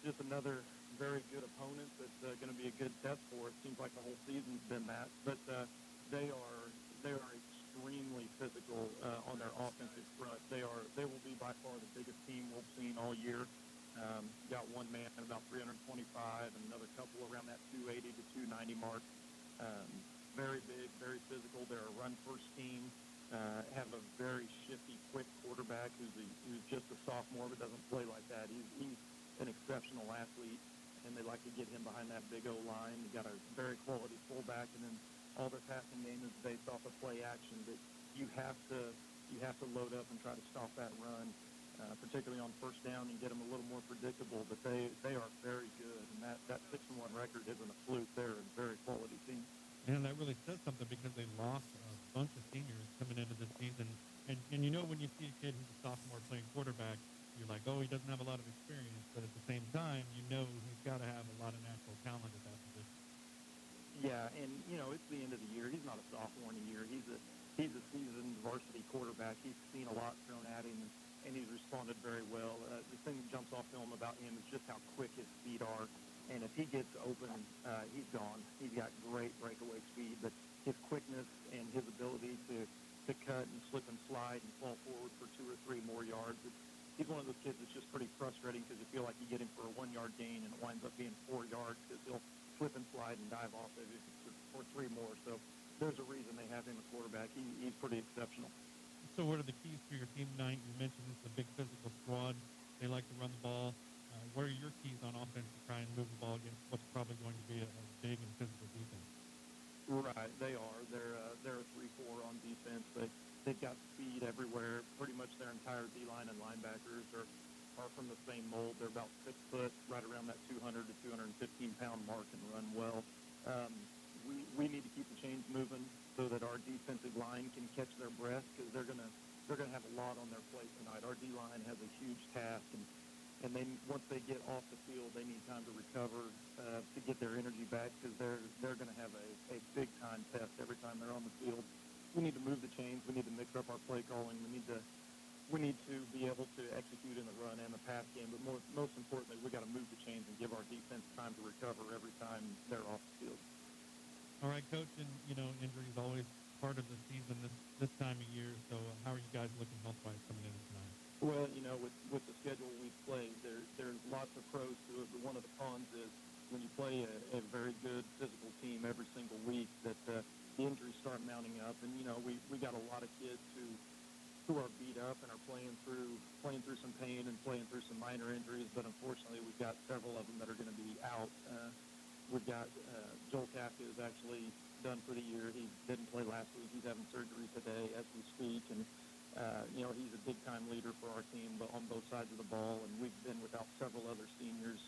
just another very good opponent that's going to be a good test for it. Seems like the whole season's been that, but they are extremely physical on their offensive front. They will be by far the biggest team we've seen all year. Got one man at about 325 and another couple around that 280 to 290 mark. Um, Very big, very physical. They're a run-first team. Have a very shifty, quick quarterback who's just a sophomore but doesn't play like that. He's an exceptional athlete, and they like to get him behind that big O-line. They got a very quality fullback, and then all their passing game is based off of play action. But you have to load up and try to stop that run, particularly on first down, and get them a little more predictable. But they are very good, and that 6-1 record isn't a fluke. They're a very quality team. And that really says something because they lost a bunch of seniors coming into this season. And you know when you see a kid who's a sophomore playing quarterback, you're like, oh, he doesn't have a lot of experience. But at the same time, you know he's got to have a lot of natural talent at that position. Yeah, and it's the end of the year. He's not a sophomore in a year. He's a seasoned varsity quarterback. He's seen a lot thrown at him, and he's responded very well. The thing that jumps off film about him is just how quick his feet are. And if he gets open, he's gone. He's got great breakaway speed, but his quickness and his ability to cut and slip and slide and fall forward for 2 or 3 more yards, he's one of those kids that's just pretty frustrating because you feel like you get him for a 1-yard gain and it winds up being 4 yards because he'll slip and slide and dive off of it for 3 more. So there's a reason they have him a quarterback. He's pretty exceptional. So what are the keys for your team tonight? You mentioned it's a big physical squad. They like to run the ball. What are your keys on offense to try and move the ball against what's probably going to be a big and physical defense? Right, they are. They're a 3-4 on defense. They've got speed everywhere. Pretty much their entire D-line and linebackers are from the same mold. They're about 6 foot, right around that 200 to 215-pound mark, and run well. We need to keep the chains moving so that our defensive line can catch their breath because they're gonna have a lot on their plate tonight. Our D-line has a huge task, and then once they get off the field, they need time to recover to get their energy back because they're going to have a big-time test every time they're on the field. We need to move the chains. We need to mix up our play calling. We need to be able to execute in the run and the pass game. But most importantly, we got to move the chains and give our defense time to recover every time they're off the field. All right, Coach, and, injury is always part of the season this time of year. So how are you guys looking health-wise coming into tonight? Well, with the schedule we play, there's lots of pros to it, but one of the cons is when you play a very good physical team every single week that the injuries start mounting up. And, we got a lot of kids who are beat up and are playing through some pain and playing through some minor injuries, but unfortunately we've got several of them that are going to be out. We've got Joel Kafka is actually done for the year. He didn't play last week. He's having surgery today as we speak, and he's a big-time leader for our team on both sides of the ball, and we've been without several other seniors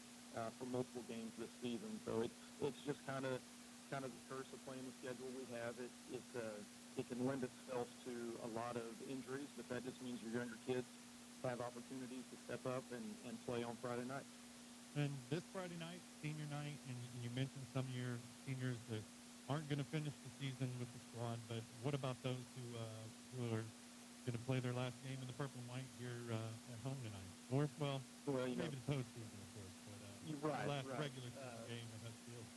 for multiple games this season. So it's just kind of the curse of playing the schedule we have. It can lend itself to a lot of injuries, but that just means your younger kids have opportunities to step up and play on Friday night. And this Friday night, senior night, and you mentioned some of your seniors that aren't going to finish the season with the squad, but what about those who are going to play their last game in the purple and white here at home tonight? Or, maybe the postseason, of course, but right, the last right. regular season game at Hutch Field.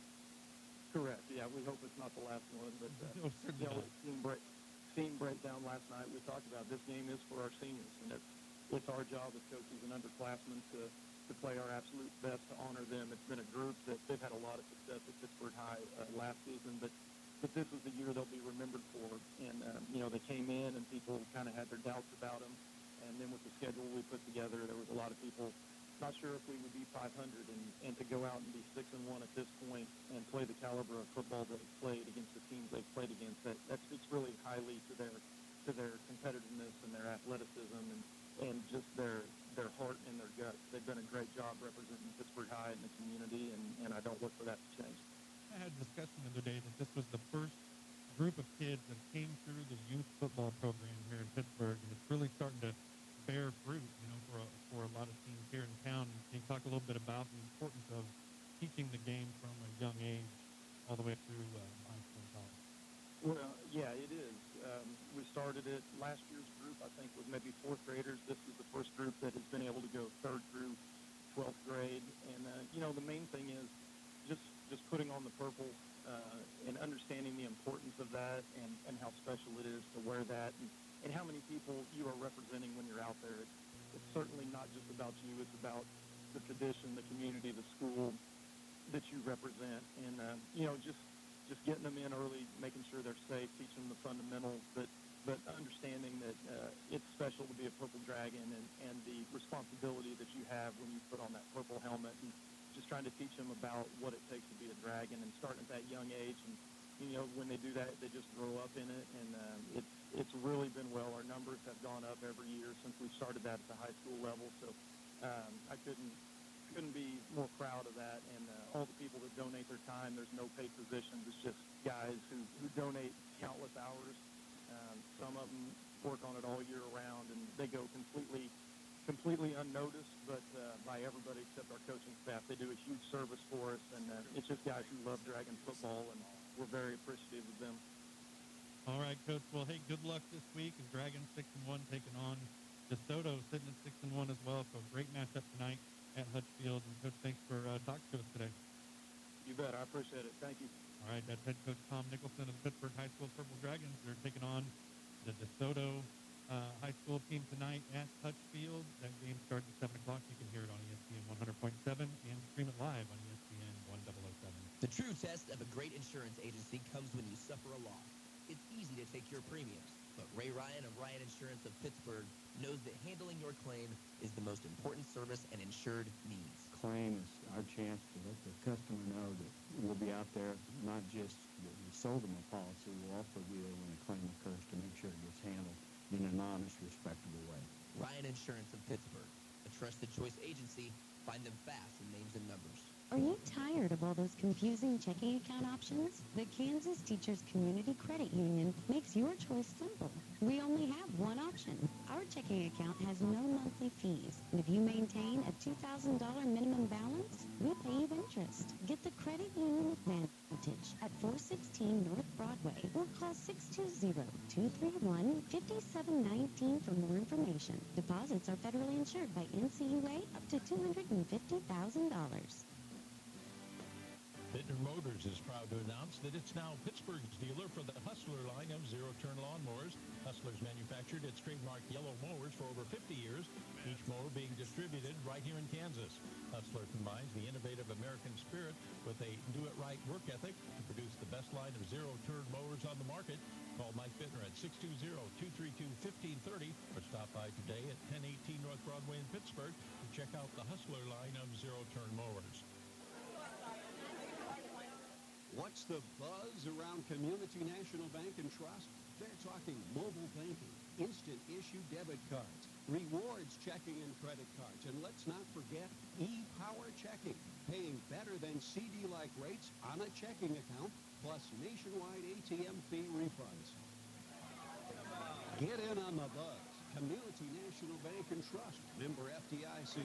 Correct. Yeah, we hope it's not the last one, but team breakdown last night, we talked about this game is for our seniors, and it's our job as coaches and underclassmen to play our absolute best to honor them. It's been a group that they've had a lot of success at Pittsburg High last season, but this is the year they'll be remembered for. And, they came in and people kind of had their doubts about them. And then with the schedule we put together, there was a lot of people not sure if we would be 500. And to go out and be 6-1 at this point and play the caliber of football that they've played against the teams they've played against, that speaks really highly to their competitiveness and their athleticism and just their heart and their guts. They've done a great job representing Pittsburg High in the community, and I don't look for that to change. I had a discussion the other day that this was the first group of kids that came through the youth football program here in Pittsburgh, and it's really starting to bear fruit, for a lot of teams here in town. Can you talk a little bit about the importance of teaching the game from a young age all the way through high school and college? Well, yeah, it is. We started it. Last year's group, I think, was maybe 4th graders. This is the first group that has been able to go 3rd through 12th grade. And, the main thing is just putting on the purple and understanding the importance of that and how special it is to wear that and how many people you are representing when you're out there. It's certainly not just about you. It's about the tradition, the community, the school that you represent. And, just getting them in early, making sure they're safe, teaching them the fundamentals, but understanding that it's special to be a Purple Dragon and the responsibility that you have when you put on that purple helmet and just trying to teach them about what it takes to be a dragon and starting at that young age. And, when they do that, they just grow up in it. And it's really been well. Our numbers have gone up every year since we started that at the high school level. So I couldn't be more proud of that. And all the people that donate their time, there's no paid positions. It's just guys who donate countless hours. Some of them work on it all year round, and they go completely unnoticed, but by everybody except our coaching staff. They do a huge service for us, and it's just guys who love Dragon football, and we're very appreciative of them. All right, Coach. Well, hey, good luck this week. And Dragons 6-1 taking on DeSoto, sitting at 6-1 as well. So great matchup tonight at Hutch Field. And Coach, thanks for talking to us today. You bet. I appreciate it. Thank you. All right, that's head coach Tom Nicholson of the Pittsburg High School Purple Dragons. They're taking on the DeSoto high school team tonight at Hutch Field. That game starts at 7 o'clock. You can hear it on ESPN 100.7 and stream it live on ESPN 1007. The true test of a great insurance agency comes when you suffer a loss. It's easy to take your premiums, but Ray Ryan of Ryan Insurance of Pittsburgh knows that handling your claim is the most important service an insured needs. Claim is our chance to let the customer know that we'll be out there, not just that we sold them a policy, we'll also be there when a claim occurs to make sure it gets handled in an honest, respectable way. Ryan Insurance of Pittsburgh, a trusted choice agency. Find them fast in names and numbers. Are you tired of all those confusing checking account options? The Kansas Teachers Community Credit Union makes your choice simple. We only have one option. Our checking account has no monthly fees, and if you maintain a $2,000 minimum balance, we'll pay you interest. Get the Credit Union Advantage at 416 North Broadway or call 620-231-5719 for more information. Deposits are federally insured by NCUA up to $250,000. Bittner Motors is proud to announce that it's now Pittsburgh's dealer for the Hustler line of zero-turn lawnmowers. Hustler's manufactured its trademark yellow mowers for over 50 years, each mower being distributed right here in Kansas. Hustler combines the innovative American spirit with a do-it-right work ethic to produce the best line of zero-turn mowers on the market. Call Mike Bittner at 620-232-1530 or stop by today at 1018 North Broadway in Pittsburgh to check out the Hustler line of zero-turn mowers. What's the buzz around Community National Bank and Trust? They're talking mobile banking, instant issue debit cards, rewards checking and credit cards, and let's not forget e-power checking, paying better than CD-like rates on a checking account, plus nationwide ATM fee refunds. Get in on the buzz. Community National Bank and Trust, member FDIC.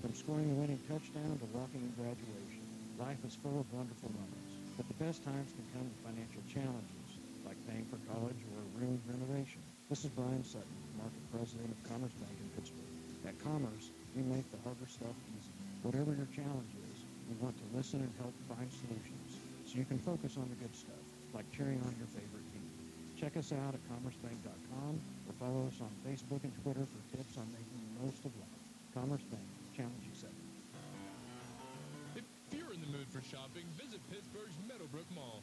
From scoring a winning touchdown to walking in graduation, life is full of wonderful moments, but the best times can come with financial challenges, like paying for college or a room renovation. This is Brian Sutton, Market President of Commerce Bank in Pittsburgh. At Commerce, we make the harder stuff easy. Whatever your challenge is, we want to listen and help find solutions, so you can focus on the good stuff, like cheering on your favorite team. Check us out at commercebank.com or follow us on Facebook and Twitter for tips on making the most of life. Commerce Bank, challenge accepted. If you're in the mood for shopping, visit Pittsburgh's Meadowbrook Mall.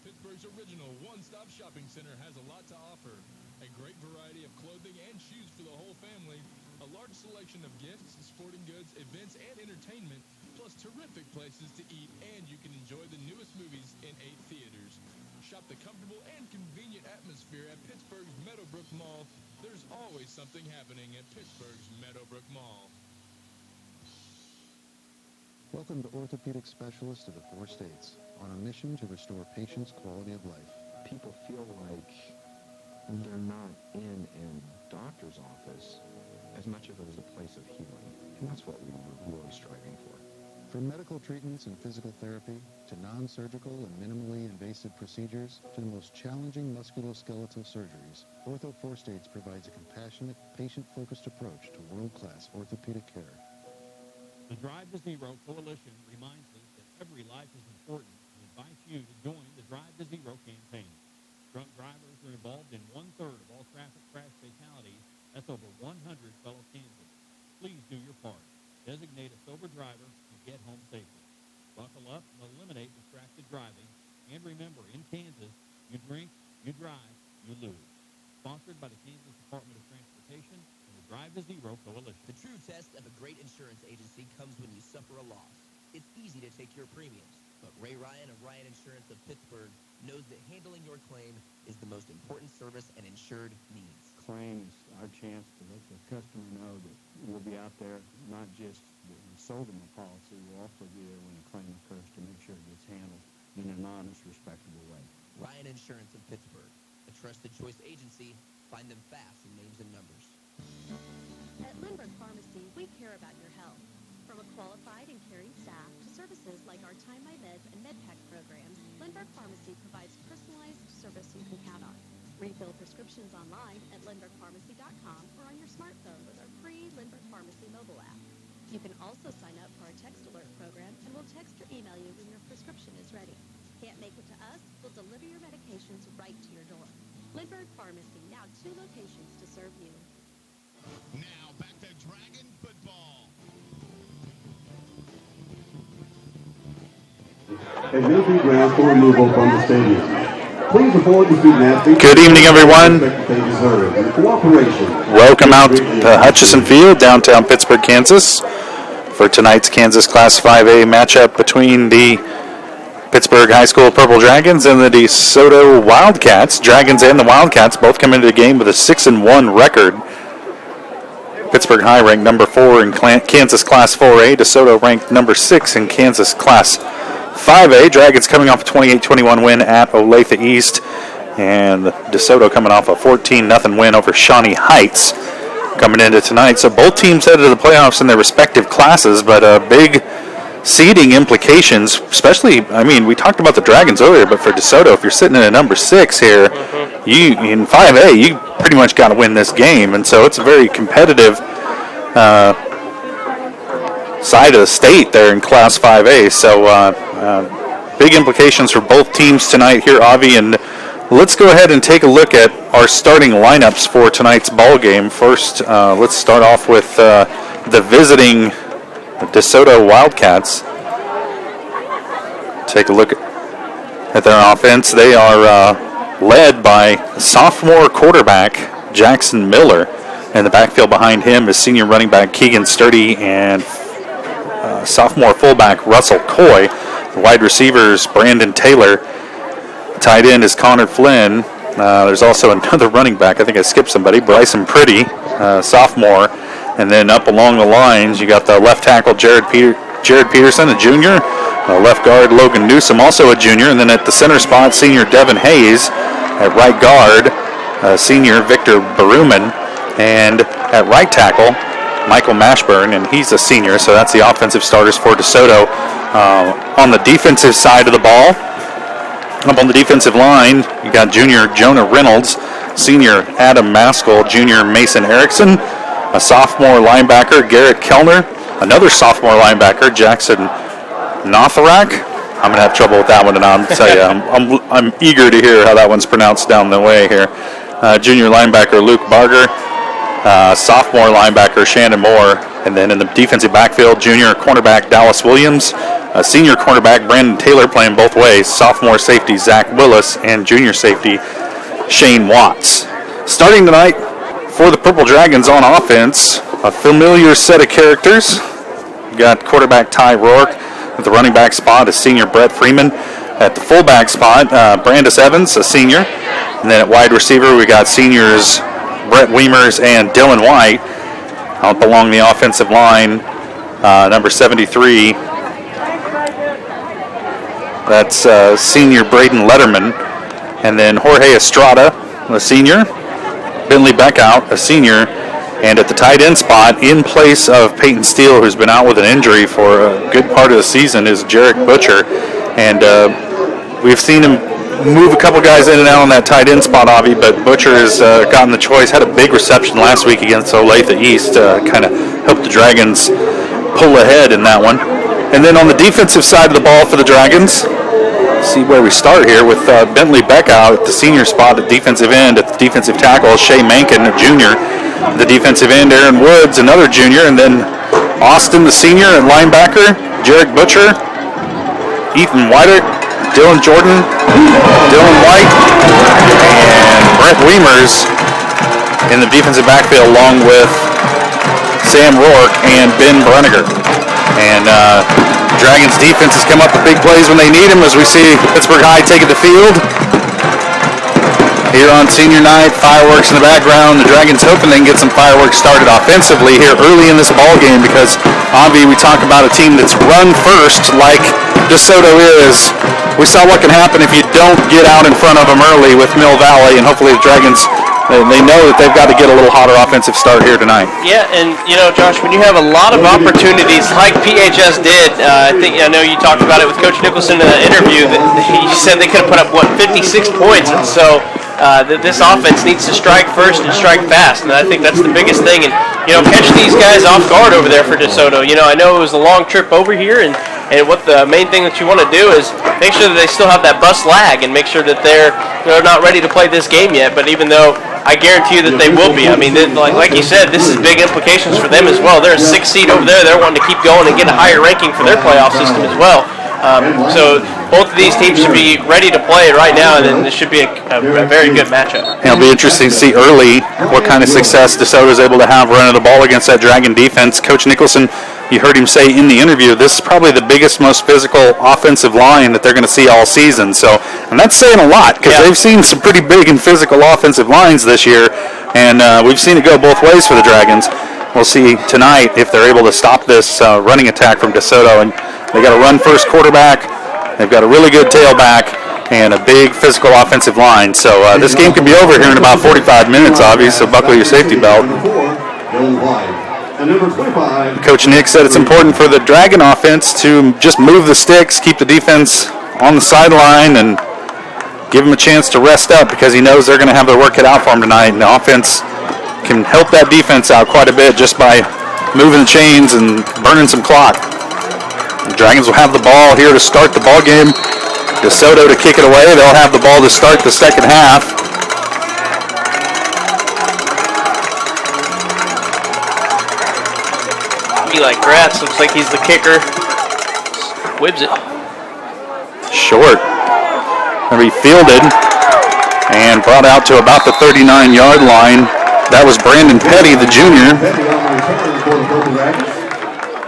Pittsburgh's original one-stop shopping center has a lot to offer. A great variety of clothing and shoes for the whole family, a large selection of gifts, sporting goods, events, and entertainment, plus terrific places to eat, and you can enjoy the newest movies in 8 theaters. Shop the comfortable and convenient atmosphere at Pittsburgh's Meadowbrook Mall. There's always something happening at Pittsburgh's Meadowbrook Mall. Welcome to Orthopedic Specialists of the 4 states, on a mission to restore patients' quality of life. People feel like they're not in a doctor's office as much of it as a place of healing, and that's what we were really striving for. From medical treatments and physical therapy, to non-surgical and minimally invasive procedures, to the most challenging musculoskeletal surgeries, Ortho 4 States provides a compassionate, patient-focused approach to world-class orthopedic care. The Drive to Zero Coalition reminds us that every life is important and invites you to join the Drive to Zero campaign. Drunk drivers are involved in 1/3 of all traffic crash fatalities. That's over 100 fellow Kansans. Please do your part. Designate a sober driver and get home safely. Buckle up and eliminate distracted driving. And remember, in Kansas, you drink, you drive, you lose. Sponsored by the Kansas Department of Transportation and the Drive to Zero Coalition. The true test of a great insurance agency comes when you suffer a loss. It's easy to take your premiums, but Ray Ryan of Ryan Insurance of Pittsburgh knows that handling your claim is the most important service an insured needs. Claim is our chance to let the customer know that we'll be out there, not just that we sold them a policy, we'll also be there when a claim occurs to make sure it gets handled in an honest, respectable way. Ryan Insurance of Pittsburgh, a trusted choice agency. Find them fast in names and numbers. At Lindbergh Pharmacy, we care about your health. From a qualified and caring staff to services like our Time My Meds and MedPack programs, Lindbergh Pharmacy provides personalized service you can count on. Refill prescriptions online at lindberghpharmacy.com or on your smartphone with our free Lindbergh Pharmacy mobile app. You can also sign up for our text alert program, and we'll text or email you when your prescription is ready. Can't make it to us? We'll deliver your medications right to your door. Lindbergh Pharmacy, now 2 locations to serve you. Now back to Dragon football. And military grounds for removal from the stadium. Please afford the student athletes. Good evening, everyone. Cooperation. Welcome out to Hutchison Field, downtown Pittsburg, Kansas, for tonight's Kansas Class 5A matchup between the Pittsburg High School Purple Dragons and the DeSoto Wildcats. Dragons and the Wildcats both come into the game with a 6-1 record. Pittsburg High ranked number 4 in Kansas Class 4A. DeSoto ranked number 6 in Kansas Class 5A. Dragons coming off a 28-21 win at Olathe East. And DeSoto coming off a 14-0 win over Shawnee Heights coming into tonight. So both teams headed to the playoffs in their respective classes, but big seeding implications, especially, I mean, we talked about the Dragons earlier, but for DeSoto, if you're sitting in a number 6 here, you in 5A, you pretty much got to win this game. And so it's a very competitive side of the state there in Class 5A. So big implications for both teams tonight here, Avi. And let's go ahead and take a look at our starting lineups for tonight's ball game. First, let's start off with the visiting DeSoto Wildcats. Take a look at their offense. They are led by sophomore quarterback Jackson Miller. In the backfield behind him is senior running back Keegan Sturdy and sophomore fullback Russell Coy. The wide receivers Brandon Taylor. Tight end is Connor Flynn. There's also another running back. I think I skipped somebody. Bryson Pretty, sophomore. And then up along the lines, you got the left tackle Jared Peterson, a junior. Left guard Logan Newsom, also a junior. And then at the center spot, senior Devin Hayes. At right guard, senior Victor Baruman. And at right tackle, Michael Mashburn, and he's a senior. So that's the offensive starters for DeSoto. On the defensive side of the ball, up on the defensive line, you got junior Jonah Reynolds, senior Adam Maskell, junior Mason Erickson, a sophomore linebacker Garrett Kellner, another sophomore linebacker Jackson Notharak. I'm gonna have trouble with that one, and I'll tell you, I'm eager to hear how that one's pronounced down the way here. Junior linebacker Luke Barger, sophomore linebacker Shannon Moore, and then in the defensive backfield, junior cornerback Dallas Williams, senior cornerback Brandon Taylor playing both ways, sophomore safety Zach Willis, and junior safety Shane Watts. Starting tonight for the Purple Dragons on offense, a familiar set of characters. You got quarterback Ty Rourke. At the running back spot is senior Brett Freeman. At the fullback spot, Brandis Evans, a senior. And then at wide receiver, we got seniors Brett Weimers and Dylan White. Up along the offensive line, number 73. That's senior Braden Letterman. And then Jorge Estrada, a senior. Bentley Beckout, a senior. And at the tight end spot, in place of Peyton Steele, who's been out with an injury for a good part of the season, is Jarek Butcher. And we've seen him move a couple guys in and out on that tight end spot, Avi, but Butcher has gotten the choice. Had a big reception last week against Olathe East, kind of helped the Dragons pull ahead in that one. And then on the defensive side of the ball for the Dragons, see where we start here with Bentley Beckow at the senior spot at defensive end. At the defensive tackle, Shea Mankin, a junior. The defensive end, Aaron Woods, another junior. And then Austin, the senior, at linebacker, Jarek Butcher, Ethan Whiter, Dylan Jordan, Dylan White, and Brett Weimers in the defensive backfield, along with Sam Rourke and Ben Bruniger. And Dragons defense has come up with big plays when they need them, as we see Pittsburg High taking the field. Here on senior night, fireworks in the background. The Dragons hoping they can get some fireworks started offensively here early in this ball game, because obviously we talk about a team that's run first like DeSoto is. We saw what can happen if you don't get out in front of them early with Mill Valley, and hopefully the Dragons, they know that they've got to get a little hotter offensive start here tonight. Yeah, and Josh, when you have a lot of opportunities like PHS did, I know you talked about it with Coach Nicholson in the interview, that he said they could have put up 56 points, and so this offense needs to strike first and strike fast, and I think that's the biggest thing. And catch these guys off guard over there for DeSoto. I know it was a long trip over here, and what the main thing that you want to do is make sure that they still have that bus lag and make sure that they're not ready to play this game yet. But even though I guarantee you that they will be, I mean, like you said, this is big implications for them as well. They're a 6th seed over there. They're wanting to keep going and get a higher ranking for their playoff system as well. So both of these teams should be ready to play right now, and then this should be a very good matchup. It'll be interesting to see early what kind of success DeSoto is able to have running the ball against that Dragon defense. Coach Nicholson, you heard him say in the interview, this is probably the biggest, most physical offensive line that they're going to see all season. So, and that's saying a lot, because they've seen some pretty big and physical offensive lines this year, and we've seen it go both ways for the Dragons. We'll see tonight if they're able to stop this running attack from DeSoto. And they got a run-first quarterback. They've got a really good tailback and a big physical offensive line. So this game could be over here in about 45 minutes, obviously, so buckle your safety belt. Coach Nick said it's important for the Dragon offense to just move the sticks, keep the defense on the sideline, and give them a chance to rest up, because he knows they're going to have their work cut out for them tonight. And the offense can help that defense out quite a bit just by moving the chains and burning some clock. The Dragons will have the ball here to start the ball game. DeSoto to kick it away. They'll have the ball to start the second half. Eli Gratz looks like he's the kicker. Whibs it. Short. Going to be fielded and brought out to about the 39-yard line. That was Brandon Petty, the junior.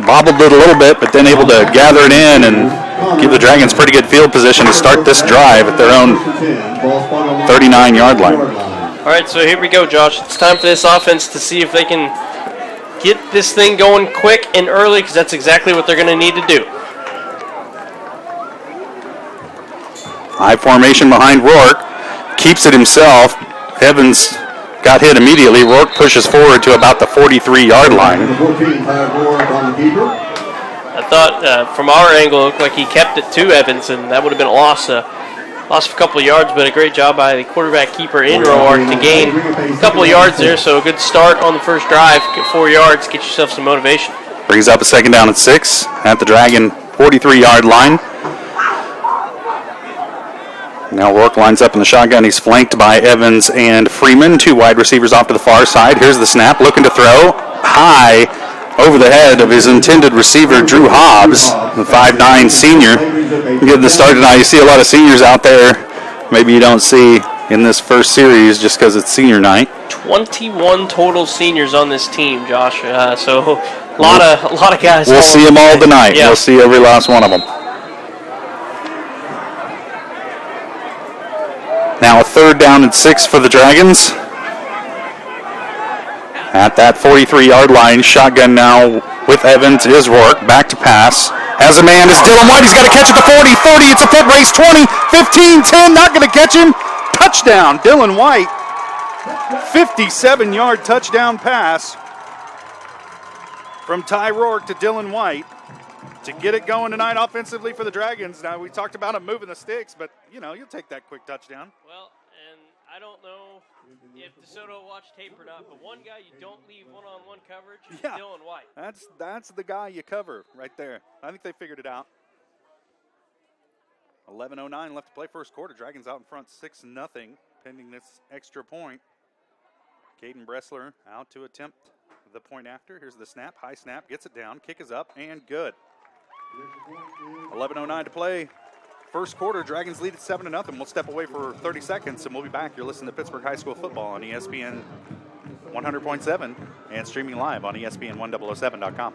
Bobbled it a little bit, but then able to gather it in and give the Dragons pretty good field position to start this drive at their own 39-yard line. All right, so here we go, Josh. It's time for this offense to see if they can get this thing going quick and early, because that's exactly what they're going to need to do. High formation behind Rourke. Keeps it himself. Evans got hit immediately. Rourke pushes forward to about the 43-yard line. I thought from our angle, it looked like he kept it to Evans, and that would have been a loss of a couple of yards, but a great job by the quarterback keeper in Rourke to gain a couple of yards there. So a good start on the first drive. Get 4 yards, get yourself some motivation. Brings up a second down and 6 at the Dragon 43-yard line. Now Rourke lines up in the shotgun. He's flanked by Evans and Freeman, 2 wide receivers off to the far side. Here's the snap, looking to throw high over the head of his intended receiver, Drew Hobbs, the 5'9 senior. Getting the start tonight. You see a lot of seniors out there. Maybe you don't see in this first series just because it's senior night. 21 total seniors on this team, Josh. So a lot of guys. We'll see them all tonight. Yeah. We'll see every last one of them. Now a third down and 6 for the Dragons. At that 43-yard line, shotgun now with Evans is Rourke. Back to pass. Has a man is Dylan White. He's got to catch at the 40, 30. It's a foot race. 20, 15, 10. Not going to catch him. Touchdown, Dylan White. 57-yard touchdown pass from Ty Rourke to Dylan White to get it going tonight offensively for the Dragons. Now, we talked about him moving the sticks, but, you'll take that quick touchdown. Well, and I don't know if DeSoto watched tape or not, but one guy you don't leave one-on-one coverage is Dylan White. That's the guy you cover right there. I think they figured it out. 11:09 left to play first quarter. Dragons out in front 6-0, pending this extra point. Caden Bressler out to attempt the point after. Here's the snap. High snap. Gets it down. Kick is up and good. 11:09 to play. First quarter, Dragons lead at 7-0. We'll step away for 30 seconds, and we'll be back. You're listening to Pittsburg High School Football on ESPN 100.7 and streaming live on ESPN1007.com.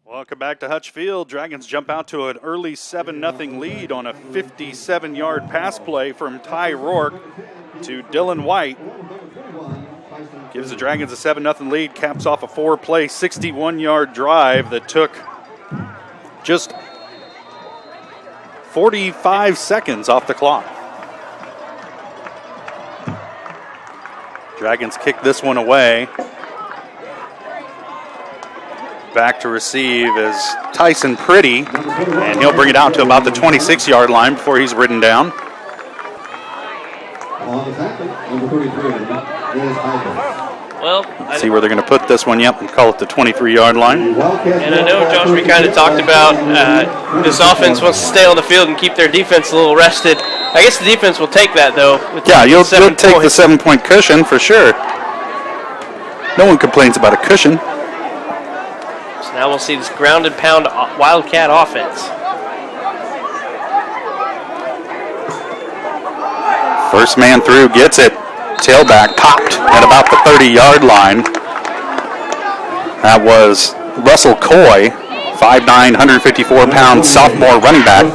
Welcome back to Hutch Field. Dragons jump out to an early 7-0 lead on a 57-yard pass play from Ty Rourke to Dylan White. Gives the Dragons a 7-0 lead, caps off a 4-play, 61-yard drive that took just 45 seconds off the clock. Dragons kick this one away. Back to receive is Tyson Pretty, and he'll bring it out to about the 26-yard line before he's ridden down. Well, see where they're going to put this one. Yep, and call it the 23-yard line. And I know, Josh, we kind of talked about this offense wants to stay on the field and keep their defense a little rested. I guess the defense will take that, though. Yeah, you'll take the 7-point cushion for sure. No one complains about a cushion. So now we'll see this ground and pound Wildcat offense. First man through gets it. Tailback popped at about the 30-yard line. That was Russell Coy, 5'9", 154-pound sophomore running back.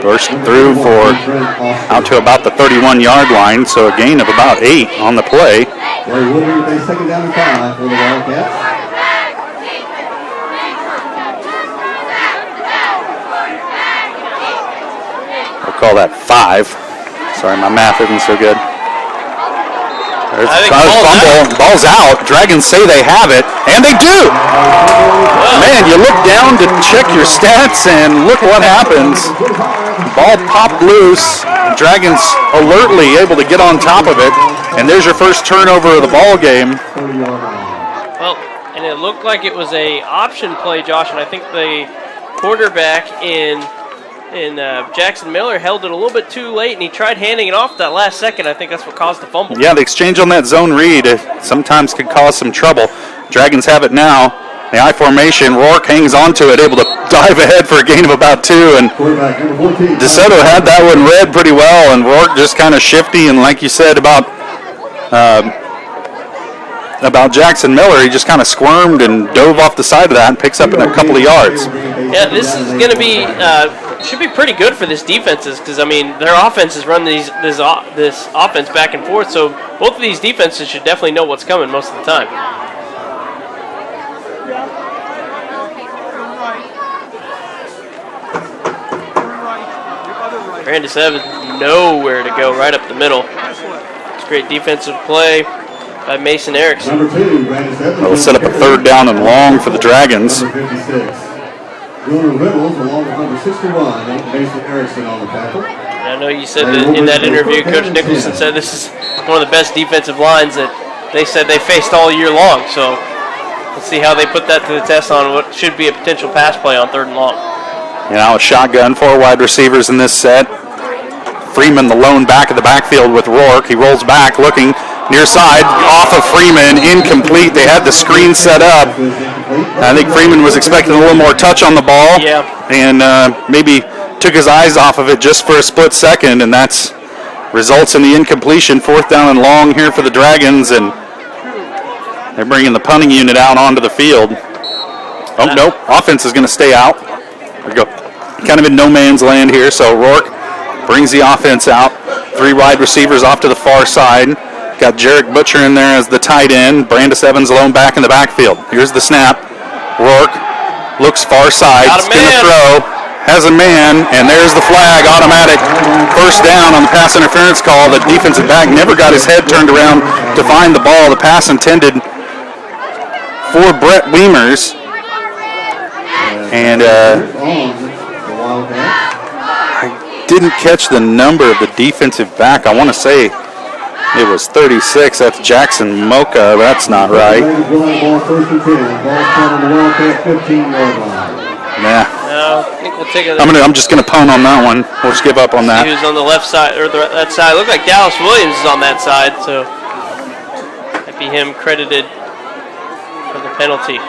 Burst through for out to about the 31-yard line, so a gain of about 8 on the play. Second down and 5 for the Wildcats. We'll call that 5. Sorry, my math isn't so good. There's a fumble. Ball's out. Dragons say they have it, and they do. Man, you look down to check your stats, and look what happens. Ball popped loose. Dragons alertly able to get on top of it, and there's your first turnover of the ball game. Well, and it looked like it was a option play, Josh, and I think the quarterback in Jackson Miller held it a little bit too late, and he tried handing it off that last second. I think that's what caused the fumble. Yeah, the exchange on that zone read sometimes can cause some trouble. Dragons have it now. The I formation, Rourke hangs onto it, able to dive ahead for a gain of about 2, and DeSoto had that one read pretty well, and Rourke just kind of shifty, and like you said about Jackson Miller, he just kind of squirmed and dove off the side of that and picks up in a couple of yards. Yeah, this is going to be should be pretty good for this defenses because, I mean, their offenses run this offense back and forth, so both of these defenses should definitely know what's coming most of the time. Brandis Evans nowhere to go, right up the middle. It's great defensive play by Mason Erickson. They'll set up a third down and long for the Dragons. Reynolds along with number 61, Mason Erickson on the tackle. I know you said that in that interview, Coach Nicholson said this is one of the best defensive lines that they said they faced all year long. So let's see how they put that to the test on what should be a potential pass play on 3rd and long. You know, a shotgun, 4 wide receivers in this set. Freeman, the lone back of the backfield with Rourke. He rolls back, looking near side, off of Freeman, incomplete. They had the screen set up. I think Freeman was expecting a little more touch on the ball, and maybe took his eyes off of it just for a split second, and that's results in the incompletion. 4th down and long here for the Dragons, and they're bringing the punting unit out onto the field. Oh, nope. Offense is going to stay out. There we go. kind of in no man's land here. So Rourke brings the offense out. 3 wide receivers off to the far side. Got Jarek Butcher in there as the tight end. Brandis Evans alone back in the backfield. Here's the snap. Rourke looks far side. He's going to throw. Has a man, and there's the flag. Automatic first down on the pass interference call. The defensive back never got his head turned around to find the ball. The pass intended for Brett Wiemers. And I didn't catch the number of the defensive back. I want to say it was 36. That's Jackson Mocha. That's not right. Nah. No, I think we'll take it. I'm just gonna punt on that one. We'll just give up on that. He was on the left side or that side. It looked like Dallas Williams is on that side, so might be him credited for the penalty.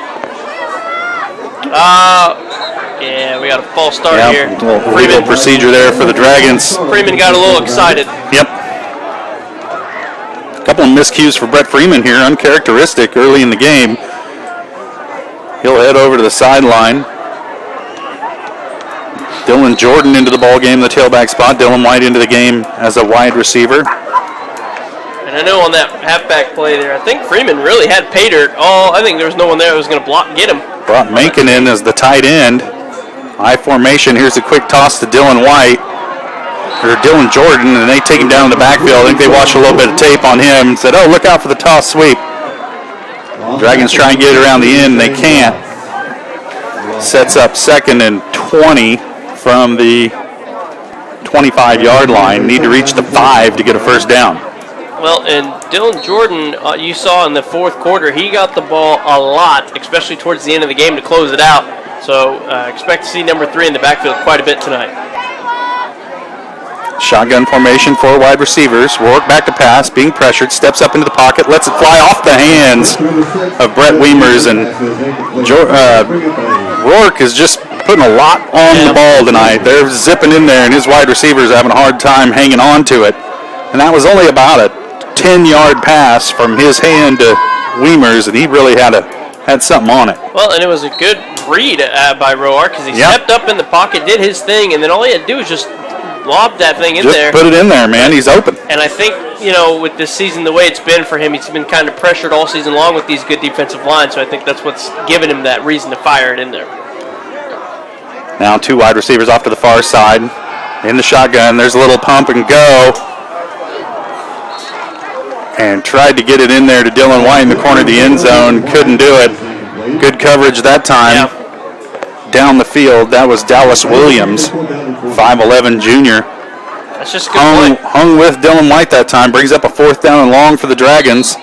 Yeah, we got a false start here. A little legal procedure there for the Dragons. Freeman got a little excited. Yep. A couple of miscues for Brett Freeman here, uncharacteristic early in the game. He'll head over to the sideline. Dylan Jordan into the ball game, the tailback spot. Dylan White into the game as a wide receiver. And I know on that halfback play there, I think Freeman really had pay dirt. I think there was no one there that was going to block and get him. Brought Mankin in as the tight end. I formation. Here's a quick toss to Dylan White. Or Dylan Jordan, and they take him down in the backfield. I think they watched a little bit of tape on him and said, oh, look out for the toss sweep. Dragons try and get it around the end. They can't. Sets up 2nd and 20 from the 25-yard line. Need to reach the 5 to get a first down. Well, and Dylan Jordan, you saw in the fourth quarter, he got the ball a lot, especially towards the end of the game to close it out. So expect to see number 3 in the backfield quite a bit tonight. Shotgun formation, 4 wide receivers. Rourke back to pass, being pressured, steps up into the pocket, lets it fly off the hands of Brett Wiemers, and Rourke is just putting a lot on the ball tonight. They're zipping in there, and his wide receivers are having a hard time hanging on to it. And that was only about a 10-yard pass from his hand to Wiemers, and he really had something on it. Well, and it was a good read by Roark because he stepped up in the pocket, did his thing, and then all he had to do was just lob that thing in there. Just put it in there, man. He's open. And I think, with this season, the way it's been for him, he's been kind of pressured all season long with these good defensive lines, so I think that's what's given him that reason to fire it in there. Now 2 wide receivers off to the far side. In the shotgun, there's a little pump and go. And tried to get it in there to Dylan White in the corner of the end zone. Couldn't do it. Good coverage that time. Yeah. Down the field, that was Dallas Williams, 5'11" junior. That's just a good play. Hung with Dylan White that time. Brings up a 4th down and long for the Dragons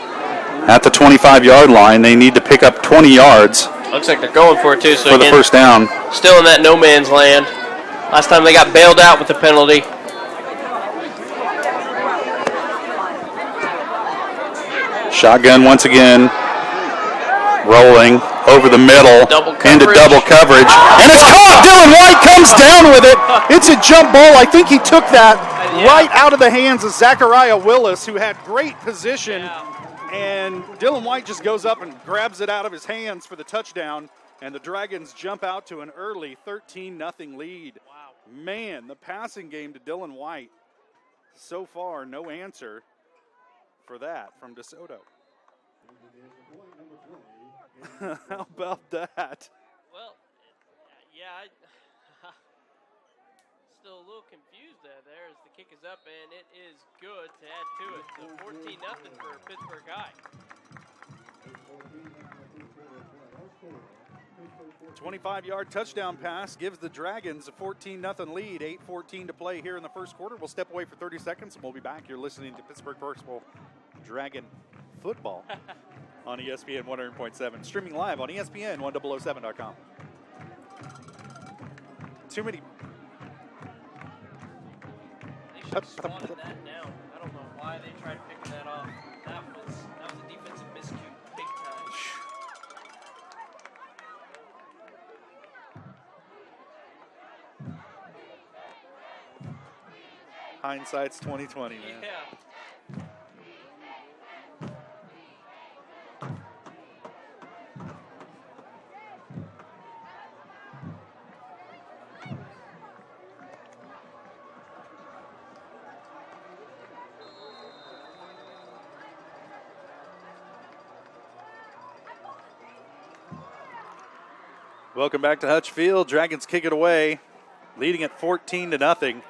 at the 25-yard line. They need to pick up 20 yards. Looks like they're going for it, too. So for the first down. Still in that no man's land. Last time they got bailed out with the penalty. Shotgun once again. Rolling over the middle into double coverage. And it's caught! Dylan White comes down with it. It's a jump ball. I think he took that right out of the hands of Zachariah Willis, who had great position. And Dylan White just goes up and grabs it out of his hands for the touchdown. And the Dragons jump out to an early 13-0 lead. Wow. Man, the passing game to Dylan White. So far, no answer for that from DeSoto. How about that? Well, yeah, still a little confused there as the kick is up, and it is good to add to it. So 14-0 for Pittsburg High. 25-yard touchdown pass gives the Dragons a 14-0 lead. 8:14 to play here in the first quarter. We'll step away for 30 seconds, and we'll be back. You're listening to Pittsburgh Firstbowl Dragon Football on ESPN 100.7. Streaming live on ESPN 1007.com. Too many. They should have swatted that down. I don't know why they tried picking that off. That was a defensive miscue, big time. Hindsight's 20/20, man. Yeah. Welcome back to Hutch Field. Dragons kick it away, leading at 14-0.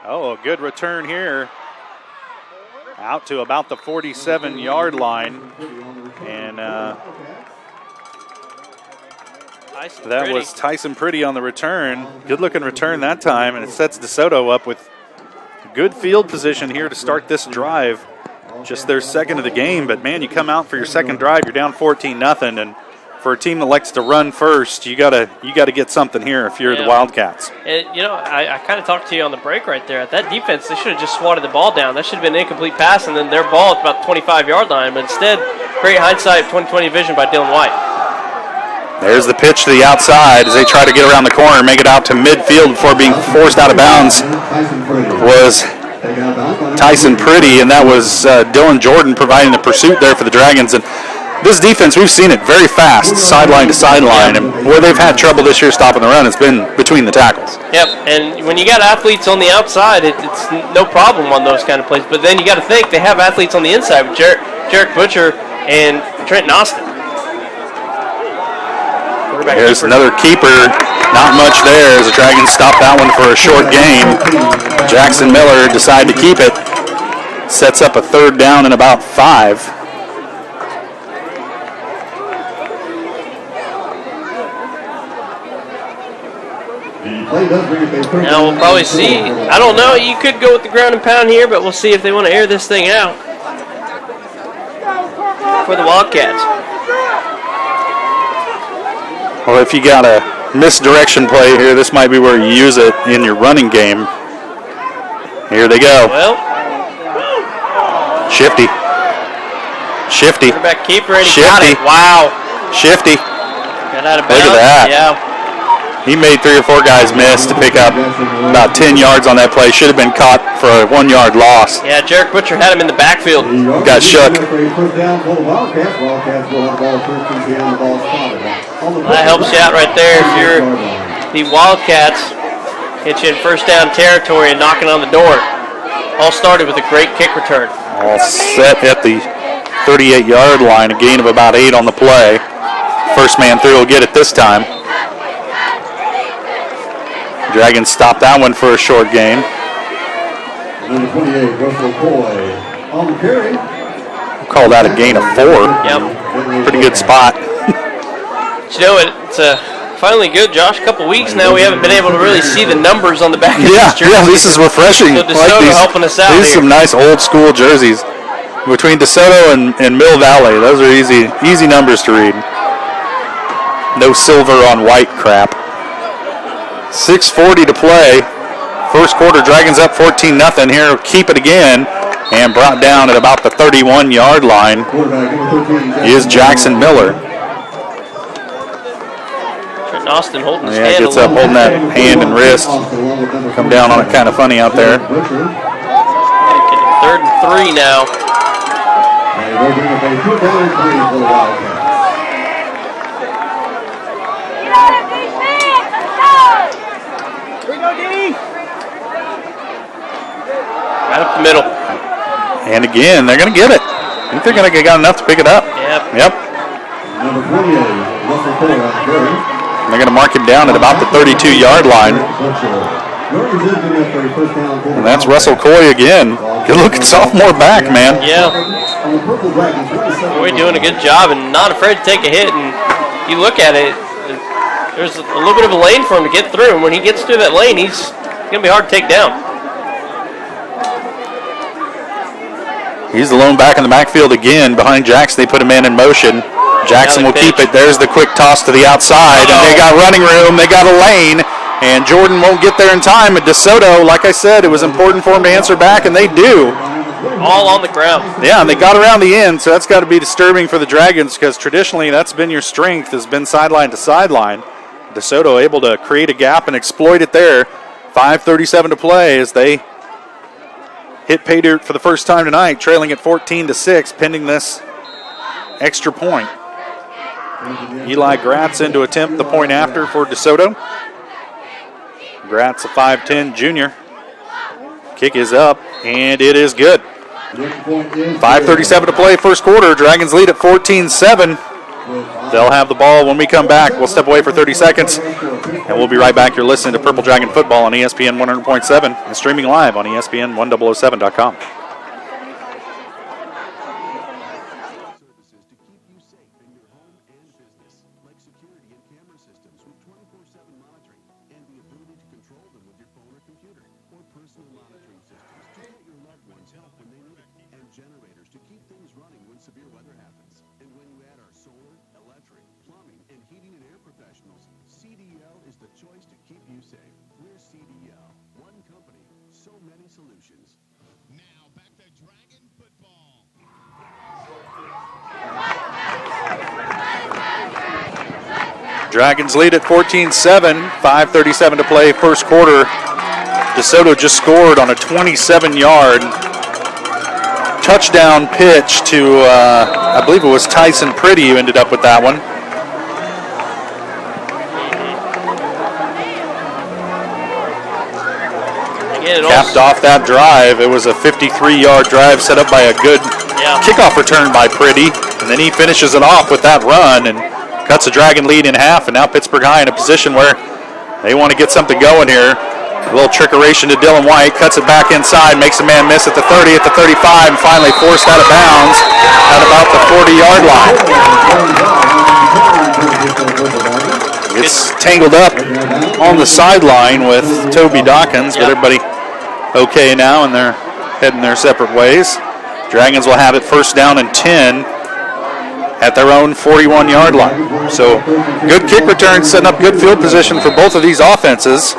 Oh, a good return here. Out to about the 47-yard line. And that was Tyson Pretty on the return. Good-looking return that time, and it sets DeSoto up with good field position here to start this drive. Just their second of the game, but, man, you come out for your second drive, you're down 14-0, and for a team that likes to run first, you gotta get something here if you're the Wildcats. I kind of talked to you on the break right there. At that defense, they should have just swatted the ball down. That should have been an incomplete pass, and then their ball at about the 25-yard line. But instead, great hindsight, 20/20 vision by Dylan White. There's the pitch to the outside as they try to get around the corner, make it out to midfield before being forced out of bounds. Was Tyson Pretty, and that was Dylan Jordan providing the pursuit there for the Dragons. And this defense, we've seen it very fast, sideline to sideline, and where they've had trouble this year stopping the run, it's been between the tackles. Yep, and when you got athletes on the outside, it's no problem on those kind of plays. But then you got to think they have athletes on the inside with Jarek Butcher and Trenton Austin. There's another keeper. Not much there as the Dragons stop that one for a short gain. Jackson Miller decided to keep it. Sets up a third down and about 5. Now we'll probably see. I don't know. You could go with the ground and pound here, but we'll see if they want to air this thing out for the Wildcats. Well, if you got a misdirection play here, this might be where you use it in your running game. Here they go. Well, Shifty. Quarterback keeper, and he got it. Wow. Shifty. Got out of bounds. Look at that. Yeah. He made 3 or 4 guys miss to pick up about 10 yards on that play. Should have been caught for a 1-yard loss. Yeah, Jarek Butcher had him in the backfield. Got shook. That helps you out right there if you're the Wildcats. Get you in first down territory and knocking on the door. All started with a great kick return. All set at the 38-yard line, a gain of about 8 on the play. First man through will get it this time. Dragons stop that one for a short gain. Number 28, Russell Coy on the carry. We'll call that a gain of 4. Yep. Pretty good spot. It's finally good, Josh. A couple weeks now, we haven't been able to really see the numbers on the back of Yeah, these jerseys. yeah, this is refreshing. So DeSoto helping us out These are some nice old school jerseys. Between DeSoto and Mill Valley, those are easy numbers to read. No silver on white crap. 6:40 to play. First quarter, Dragons up 14-0. Here, keep it again, and brought down at about the 31-yard line is Jackson Miller. Trenton Austin holding his Yeah, hand gets a up little holding that hand and wrist. Come down on it kind of funny out there. Getting 3rd and 3 now. Right up the middle. And again, they're going to get it. I think they're going to get enough to pick it up. Yep. Number 28, Russell Coy on the carry. They're going to mark him down at about the 32-yard line. And that's Russell Coy again. Good-looking sophomore back, man. Yeah. Coy doing a good job and not afraid to take a hit. And you look at it, there's a little bit of a lane for him to get through. And when he gets through that lane, he's going to be hard to take down. He's the lone back in the backfield again. Behind Jackson, they put a man in motion. Jackson will keep it. There's the quick toss to the outside. And they got running room. They got a lane. And Jordan won't get there in time. And DeSoto, like I said, it was important for him to answer back, and they do. All on the ground. Yeah, and they got around the end, so that's got to be disturbing for the Dragons because traditionally that's been your strength, has been sideline to sideline. DeSoto able to create a gap and exploit it there. 5:37 to play as they hit pay dirt for the first time tonight, trailing at 14-6, pending this extra point. Eli Gratz in to attempt the point after for DeSoto. Gratz, a 5'10 junior. Kick is up, and it is good. 5:37 to play, first quarter. Dragons lead at 14-7. They'll have the ball when we come back. We'll step away for 30 seconds, and we'll be right back. You're listening to Purple Dragon Football on ESPN 100.7 and streaming live on ESPN1007.com. Dragons lead at 14-7, 5:37 to play, first quarter. DeSoto just scored on a 27-yard touchdown pitch to, I believe it was Tyson Pretty who ended up with that one. Capped off that drive. It was a 53-yard drive set up by a good kickoff return by Pretty, and then he finishes it off with that run and cuts the Dragon lead in half, and now Pittsburg High in a position where they want to get something going here. A little trickeration to Dylan White, cuts it back inside, makes a man miss at the 30, at the 35, and finally forced out of bounds at about the 40-yard line. Gets tangled up on the sideline with Toby Dawkins, but everybody okay now, and they're heading their separate ways. Dragons will have it first down and 10 at their own 41-yard line. So good kick return, setting up good field position for both of these offenses.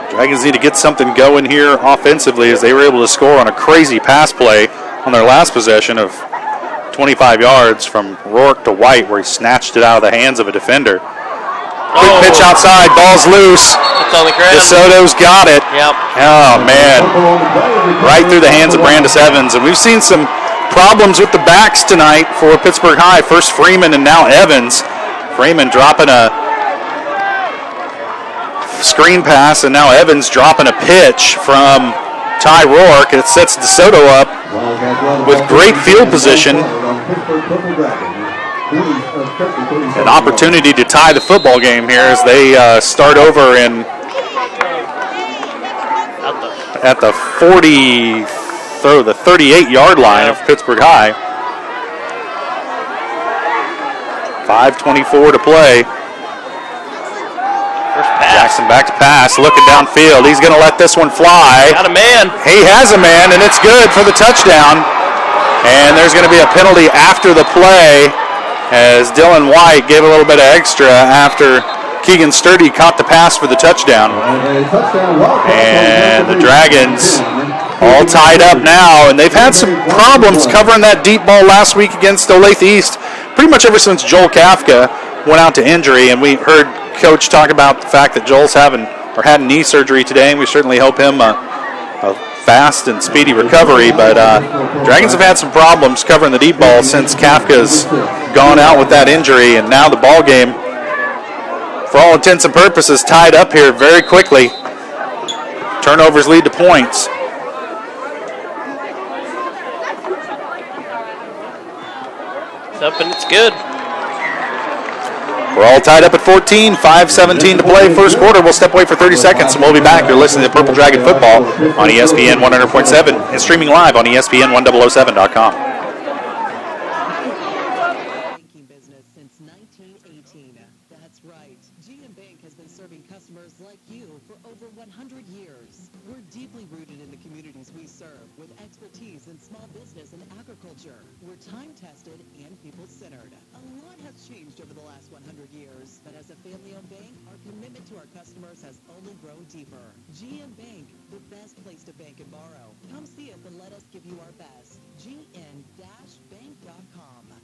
Dragons need to get something going here offensively, as they were able to score on a crazy pass play on their last possession of 25 yards from Rourke to White, where he snatched it out of the hands of a defender. Quick pitch outside, ball's loose. It's on the ground. DeSoto's got it. Yep. Oh, man. Right through the hands of Brandis Evans. And we've seen some problems with the backs tonight for Pittsburg High. First Freeman and now Evans. Freeman dropping a screen pass, and now Evans dropping a pitch from Ty Rourke. It sets DeSoto up with great field position. An opportunity to tie the football game here as they start over at the 38-yard line of Pittsburg High. 5:24 to play. Jackson back to pass, looking downfield. He's going to let this one fly. Got a man. He has a man, and it's good for the touchdown. And there's going to be a penalty after the play, as Dylan White gave a little bit of extra after Keegan Sturdy caught the pass for the touchdown. And the Dragons all tied up now, and they've had some problems covering that deep ball last week against Olathe East, pretty much ever since Joel Kafka went out to injury. And we heard Coach talk about the fact that Joel's had knee surgery today, and we certainly hope him a fast and speedy recovery. But Dragons have had some problems covering the deep ball since Kafka's gone out with that injury, and now the ball game, for all intents and purposes, tied up here very quickly. Turnovers lead to points. It's up and it's good. We're all tied up at 14, 5:17 to play, first quarter. We'll step away for 30 seconds, and we'll be back. You're listening to Purple Dragon Football on ESPN 100.7 and streaming live on ESPN1007.com. Banking business since 1918. That's right. GM Bank has been serving customers like you for over 100 years. We're deeply rooted in the communities we serve, with expertise in small business and agriculture. We're time-tested and people-centered. A lot has changed over the last 100 years, but as a family-owned bank, our commitment to our customers has only grown deeper. GM Bank, the best place to bank and borrow. Come see us and let us give you our best. GN-bank.com.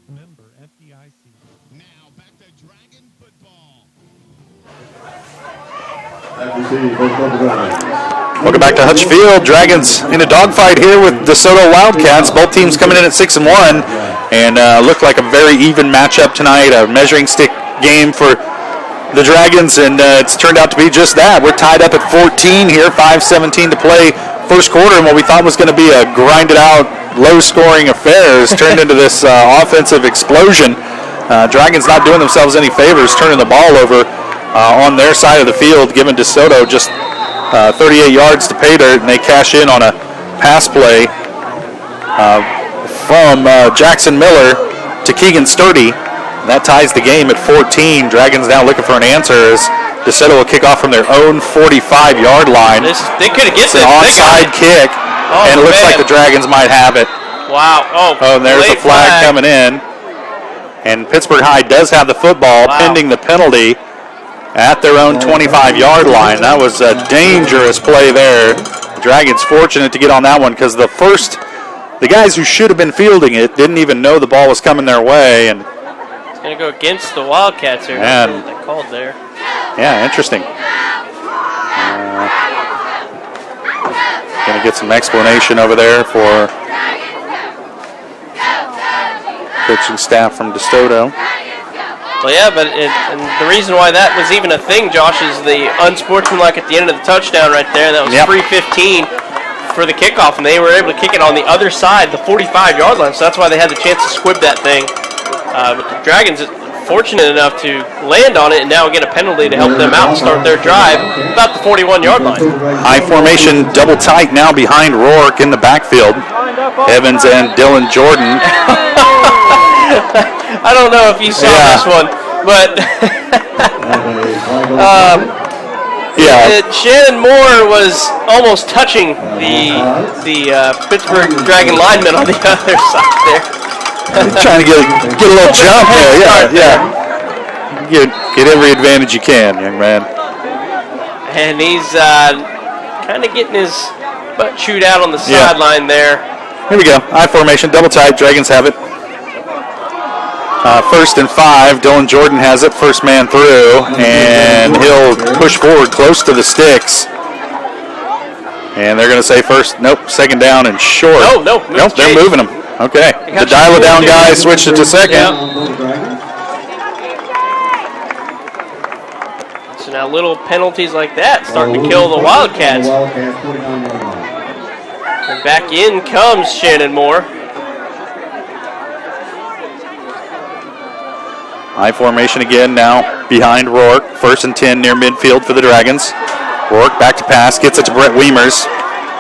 Member FDIC. Now back to Dragon football. Welcome back to Hutch Field. Dragons in a dogfight here with DeSoto Wildcats. Both teams coming in at 6-1, and look like a very even matchup tonight. A measuring stick game for the Dragons, and it's turned out to be just that. We're tied up at 14 here, 5:17 to play, first quarter, and what we thought was going to be a grinded out low-scoring affair has turned into this offensive explosion. Dragons not doing themselves any favors, turning the ball over on their side of the field, giving DeSoto just 38 yards to pay dirt, and they cash in on a pass play from Jackson Miller to Keegan Sturdy. That ties the game at 14. Dragons now looking for an answer as DeSoto will kick off from their own 45-yard line. They could have get it's an onside kick, and it looks like the Dragons might have it. Wow. Oh, and there's a flag coming in. And Pittsburg High does have the football pending the penalty at their own 25-yard line. That was a dangerous play there. The Dragons fortunate to get on that one because the guys who should have been fielding it didn't even know the ball was coming their way. And it's going to go against the Wildcats here. That's what they called there. Yeah, interesting. Going to get some explanation over there for coaching staff from DeSoto. Well, yeah, but and the reason why that was even a thing, Josh, is the unsportsmanlike at the end of the touchdown right there. That was 3:15 for the kickoff, and they were able to kick it on the other side, the 45-yard line, so that's why they had the chance to squib that thing. But the Dragons are fortunate enough to land on it and now get a penalty to help them out and start their drive about the 41-yard line. High formation, double tight now behind Rourke in the backfield. Evans and Dylan Jordan. I don't know if you saw this one, but Shannon Moore was almost touching the Pittsburgh Dragon lineman on the other side there. Trying to get a little jump there, Get every advantage you can, young man. And he's kind of getting his butt chewed out on the sideline there. Here we go. I formation, double tight. Dragons have it. 1st and 5. Dylan Jordan has it. First man through. And he'll push forward close to the sticks. And they're going to say second down and short. Nope, they're moving them. Okay. The dial-it-down guy switched it to second. So now little penalties like that starting to kill the Wildcats. And back in comes Shannon Moore. High formation again now behind Rourke. 1st and 10 near midfield for the Dragons. Rourke back to pass, gets it to Brett Wiemers.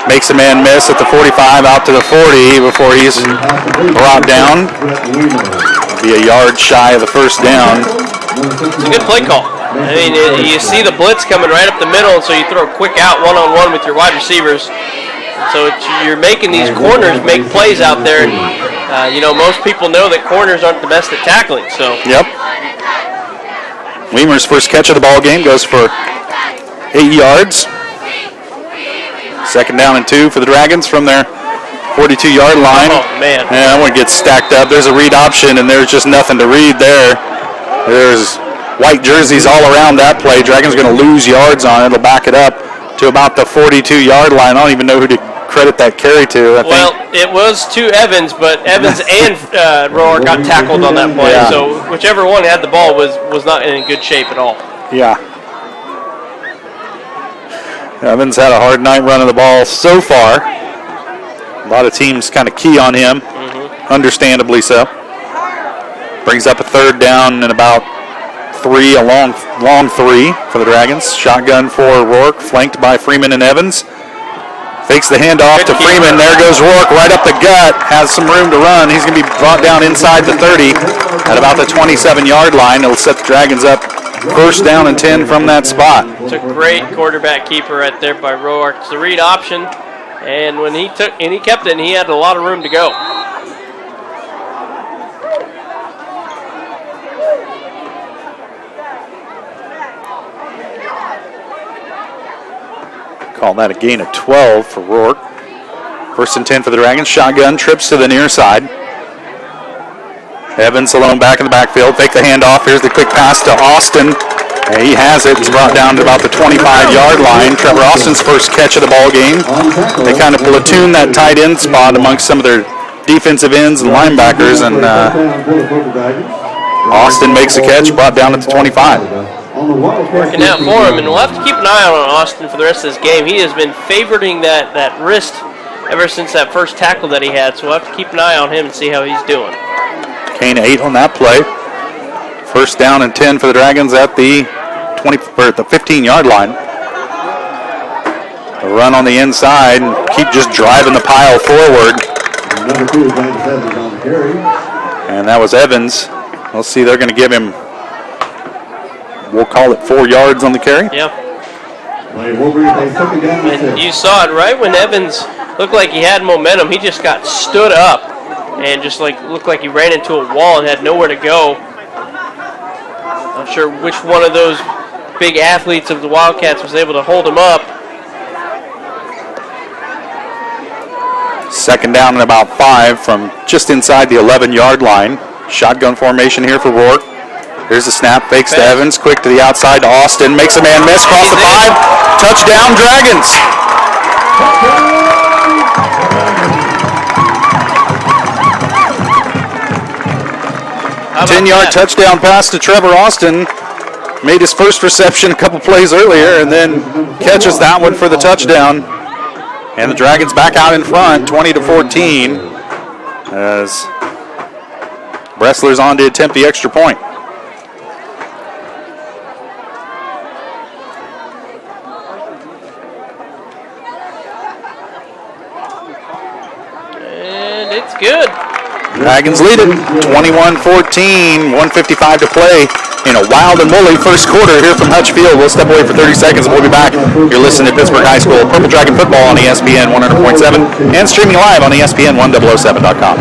Makes a man miss at the 45 out to the 40 before he's brought down. Be a yard shy of the first down. It's a good play call. I mean, you see the blitz coming right up the middle, so you throw a quick out one-on-one with your wide receivers. So you're making these corners make plays out there. Most people know that corners aren't the best at tackling. So. Yep. Weimer's first catch of the ball game goes for 8 yards. 2nd down and 2 for the Dragons from their 42-yard line. Oh, man. And that one gets stacked up. There's a read option, and there's just nothing to read there. There's white jerseys all around that play. Dragons are going to lose yards on it. It'll back it up to about the 42-yard line. I don't even know who to credit that carry to. It was to Evans, but Evans and Rohr got tackled on that play. Yeah. So whichever one had the ball was not in good shape at all. Yeah. Evans had a hard night running the ball so far. A lot of teams kind of key on him, understandably so. Brings up a 3rd down and about 3, a long 3 for the Dragons. Shotgun for Rourke, flanked by Freeman and Evans. Fakes the handoff to Freeman. There goes Rourke right up the gut. Has some room to run. He's going to be brought down inside the 30 at about the 27-yard line. It'll set the Dragons up 1st down and 10 from that spot. It's a great quarterback keeper right there by Rourke. It's the read option, and when he kept it, and he had a lot of room to go. Call that a gain of 12 for Rourke. 1st and 10 for the Dragons. Shotgun, trips to the near side. Evans alone back in the backfield. Fake the handoff. Here's the quick pass to Austin. And he has it. It's brought down to about the 25-yard line. Trevor Austin's first catch of the ball game. They kind of platoon that tight end spot amongst some of their defensive ends and linebackers, and Austin makes a catch, brought down at the 25. Working out for him, and we'll have to keep an eye on Austin for the rest of this game. He has been favoriting that wrist ever since that first tackle that he had, so we'll have to keep an eye on him and see how he's doing. Gain 8 on that play. First down and 10 for the Dragons at the 15-yard line. A run on the inside and keep just driving the pile forward. Number 2 is Evans on the carry. And that was Evans. We'll see, they're going to give him, we'll call it 4 yards on the carry. Yep. And And you saw it right when Evans looked like he had momentum. He just got stood up and just looked like he ran into a wall and had nowhere to go. Not sure which one of those big athletes of the Wildcats was able to hold him up. Second down and about 5 from just inside the 11-yard line. Shotgun formation here for Rourke. Here's the snap, fakes to Evans, quick to the outside to Austin, makes a man miss, across the 5, touchdown Dragons. A 10-yard touchdown pass to Trevor Austin. Made his first reception a couple plays earlier and then catches that one for the touchdown. And the Dragons back out in front, 20-14, as Bressler's on to attempt the extra point. And it's good. Dragons lead it, 21-14, 1:55 to play in a wild and woolly first quarter here from Hutch Field. We'll step away for 30 seconds and we'll be back. You're listening to Pittsburg High School Purple Dragon Football on ESPN 100.7 and streaming live on ESPN1007.com.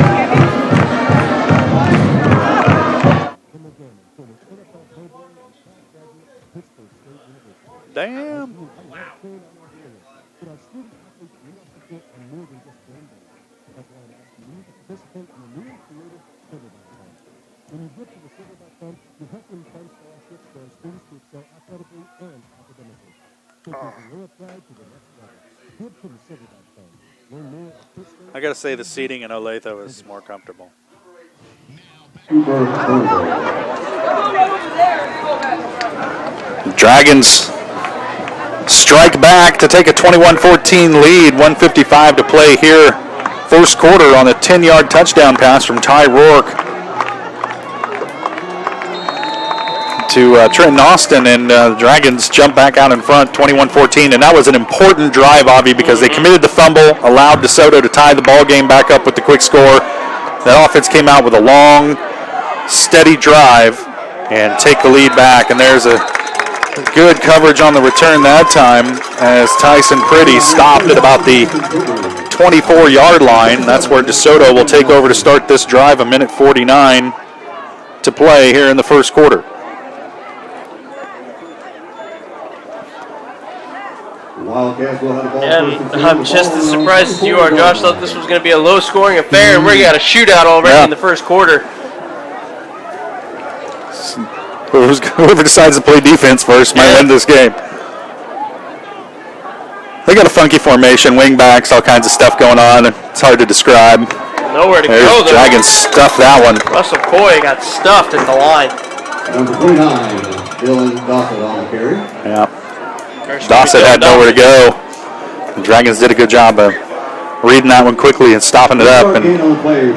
Damn. When you get to the silverback fund, you help them fund scholarships for our students to excel athletically and academically. Taking the North Side to the next level. Give to the silverback fund. Learn more at Pittsburgh. I got to say the seating in Olathe is more comfortable. Dragons strike back to take a 21-14 lead. 1:55 to play here. First quarter on a 10-yard touchdown pass from Ty Rourke to Trenton Austin, and the Dragons jump back out in front, 21-14, and that was an important drive, Avi, because they committed the fumble, allowed DeSoto to tie the ball game back up with the quick score. That offense came out with a long, steady drive and take the lead back, and there's a good coverage on the return that time as Tyson Pretty stopped at about the 24-yard line. That's where DeSoto will take over to start this drive, 1:49 to play here in the first quarter. And I'm just as surprised as you are, Josh. Thought this was going to be a low-scoring affair, and we got a shootout already in the first quarter. Whoever decides to play defense first might win this game. They got a funky formation, wing backs, all kinds of stuff going on. It's hard to describe. Nowhere to go, though. Dragons stuffed that one. Russell Coy got stuffed at the line. Number 29, Dylan Dossett on the carry. Yeah. Dossett had nowhere to go. The Dragons did a good job of reading that one quickly and stopping it up. And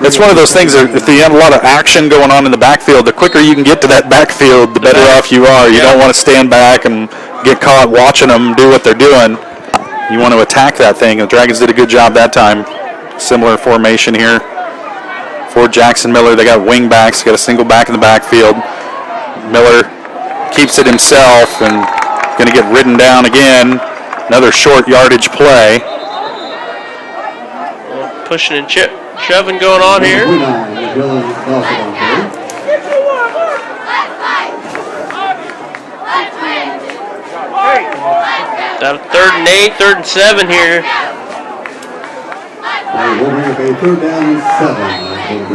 it's one of those things that if you have a lot of action going on in the backfield, the quicker you can get to that backfield, the better off you are. You don't want to stand back and get caught watching them do what they're doing. You want to attack that thing. The Dragons did a good job that time. Similar formation here for Jackson Miller. They got wing backs, got a single back in the backfield. Miller keeps it himself and going to get ridden down again. Another short yardage play. Pushing and shoving going on here. Got a 3rd and 8, 3rd and 7 here.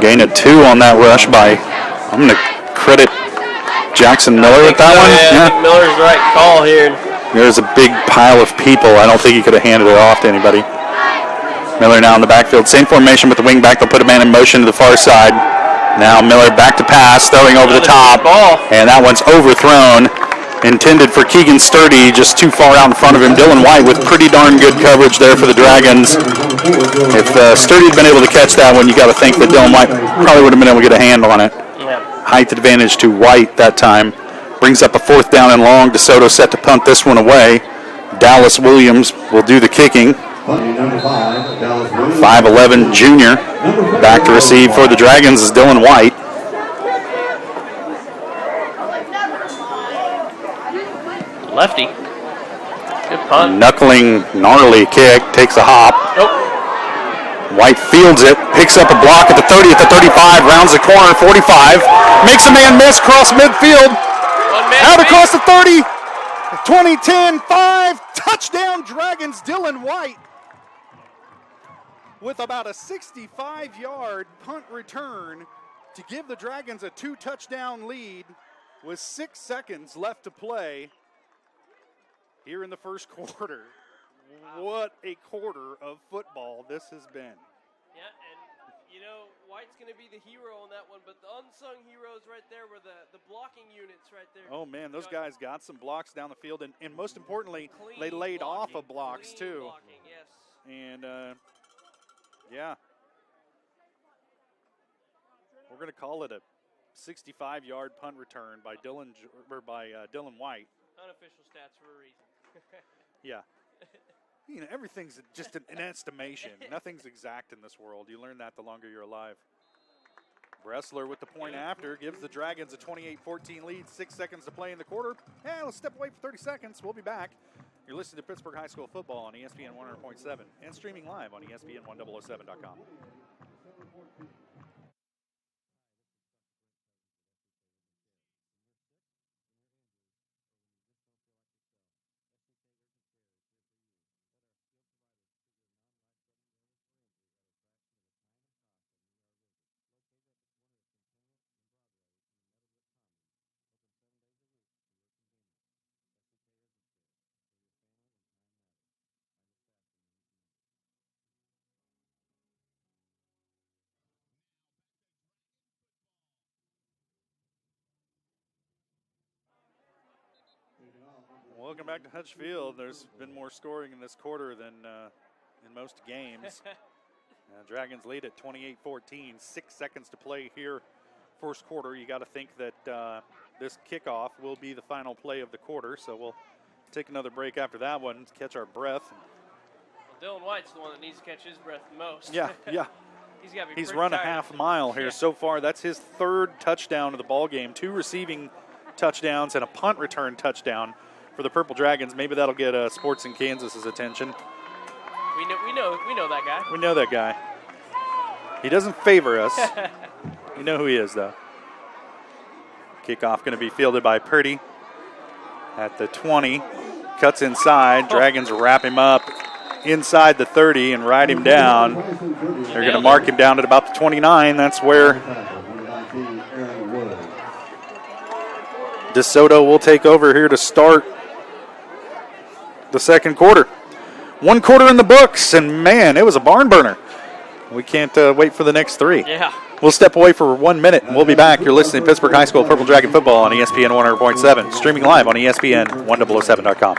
Gain of 2 on that rush by, I'm going to credit Jackson Miller with that one. I think Miller's the right call here. There's a big pile of people. I don't think he could have handed it off to anybody. Miller now in the backfield. Same formation with the wing back. They'll put a man in motion to the far side. Now Miller back to pass, throwing over the top. And that one's overthrown. Intended for Keegan Sturdy, just too far out in front of him. Dylan White with pretty darn good coverage there for the Dragons. If Sturdy had been able to catch that one, you got to think that Dylan White probably would have been able to get a hand on it. Yeah. Height advantage to White that time. Brings up a 4th down and long. DeSoto set to punt this one away. Dallas Williams will do the kicking. 5'11" junior. Back to receive for the Dragons is Dylan White. Lefty. Good punt. Knuckling, gnarly kick. Takes a hop. Nope. White fields it. Picks up a block at the 30, at the 35. Rounds the corner, 45. Makes a man miss. Cross midfield. Out across the 30. 20, 10, 5. Touchdown Dragons. Dylan White with about a 65-yard punt return to give the Dragons a 2-touchdown lead with 6 seconds left to play here in the first quarter. What a quarter of football this has been. Yeah, and White's going to be the hero on that one, but the unsung heroes right there were the blocking units right there. Oh, man, those guys got some blocks down the field, and most importantly, they laid off of blocks, too. Blocking, yes. And, yeah. We're going to call it a 65-yard punt return by Dylan White. Unofficial stats for a reason. Yeah. Everything's just an estimation. Nothing's exact in this world. You learn that the longer you're alive. Bressler with the point after gives the Dragons a 28-14 lead. 6 seconds to play in the quarter. And let's step away for 30 seconds. We'll be back. You're listening to Pittsburg High School football on ESPN 100.7 and streaming live on ESPN1007.com. Welcome back to Hutch Field. There's been more scoring in this quarter than in most games. Dragons lead at 28-14. 6 seconds to play here, first quarter. You got to think that this kickoff will be the final play of the quarter. So we'll take another break after that one to catch our breath. Well, Dylan White's the one that needs to catch his breath the most. Yeah, yeah. He's run a half mile here so far. That's his 3rd touchdown of the ball game. 2 receiving touchdowns and a punt return touchdown for the Purple Dragons. Maybe that'll get Sports in Kansas's attention. We know that guy. We know that guy. He doesn't favor us. You know who he is, though. Kickoff going to be fielded by Purdy at the 20. Cuts inside. Dragons wrap him up inside the 30 and ride him down. They're going to mark him down at about the 29. That's where DeSoto will take over here to start the second quarter. 1 quarter in the books, and man, it was a barn burner. We can't wait for the next 3. Yeah. We'll step away for 1 minute, and we'll be back. You're listening to Pittsburg High School Purple Dragon Football on ESPN 100.7, streaming live on ESPN1007.com.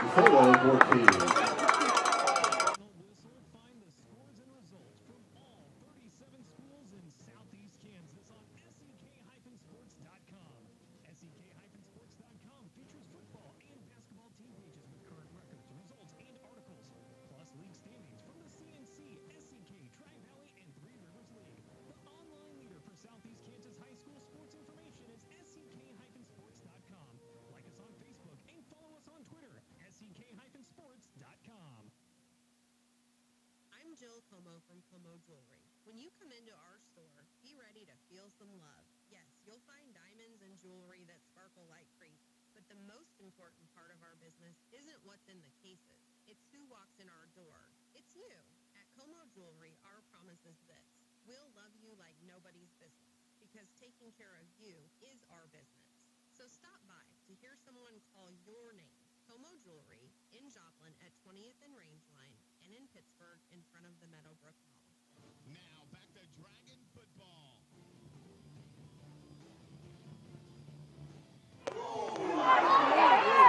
Now back to Dragon football.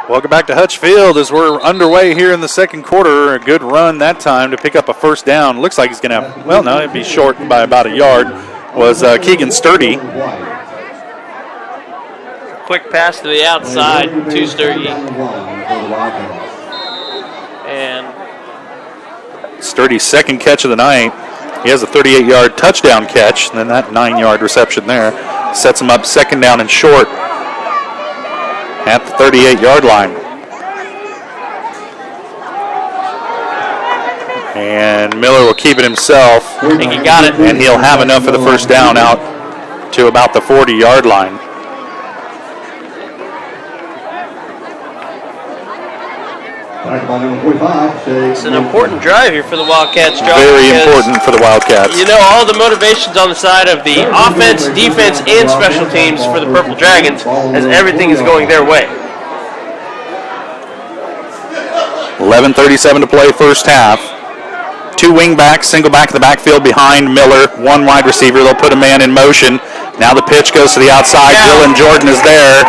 Welcome back to Hutch Field as we're underway here in the second quarter. A good run that time to pick up a first down. Looks like he's going to have, well, no, it'd be short by about a yard. Was Keegan Sturdy. Quick pass to the outside to Sturdy. And Sturdy's second catch of the night. He has a 38-yard touchdown catch, and then that 9-yard reception there sets him up second down and short at the 38-yard line. And Miller will keep it himself. I think he got it. And he'll have enough for the first down out to about the 40-yard line. It's an important drive here for the Wildcats, Josh. Very important for the Wildcats. You know, all the motivations on the side of the offense, defense, and special teams for the Purple Dragons as everything is going their way. 11:37 to play first half. Two wing backs, single back in the backfield behind Miller, one wide receiver. They'll put a man in motion. Now the pitch goes to the outside. Yeah. Dylan Jordan is there.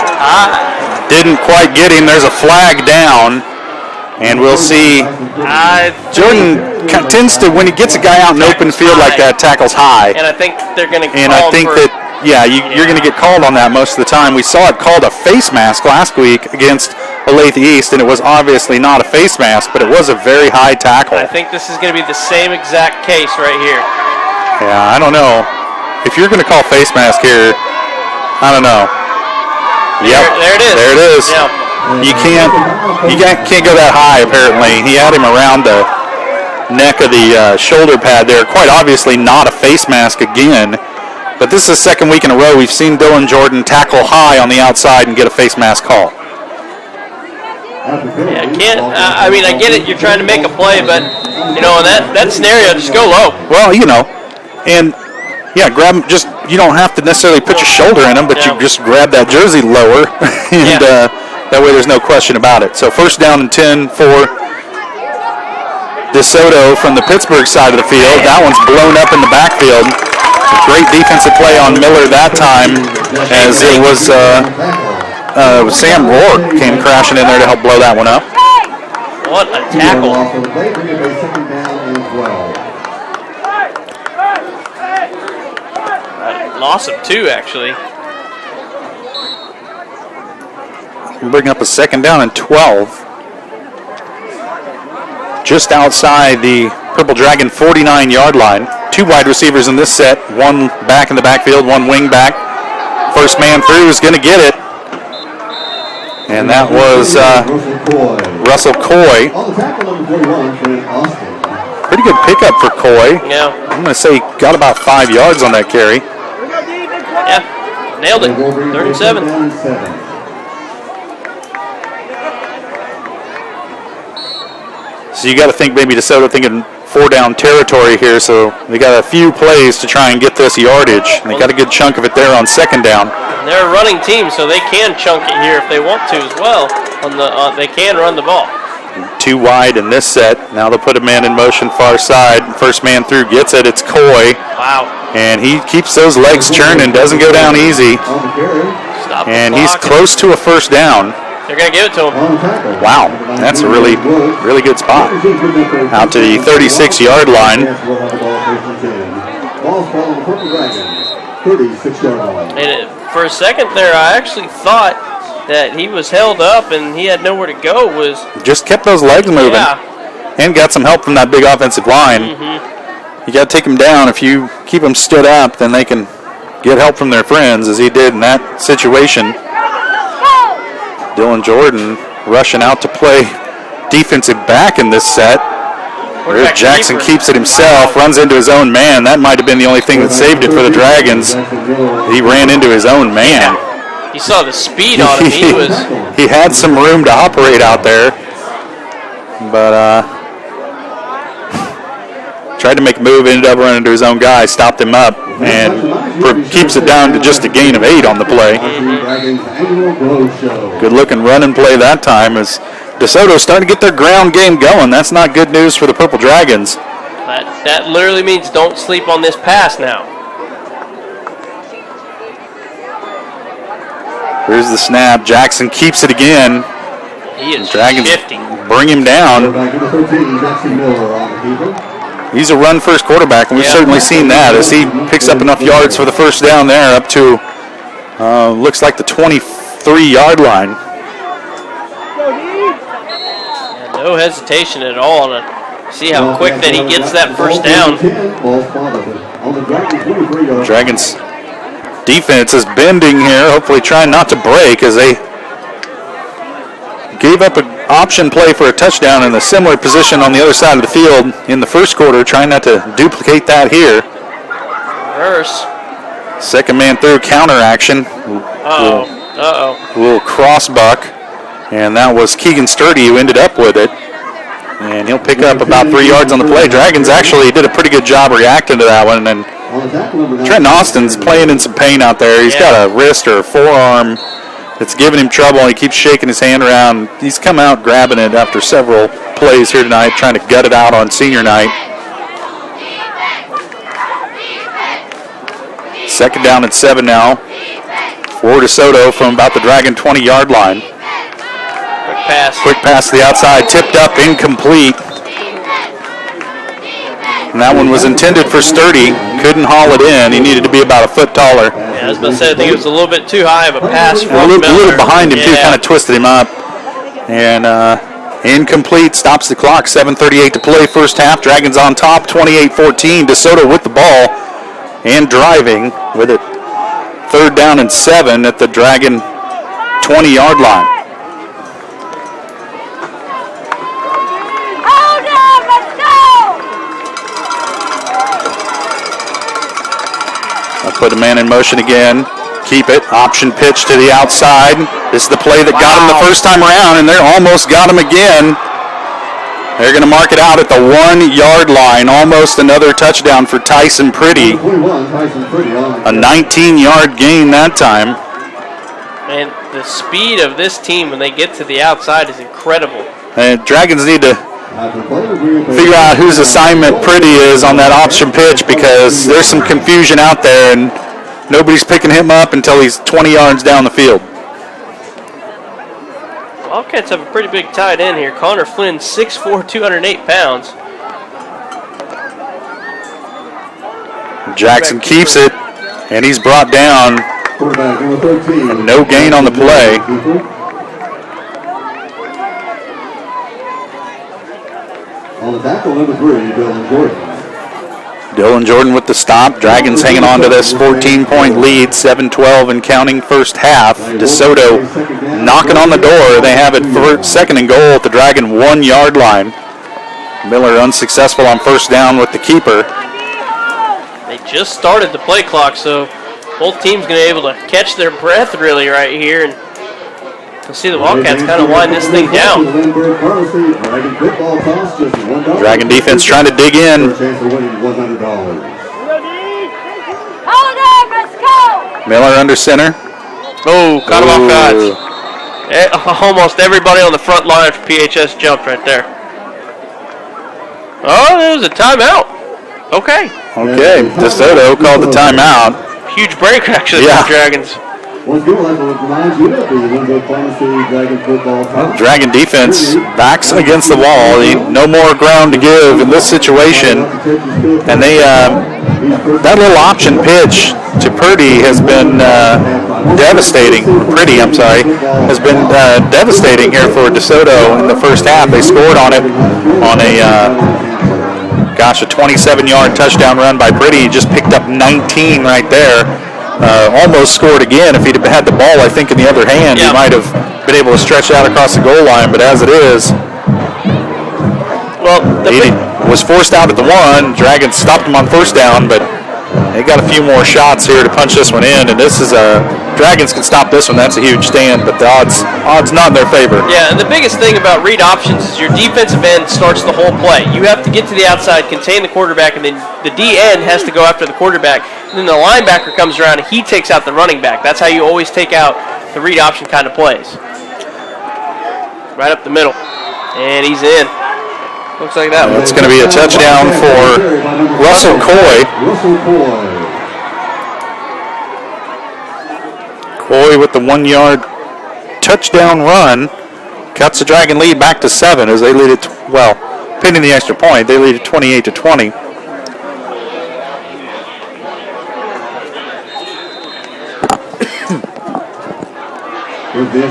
Didn't quite get him. There's a flag down. And we'll see. Jordan tends to, when he gets a guy out in open field like that, tackles high. And I think they're going to call And I think that, you're going to get called on that most of the time. We saw it called a face mask last week against Olathe East, and it was obviously not a face mask, but it was a very high tackle. I think this is going to be the same exact case right here. Yeah, I don't know. If you're going to call face mask here, I don't know. Yep. There it is. There it is. Yeah. You can't go that high, apparently. He had him around the neck of the shoulder pad there. Quite obviously not a face mask again. But this is the second week in a row we've seen Dylan Jordan tackle high on the outside and get a face mask call. Yeah, I mean, I get it. You're trying to make a play, but, you know, in that scenario, just go low. Well, you know, and, grab him. Just, you don't have to necessarily put your shoulder in him, but you just grab that jersey lower and that way there's no question about it. So first down and 10 for DeSoto from the Pittsburg side of the field. That one's blown up in the backfield. A great defensive play on Miller that time, as it was Sam Rourke came crashing in there to help blow that one up. What a tackle. Loss of 2, actually. Bring up a second down and 12. Just outside the Purple Dragon 49-yard line. Two wide receivers in this set. One back in the backfield, one wing back. First man through is going to get it. And that was Russell Coy. Pretty good pickup for Coy. Yeah. I'm going to say got about 5 yards on that carry. Yeah, nailed it. 3rd and 7. So you got to think maybe DeSoto thinking 4-down territory here, so they got a few plays to try and get this yardage. And they got a good chunk of it there on second down. And they're a running team, so they can chunk it here if they want to as well. They can run the ball. Too wide in this set. Now they'll put a man in motion far side. First man through gets it. It's Coy. Wow. And he keeps those legs churning. Doesn't go down easy. And he's close to a first down. They're going to give it to him. Wow. That's a really, really good spot. Out to the 36-yard line. And for a second there, I actually thought that he was held up and he had nowhere to go. Just kept those legs moving. Yeah. And got some help from that big offensive line. Mm-hmm. You got to take them down. If you keep them stood up, then they can get help from their friends, as he did in that situation. Dylan Jordan rushing out to play defensive back in this set. There's Jackson keeps it himself, runs into his own man. That might have been the only thing that saved it for the Dragons. He ran into his own man. You saw the speed on him. He had some room to operate out there, but tried to make a move, ended up running into his own guy, stopped him up, and keeps it down to just a gain of 8 on the play. Good looking run and play that time as DeSoto starting to get their ground game going. That's not good news for the Purple Dragons. That literally means don't sleep on this pass now. Here's the snap. Jackson keeps it again. He is Dragons shifty. bring him down. He's a run-first quarterback, and we've certainly seen that as he picks up enough yards for the first down there up to, looks like the 23-yard line. Yeah, no hesitation at all to see how quick that he gets that first down. Dragons defense is bending here, hopefully trying not to break as they gave up an option play for a touchdown in a similar position on the other side of the field in the first quarter, trying not to duplicate that here. Reverse. Second man through, counter action. A little cross buck, and that was Keegan Sturdy who ended up with it. And he'll pick up about 3 yards on the play. Dragons actually did a pretty good job reacting to that one. And Trenton Austin's playing in some pain out there. He's got a wrist or a forearm that's giving him trouble, and he keeps shaking his hand around. He's come out grabbing it after several plays here tonight, trying to gut it out on senior night. Second down and 7 now for DeSoto from about the Dragon 20-yard line. Quick pass to the outside, tipped up, incomplete. And that one was intended for Sturdy. Couldn't haul it in. He needed to be about a foot taller. Yeah, I was about to say, I think it was a little bit too high of a pass from a little behind him, too. Yeah. Kind of twisted him up. And incomplete. Stops the clock. 7:38 to play first half. Dragons on top, 28-14. DeSoto with the ball and driving with it. Third down and 7 at the Dragon 20-yard line. Put a man in motion again. Keep it. Option pitch to the outside. This is the play that got him the first time around, and they almost got him again. They're going to mark it out at the 1-yard line. Almost another touchdown for Tyson Pretty. A 19-yard gain that time. And the speed of this team when they get to the outside is incredible. And Dragons need to figure out whose assignment Pretty is on that option pitch, because there's some confusion out there and nobody's picking him up until he's 20 yards down the field. Wildcats have a pretty big tight end here. Connor Flynn, 6'4", 208 pounds. Jackson keeps it, and he's brought down. No gain on the play. On the tackle, number 3, Dylan Jordan. Dylan Jordan with the stop. Dragons hanging on to this 14-point lead, 7-12 and counting first half. DeSoto knocking on the door. They have it for second and goal at the Dragon 1-yard line. Miller unsuccessful on first down with the keeper. They just started the play clock, so both teams going to be able to catch their breath really right here. And you'll see the Wildcats kind of wind this thing down. Dragon defense trying to dig in. Miller under center. Oh, caught him off guard. Almost everybody on the front line for PHS jumped right there. Oh, there was a timeout. Okay. Okay, DeSoto called the timeout. Huge break, actually, for the Dragons. Dragon defense backs against the wall. No more ground to give in this situation. And they that little option pitch to Purdy has been devastating. Pretty, I'm sorry, has been devastating here for DeSoto in the first half. They scored on it on a 27-yard touchdown run by Pretty. He just picked up 19 right there. Almost scored again. If he'd have had the ball, I think, in the other hand, he might have been able to stretch out across the goal line. But as it is, he was forced out at the 1. Dragons stopped him on first down, but they got a few more shots here to punch this one in. And this is Dragons can stop this one. That's a huge stand, but the odds not in their favor. Yeah, and the biggest thing about read options is your defensive end starts the whole play. You have to get to the outside, contain the quarterback, and then the D end has to go after the quarterback. And then the linebacker comes around and he takes out the running back. That's how you always take out the read option kind of plays. Right up the middle. And he's in. Looks like that. That's going to be a touchdown for Russell Coy. Coy with the 1-yard touchdown run. cuts the Dragon lead back to 7 as they lead it, pending the extra point, they lead it 28-20.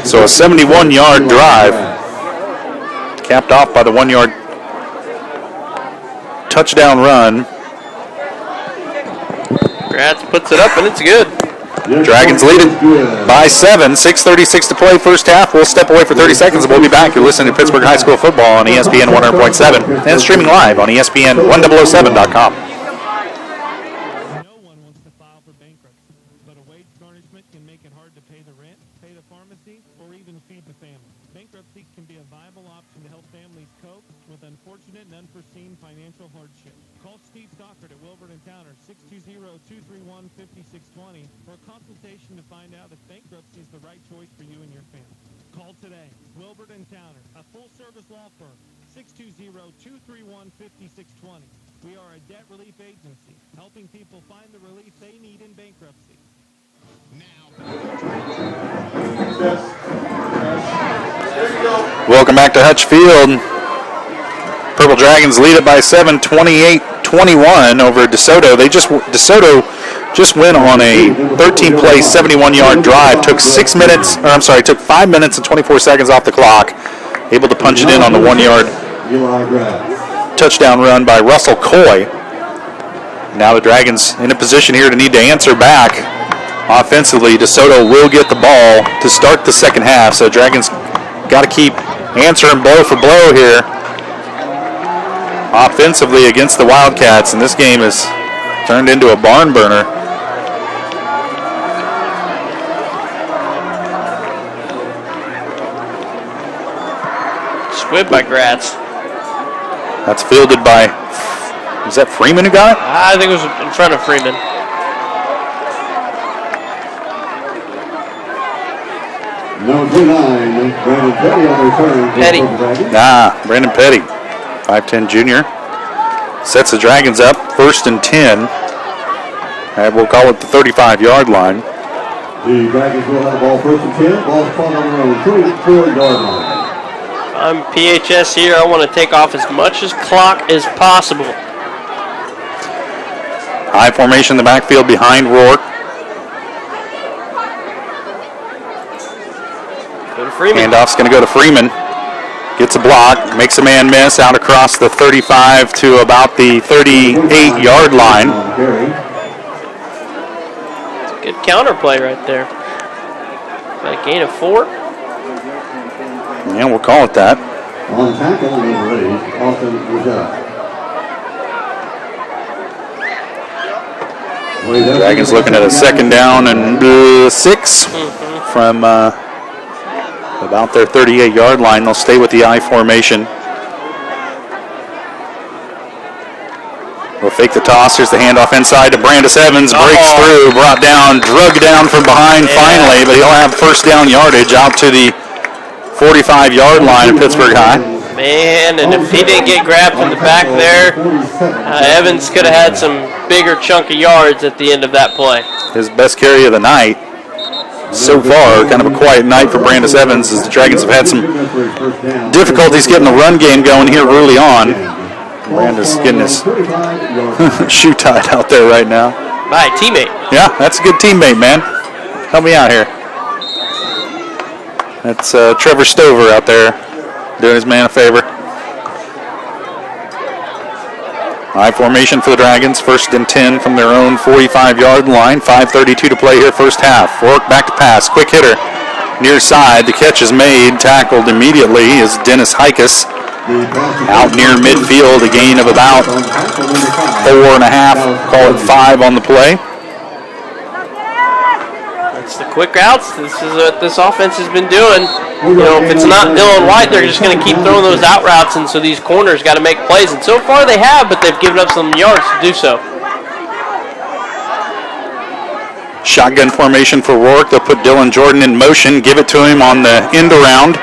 So a 71-yard drive, capped off by the 1-yard touchdown run. Gratz puts it up, and it's good. Dragons lead it by 7, 6:36 to play first half. We'll step away for 30 seconds, and we'll be back. You're listening to Pittsburgh High School Football on ESPN 100.7 and streaming live on ESPN1007.com. For a consultation to find out if bankruptcy is the right choice for you and your family. Call today. Wilbert & Towner, a full-service law firm, 620-231-5620. We are a debt relief agency, helping people find the relief they need in bankruptcy. Welcome back to Hutch Field. Purple Dragons lead it by 7, 28-21 over DeSoto. DeSoto just went on a 13-play, 71-yard drive. Took 5 minutes and 24 seconds off the clock. Able to punch it in on the 1-yard touchdown run by Russell Coy. Now the Dragons in a position here to need to answer back offensively. DeSoto will get the ball to start the second half, so Dragons got to keep answering blow for blow here offensively against the Wildcats, and this game has turned into a barn burner. Squib by Gratz. That's fielded by, is that Freeman who got it? I think it was in front of Freeman. Number 9, Brandon Petty on the return. Brandon Petty, 5'10" junior. Sets the Dragons up, 1st and 10. And we'll call it the 35-yard line. The Dragons will have the ball 1st and 10. Ball's caught on their own 34-yard line. I'm PHS here. I want to take off as much clock as possible. High formation in the backfield behind Rourke. Go to Freeman. Handoff's going to go to Freeman. Gets a block, makes a man miss out across the 35 to about the 38-yard line. It's a good counterplay right there. Got a gain of 4. Yeah, we'll call it that. On tackle, number 8, Austin Rosetta. Dragons looking at a 2nd down and 6 from about their 38-yard line. They'll stay with the I formation. They'll fake the toss. Here's the handoff inside to Brandis Evans. Breaks through, brought down, drug down from behind finally, but he'll have 1st down yardage out to the 45-yard line of Pittsburgh High. Man, and if he didn't get grabbed from the back there, Evans could have had some bigger chunk of yards at the end of that play. His best carry of the night. So far, kind of a quiet night for Brandis Evans as the Dragons have had some difficulties getting the run game going here early on. Brandis getting his shoe tied out there right now. By a teammate. Yeah, that's a good teammate, man. Help me out here. That's Trevor Stover out there doing his man a favor. High formation for the Dragons. 1st and 10 from their own 45-yard line. 5:32 to play here first half. Rourke back to pass. Quick hitter. Near side. The catch is made. Tackled immediately is Dennis Hikus. Out near midfield. A gain of about 4.5. Call it 5 on the play. It's the quick routes. This is what this offense has been doing. You know, if it's not Dylan White, they're just going to keep throwing those out routes, and so these corners got to make plays. And so far they have, but they've given up some yards to do so. Shotgun formation for Rourke. They'll put Dylan Jordan in motion, give it to him on the end around.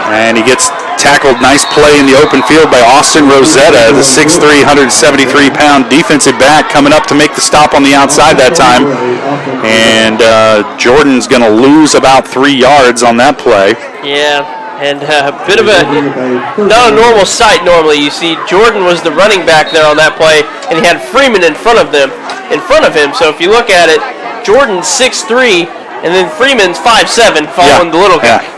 And he gets tackled. Nice play in the open field by Austin Rosetta, the 6'3", 173-pound defensive back, coming up to make the stop on the outside that time. And Jordan's going to lose about 3 yards on that play. Yeah, and a bit of not a normal sight normally. You see Jordan was the running back there on that play, and he had Freeman in front of him. So if you look at it, Jordan's 6'3", and then Freeman's 5'7", following the little guy. Yeah.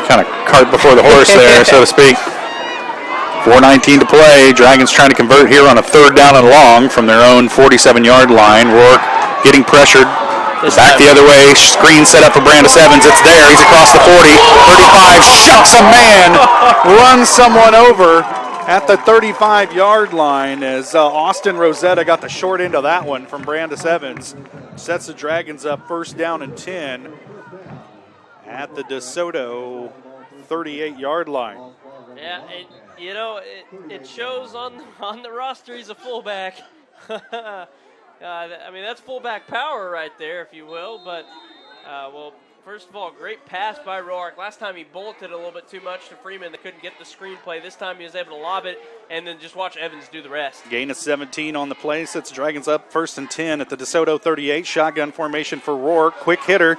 Kind of cart before the horse there, so to speak. 4:19 to play. Dragons trying to convert here on a 3rd down and long from their own 47-yard line. Rourke getting pressured. Back the other way. Screen set up for Brandis Evans. It's there. He's across the 40. 35. Shucks a man. Runs someone over at the 35-yard line as Austin Rosetta got the short end of that one from Brandis Evans. Sets the Dragons up 1st down and 10 at the DeSoto 38-yard line. Yeah, it shows on the roster he's a fullback. I mean, that's fullback power right there, if you will. But, first of all, great pass by Rourke. Last time he bolted a little bit too much to Freeman. They couldn't get the screenplay. This time he was able to lob it and then just watch Evans do the rest. Gain of 17 on the play. Sets the Dragons up 1st and 10 at the DeSoto 38. Shotgun formation for Rourke. Quick hitter.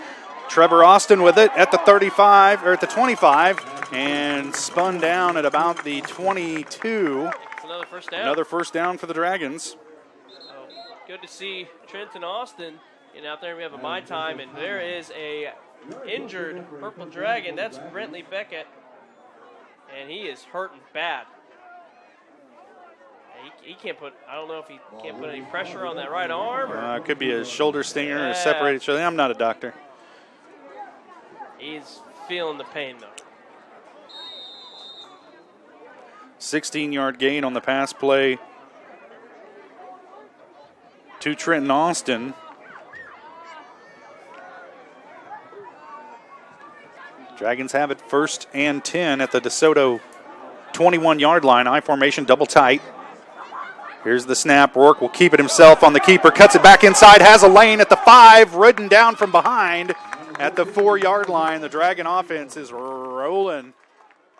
Trevor Austin with it at the 35, or at the 25, and spun down at about the 22. It's another first down. Another first down for the Dragons. Good to see Trenton Austin getting out there. We have a my time, and there is a injured Purple Dragon. That's Brentley Beckett, and he is hurting bad. He can't put, I don't know if he can't put any pressure on that right arm. Or, it could be a shoulder stinger or separated shoulder. I'm not a doctor. He's feeling the pain, though. 16-yard gain on the pass play to Trenton Austin. Dragons have it 1st and 10 at the DeSoto 21-yard line. I formation, double tight. Here's the snap. Rourke will keep it himself on the keeper. Cuts it back inside. Has a lane at the 5. Ridden down from behind at the 4-yard line. The Dragon offense is rolling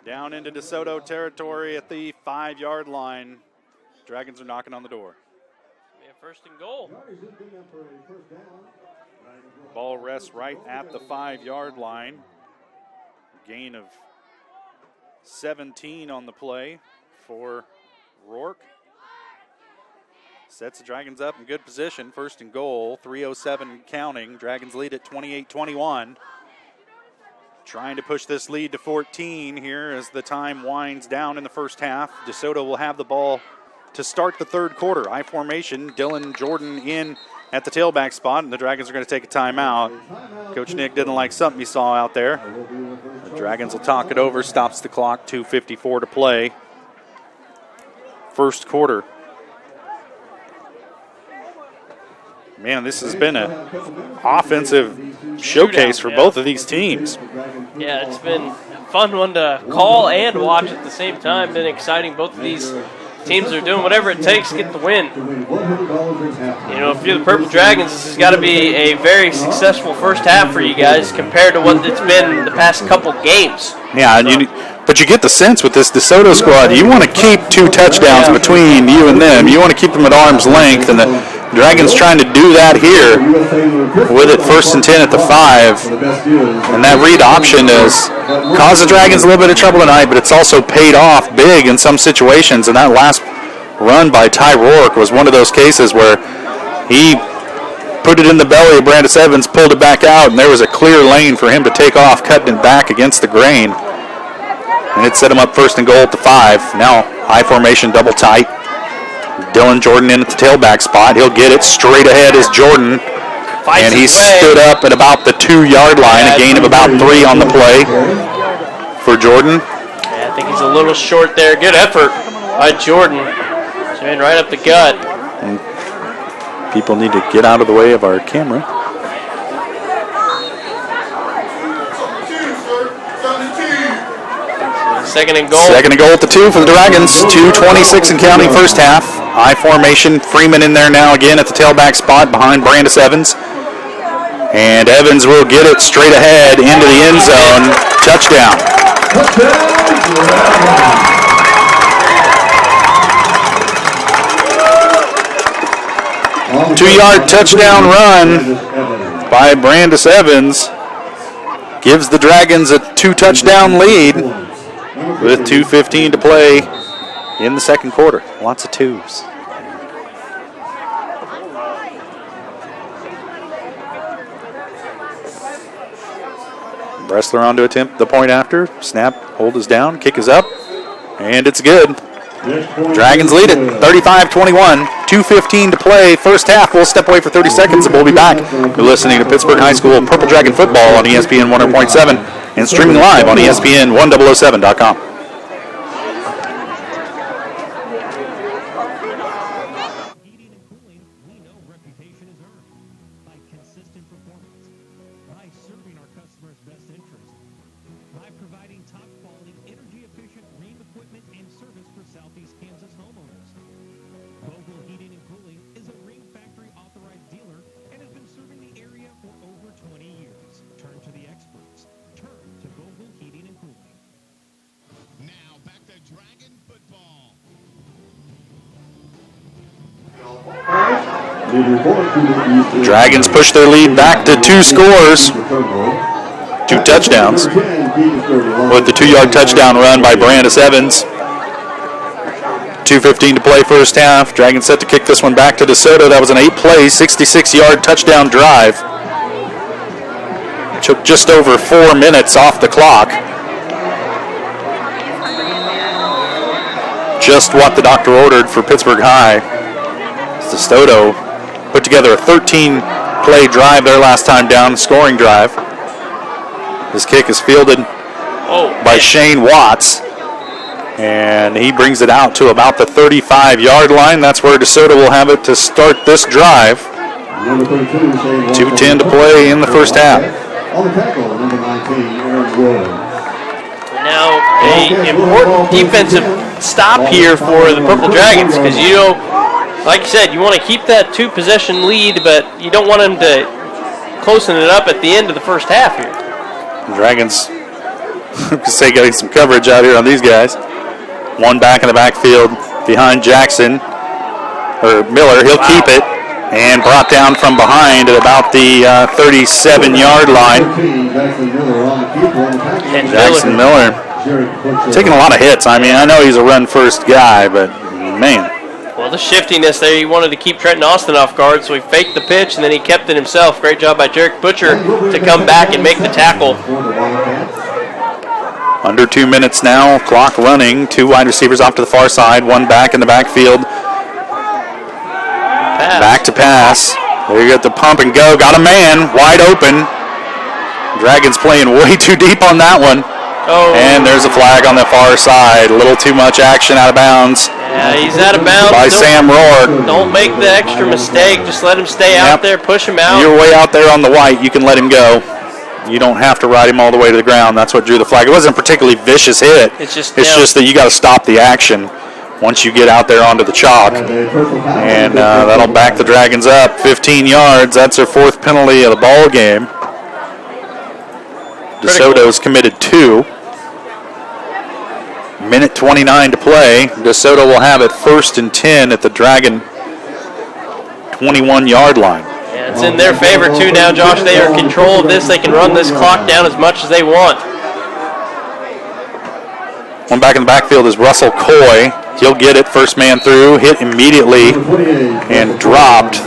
down into DeSoto territory at the 5-yard line. Dragons are knocking on the door. Yeah, 1st and goal. Ball rests right at the 5-yard line. Gain of 17 on the play for Rourke. Sets the Dragons up in good position. 1st and goal. 3:07 counting. Dragons lead at 28-21. Trying to push this lead to 14 here as the time winds down in the first half. DeSoto will have the ball to start the 3rd quarter. I formation. Dylan Jordan in at the tailback spot, and the Dragons are going to take a timeout. Coach Nick didn't like something he saw out there. The Dragons will talk it over. Stops the clock. 2:54 to play. 1st quarter. Man, this has been an offensive showcase for both of these teams. Yeah, it's been a fun one to call and watch at the same time. Been exciting. Both of these teams are doing whatever it takes to get the win. You know, if you're the Purple Dragons, this has got to be a very successful first half for you guys compared to what it's been the past couple games. Yeah, but you get the sense with this DeSoto squad, you want to keep 2 touchdowns between you and them. You want to keep them at arm's length, and the Dragons trying to do that here with it 1st and 10 at the 5. And that read option has caused the Dragons a little bit of trouble tonight, but it's also paid off big in some situations. And that last run by Ty Rourke was one of those cases where he put it in the belly of Brandis Evans, pulled it back out, and there was a clear lane for him to take off, cutting it back against the grain. And it set him up 1st and goal at the 5. Now I formation, double tight. Dylan Jordan in at the tailback spot. He'll get it straight ahead is Jordan. And he stood up at about the 2-yard line, a gain of about 3 on the play for Jordan. Yeah, I think he's a little short there. Good effort by Jordan. Coming right up the gut. And people need to get out of the way of our camera. Second and goal. Second and goal at the 2 for the Dragons. 2:26 and counting first half. I formation. Freeman in there now again at the tailback spot behind Brandis Evans. And Evans will get it straight ahead into the end zone. Touchdown. 2-yard touchdown run by Brandis Evans gives the Dragons a 2-touchdown lead with 2:15 to play in the second quarter. Lots of twos. Bressler on to attempt the point after. Snap, hold is down, kick is up, and it's good. Dragons lead it 35-21. 2:15 to play. First half. We'll step away for 30 seconds and we'll be back. You're listening to Pittsburg High School Purple Dragon Football on ESPN 100.7 and streaming live on ESPN1007.com. Dragons push their lead back to 2 scores, 2 touchdowns, with the 2-yard touchdown run by Brandis Evans. 2:15 to play first half. Dragons set to kick this one back to DeSoto. That was an 8-play, 66-yard touchdown drive. Took just over 4 minutes off the clock. Just what the doctor ordered for Pittsburg High. DeSoto put together a 13-play drive their last time down, scoring drive. This kick is fielded by Shane Watts, and he brings it out to about the 35-yard line. That's where DeSoto will have it to start this drive. 2:10 to play in the first half. On the tackle, number 19, Aaron Wood. Now, an important defensive stop here for the Purple Dragons because, you know, like you said, you want to keep that 2-possession lead, but you don't want them to closing it up at the end of the first half here. Dragons, say, getting some coverage out here on these guys. One back in the backfield behind Jackson, or Miller. He'll keep it, and brought down from behind at about the 37-yard line. And Jackson Miller taking a lot of hits. I mean, I know he's a run-first guy, but man. Well, the shiftiness there, he wanted to keep Trenton Austin off guard, so he faked the pitch, and then he kept it himself. Great job by Jarek Butcher to come back and make the tackle. Under 2 minutes now, clock running. 2 wide receivers off to the far side, 1 back in the backfield. Back to pass. There you got the pump and go. Got a man wide open. Dragons playing way too deep on that one. And there's a flag on the far side. A little too much action out of bounds. Yeah, he's out of bounds. By Sam Rourke. Don't make the extra mistake. Just let him stay out there. Push him out. You're way out there on the white. You can let him go. You don't have to ride him all the way to the ground. That's what drew the flag. It wasn't a particularly vicious hit. It's just that you got to stop the action once you get out there onto the chalk. And that'll back the Dragons up 15 yards. That's their 4th penalty of the ball game. DeSoto's committed 2. Minute 29 to play. DeSoto will have it 1st and 10 at the Dragon 21-yard line. Yeah, it's in their favor too now, Josh. They are in control of this. They can run this clock down as much as they want. One back in the backfield is Russell Coy. He'll get it, first man through, hit immediately, and dropped.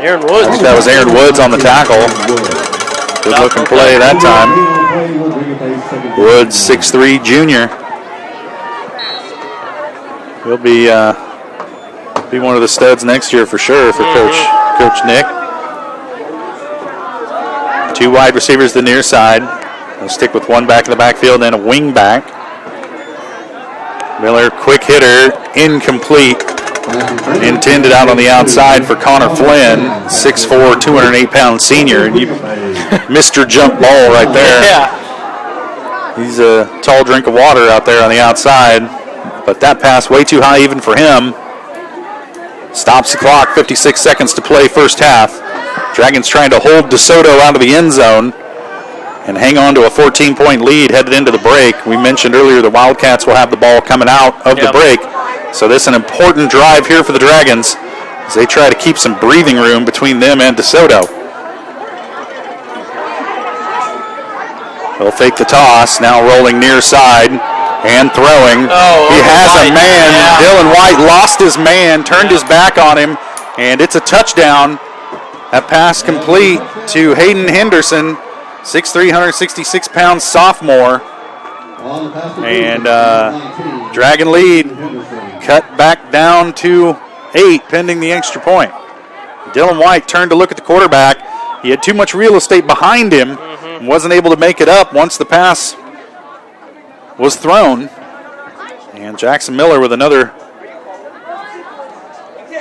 Aaron Woods. I think that was Aaron Woods on the tackle. Good looking play that time. Woods, 6'3", junior. He'll be one of the studs next year for sure for Coach Nick. 2 wide receivers to the near side. They'll stick with 1 back in the backfield and a wing back. Miller, quick hitter, incomplete. Intended out on the outside for Connor Flynn, 6'4", 208-pound senior. And you missed your jump ball right there. Yeah. He's a tall drink of water out there on the outside. But that pass way too high even for him. Stops the clock, 56 seconds to play first half. Dragons trying to hold DeSoto out of the end zone and hang on to a 14-point lead headed into the break. We mentioned earlier the Wildcats will have the ball coming out of the break. So this is an important drive here for the Dragons as they try to keep some breathing room between them and DeSoto. He'll fake the toss, now rolling near side and throwing. He has a man. Yeah. Dylan White lost his man, turned his back on him, and it's a touchdown. That pass complete to Hayden Henderson, 6'3", 166-pound sophomore. And Dragon lead cut back down to 8 pending the extra point. Dylan White turned to look at the quarterback. He had too much real estate behind him and wasn't able to make it up once the pass was thrown. And Jackson Miller with another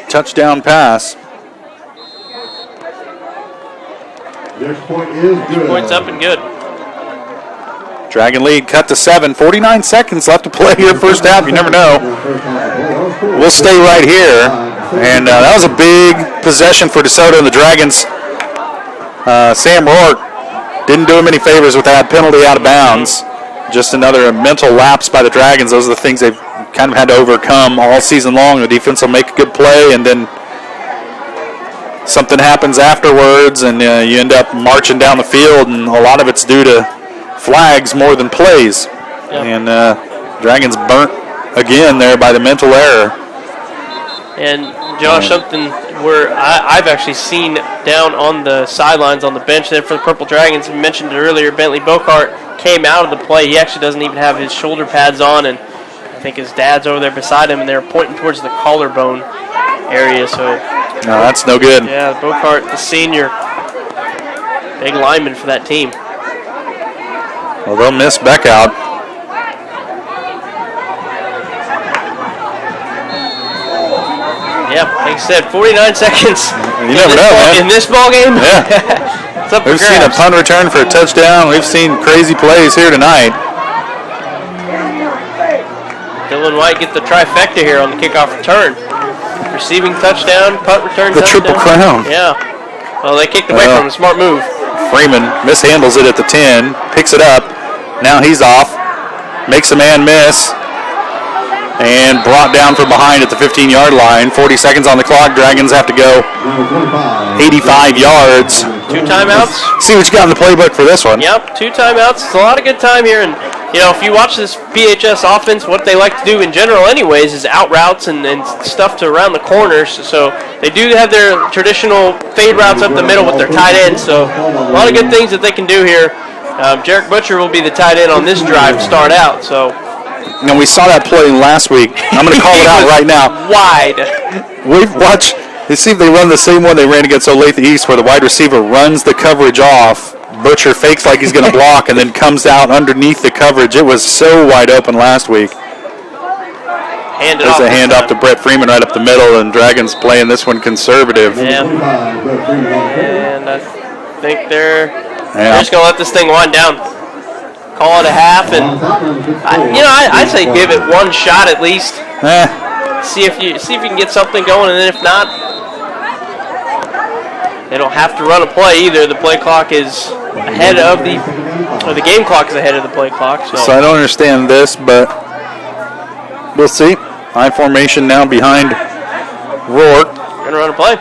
touchdown pass. Next point is good. Points up and good. Dragon lead cut to 7. 49 seconds left to play here first half. You never know. We'll stay right here. And that was a big possession for DeSoto and the Dragons. Sam Rourke didn't do him any favors with that penalty out of bounds. Just another mental lapse by the Dragons. Those are the things they've kind of had to overcome all season long. The defense will make a good play, and then something happens afterwards, and you end up marching down the field, and a lot of it's due to flags more than plays. Yep. And Dragons burnt again there by the mental error. And Josh, something where I've actually seen down on the sidelines on the bench there for the Purple Dragons, we mentioned it earlier, Bentley Bocart came out of the play. He actually doesn't even have his shoulder pads on, and I think his dad's over there beside him, and they're pointing towards the collarbone area. So no, that's no good. Yeah, Bocart, the senior, big lineman for that team. Well, they'll miss Beck out. Yeah, like I said, 49 seconds. You never know, man. In this ball game? Yeah. We've seen a punt return for a touchdown. We've seen crazy plays here tonight. Dylan White gets the trifecta here on the kickoff return. Receiving touchdown, punt return, the touchdown. Triple Crown. Yeah. Well, they kicked away from him. Smart move. Freeman mishandles it at the 10, picks it up. Now he's off, makes a man miss, and brought down from behind at the 15-yard line. 40 seconds on the clock. Dragons have to go 85 yards. 2 timeouts. See what you got in the playbook for this one. Yep, 2 timeouts. It's a lot of good time here. And, you know, if you watch this PHS offense, what they like to do in general anyways is out routes and stuff to around the corners. So they do have their traditional fade routes up the middle with their tight ends. So a lot of good things that they can do here. Jarek Butcher will be the tight end on this drive to start out. So. And we saw that play last week. I'm going to call it out right now. Wide. We've watched. You see if they run the same one they ran against Olathe East, where the wide receiver runs the coverage off. Butcher fakes like he's going to block and then comes out underneath the coverage. It was so wide open last week. There's a handoff to Brett Freeman right up the middle, and Dragons playing this one conservative. Yeah. And I think they're just going to let this thing wind down. Call it a half, and I'd say give it one shot at least. See if you can get something going, and then if not, they don't have to run a play either. The play clock is ahead of the game clock is ahead of the play clock. So I don't understand this, but we'll see. High formation now behind Rourke. Gonna run a play.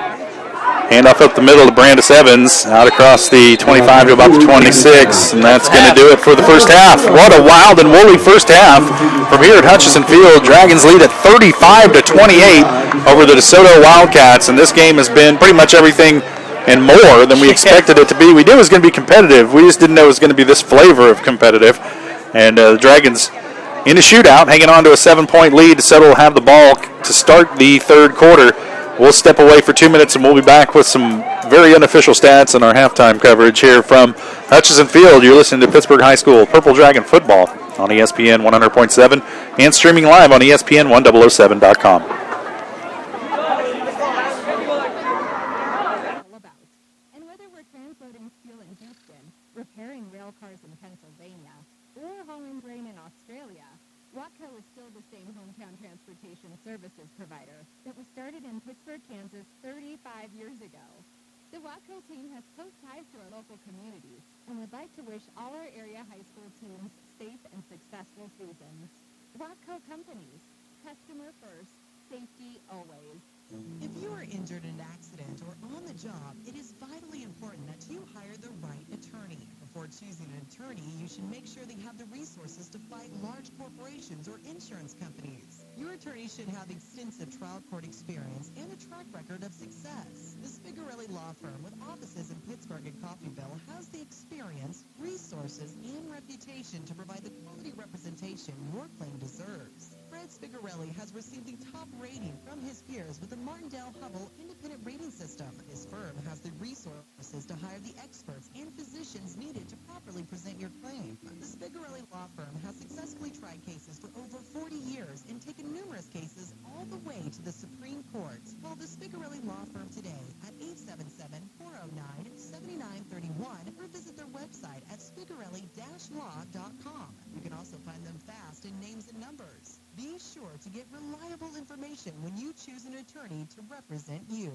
Handoff up the middle to Brandis Evans, out across the 25 to about the 26, and that's going to do it for the first half. What a wild and woolly first half from here at Hutchison Field. Dragons lead at 35 to 28 over the DeSoto Wildcats, and this game has been pretty much everything and more than we expected it to be. We knew it was going to be competitive. We just didn't know it was going to be this flavor of competitive. And the Dragons in a shootout, hanging on to a 7-point lead. DeSoto will have the ball to start the third quarter. We'll step away for 2 minutes, and we'll be back with some very unofficial stats in our halftime coverage here from Hutchison Field. You're listening to Pittsburg High School Purple Dragon Football on ESPN 100.7 and streaming live on ESPN1007.com. And whether we're transloading steel in Houston, repairing rail cars in Pennsylvania, or hauling grain in Australia, Watco is still the same hometown transportation services provider that was started in Pittsburg, Kansas 35 years ago. The Watco team has close ties to our local communities and would like to wish all our area high school teams safe and successful seasons. Watco Companies, customer first, safety always. If you are injured in an accident or on the job, it is vitally important that you hire the right attorney. Before choosing an attorney, you should make sure they have the resources to fight large corporations or insurance companies. Your attorney should have extensive trial court experience and a track record of success. The Spigarelli Law Firm, with offices in Pittsburg and Coffeyville, has the experience, resources, and reputation to provide the quality representation your claim deserves. Fred Spigarelli has received the top rating from his peers with the Martindale-Hubbell Independent Rating System. His firm has the resources to hire the experts and physicians needed to properly present your claim. The Spigarelli Law Firm has successfully tried cases for over 40 years and taken numerous cases all the way to the Supreme Court. Call the Spigarelli Law Firm today at 877-409-7931 or visit their website at spigarelli-law.com. You can also find them fast in names and numbers. Be sure to get reliable information when you choose an attorney to represent you.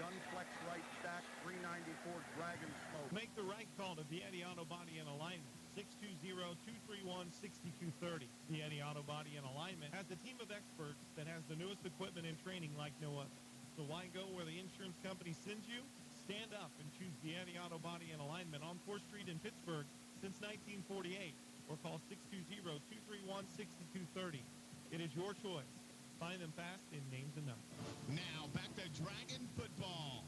Gunflex right stack, 394 Dragon Smoke. Make the right call to Vietti Auto Body and Alignment, 620-231-6230. Vietti Auto Body and Alignment has a team of experts that has the newest equipment and training like no other. So why go where the insurance company sends you? Stand up and choose Vietti Auto Body and Alignment on 4th Street in Pittsburg since 1948, or call 620-231-6230. It is your choice. Find them fast in names and numbers. Now back to Dragon football.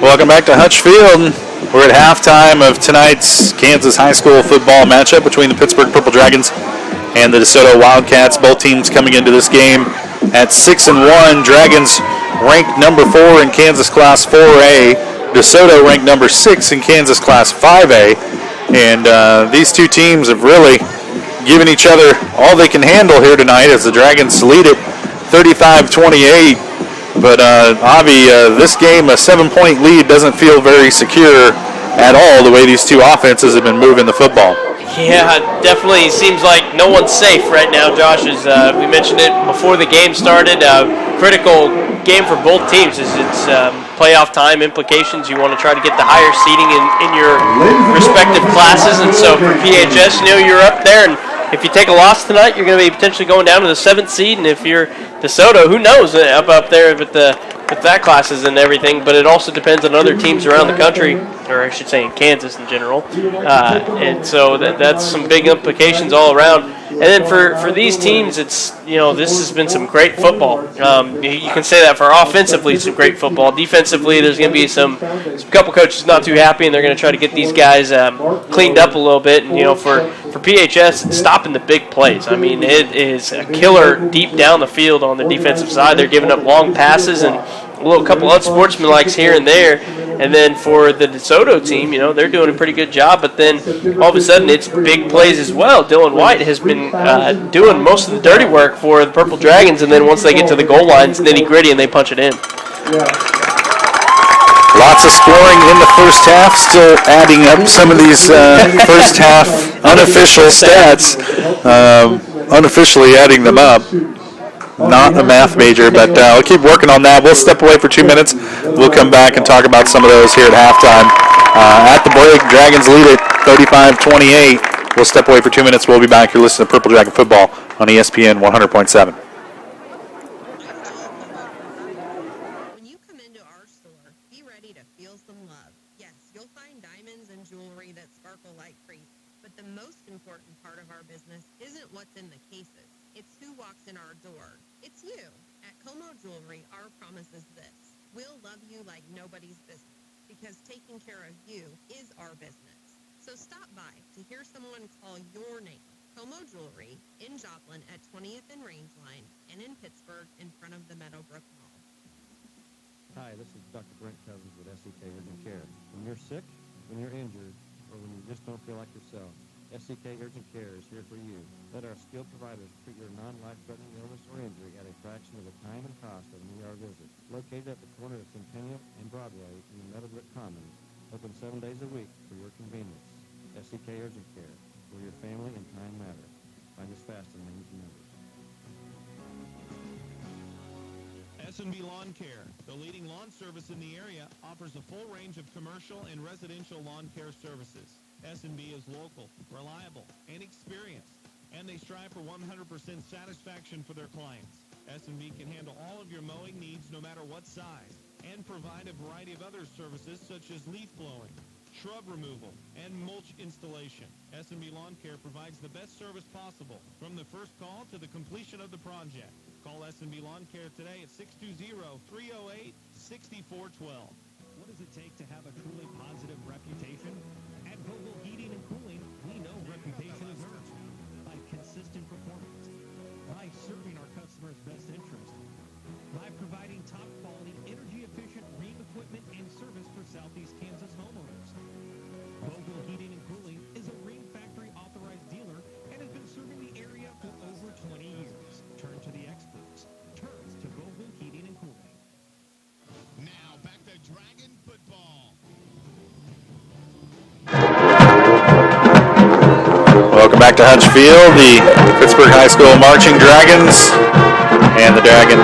Welcome back to Hutch Field. We're at halftime of tonight's Kansas high school football matchup between the Pittsburgh Purple Dragons and the DeSoto Wildcats. Both teams coming into this game at 6-1. Dragons ranked number 4 in Kansas Class 4A. DeSoto ranked number 6 in Kansas Class 5A. And these two teams have really given each other all they can handle here tonight as the Dragons lead it 35-28. But, Avi, this game, a 7-point lead, doesn't feel very secure at all the way these two offenses have been moving the football. Yeah, it definitely seems like no one's safe right now, Josh. As we mentioned it before the game started, critical game for both teams. It's playoff time implications. You want to try to get the higher seeding in your respective classes. And so for PHS, you're up there. And if you take a loss tonight, you're going to be potentially going down to the 7th seed. And if you're DeSoto, who knows up there with that classes and everything. But it also depends on other teams around the country, or I should say in Kansas in general. And so that's some big implications all around. And then for these teams, it's this has been some great football. You can say that for offensively, some great football. Defensively, there's going to be some couple coaches not too happy, and they're going to try to get these guys cleaned up a little bit. And for PHS, it's stopping the big plays. I mean, it is a killer deep down the field on the defensive side. They're giving up long passes and a couple unsportsmanlikes here and there. And then for the DeSoto team, they're doing a pretty good job. But then all of a sudden, it's big plays as well. Dylan White has been doing most of the dirty work for the Purple Dragons. And then once they get to the goal line, it's nitty-gritty and they punch it in. Lots of scoring in the first half, still adding up some of these first half unofficial stats, unofficially adding them up. Not a math major, but we'll keep working on that. We'll step away for 2 minutes. We'll come back and talk about some of those here at halftime. At the break, Dragons lead it 35-28. We'll step away for 2 minutes. We'll be back. You're listening to Purple Dragon Football on ESPN 100.7. When you come into our store, be ready to feel some love. Yes, you'll find diamonds and jewelry that sparkle like crazy. But the most important part of our business isn't what's in the cases. It's who walks in our door. It's you. At Como Jewelry, our promise is this. We'll love you like nobody's business, because taking care of you is our business. So stop by to hear someone call your name. Como Jewelry in Joplin at 20th and Rangeline, and in Pittsburgh in front of the Meadowbrook Mall. Hi, this is Dr. Brent Cousins with SEK Urgent Care. When you're sick, when you're injured, or when you just don't feel like yourself, SEK Urgent Care is here for you. Let our skilled providers treat your non-life-threatening illness or injury at a fraction of the time and cost of an ER visit. Located at the corner of Centennial and Broadway in the Meadowbrook Commons, open 7 days a week for your convenience. SEK Urgent Care, where your family and time matter. Find us fast in names and numbers. S&B Lawn Care, the leading lawn service in the area, offers a full range of commercial and residential lawn care services. S&B is local, reliable, and experienced, and they strive for 100% satisfaction for their clients. S&B can handle all of your mowing needs no matter what size, and provide a variety of other services such as leaf blowing, shrub removal, and mulch installation. S&B Lawn Care provides the best service possible from the first call to the completion of the project. Call S&B Lawn Care today at 620-308-6412. What does it take to have a truly positive reputation? At Vogel Heating and Cooling, we know reputation is earned by consistent performance, by serving our customers' best interest, by providing top-quality, energy-efficient ream equipment and service for Southeast Kansas homeowners. Vogel Heating and Cooling is a Ream Factory authorized dealer and has been serving the area for over 20 years. Turn to the experts. Turn to Vogel Heating and Cooling. Now back to Dragon football. Welcome back to Hutch Field, the Pittsburg High School Marching Dragons and the Dragon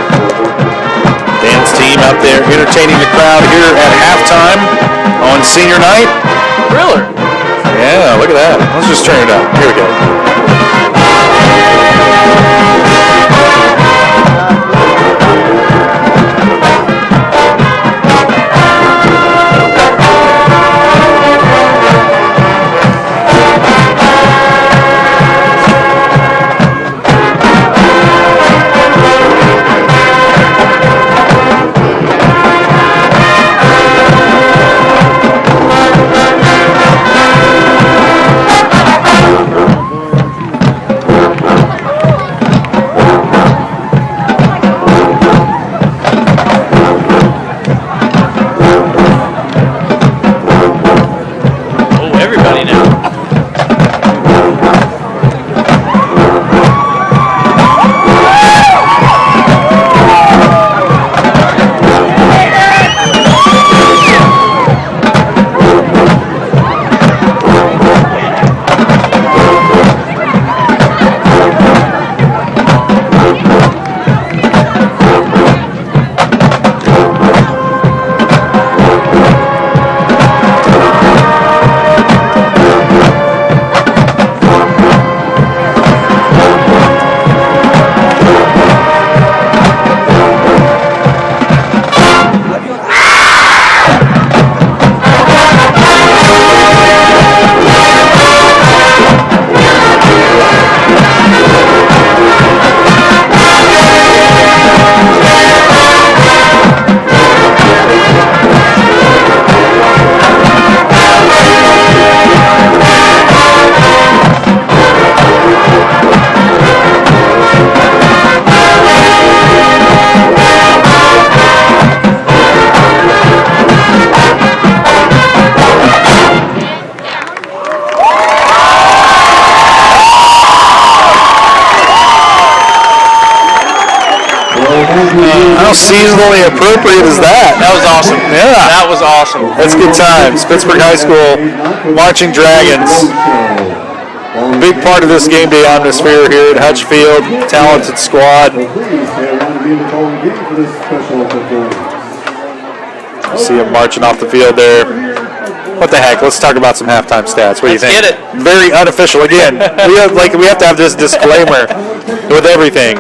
dance team out there entertaining the crowd here at halftime on senior night. Thriller. Yeah, look at that. Let's just turn it up. Here we go. How seasonally appropriate is that? That was awesome. Yeah. That was awesome. That's good times. Pittsburg High School Marching Dragons. Big part of this game day atmosphere here at Hutch Field. Talented squad. See them marching off the field there. What the heck? Let's talk about some halftime stats. What do you think? Let's get it. Very unofficial. Again, we have to have this disclaimer with everything.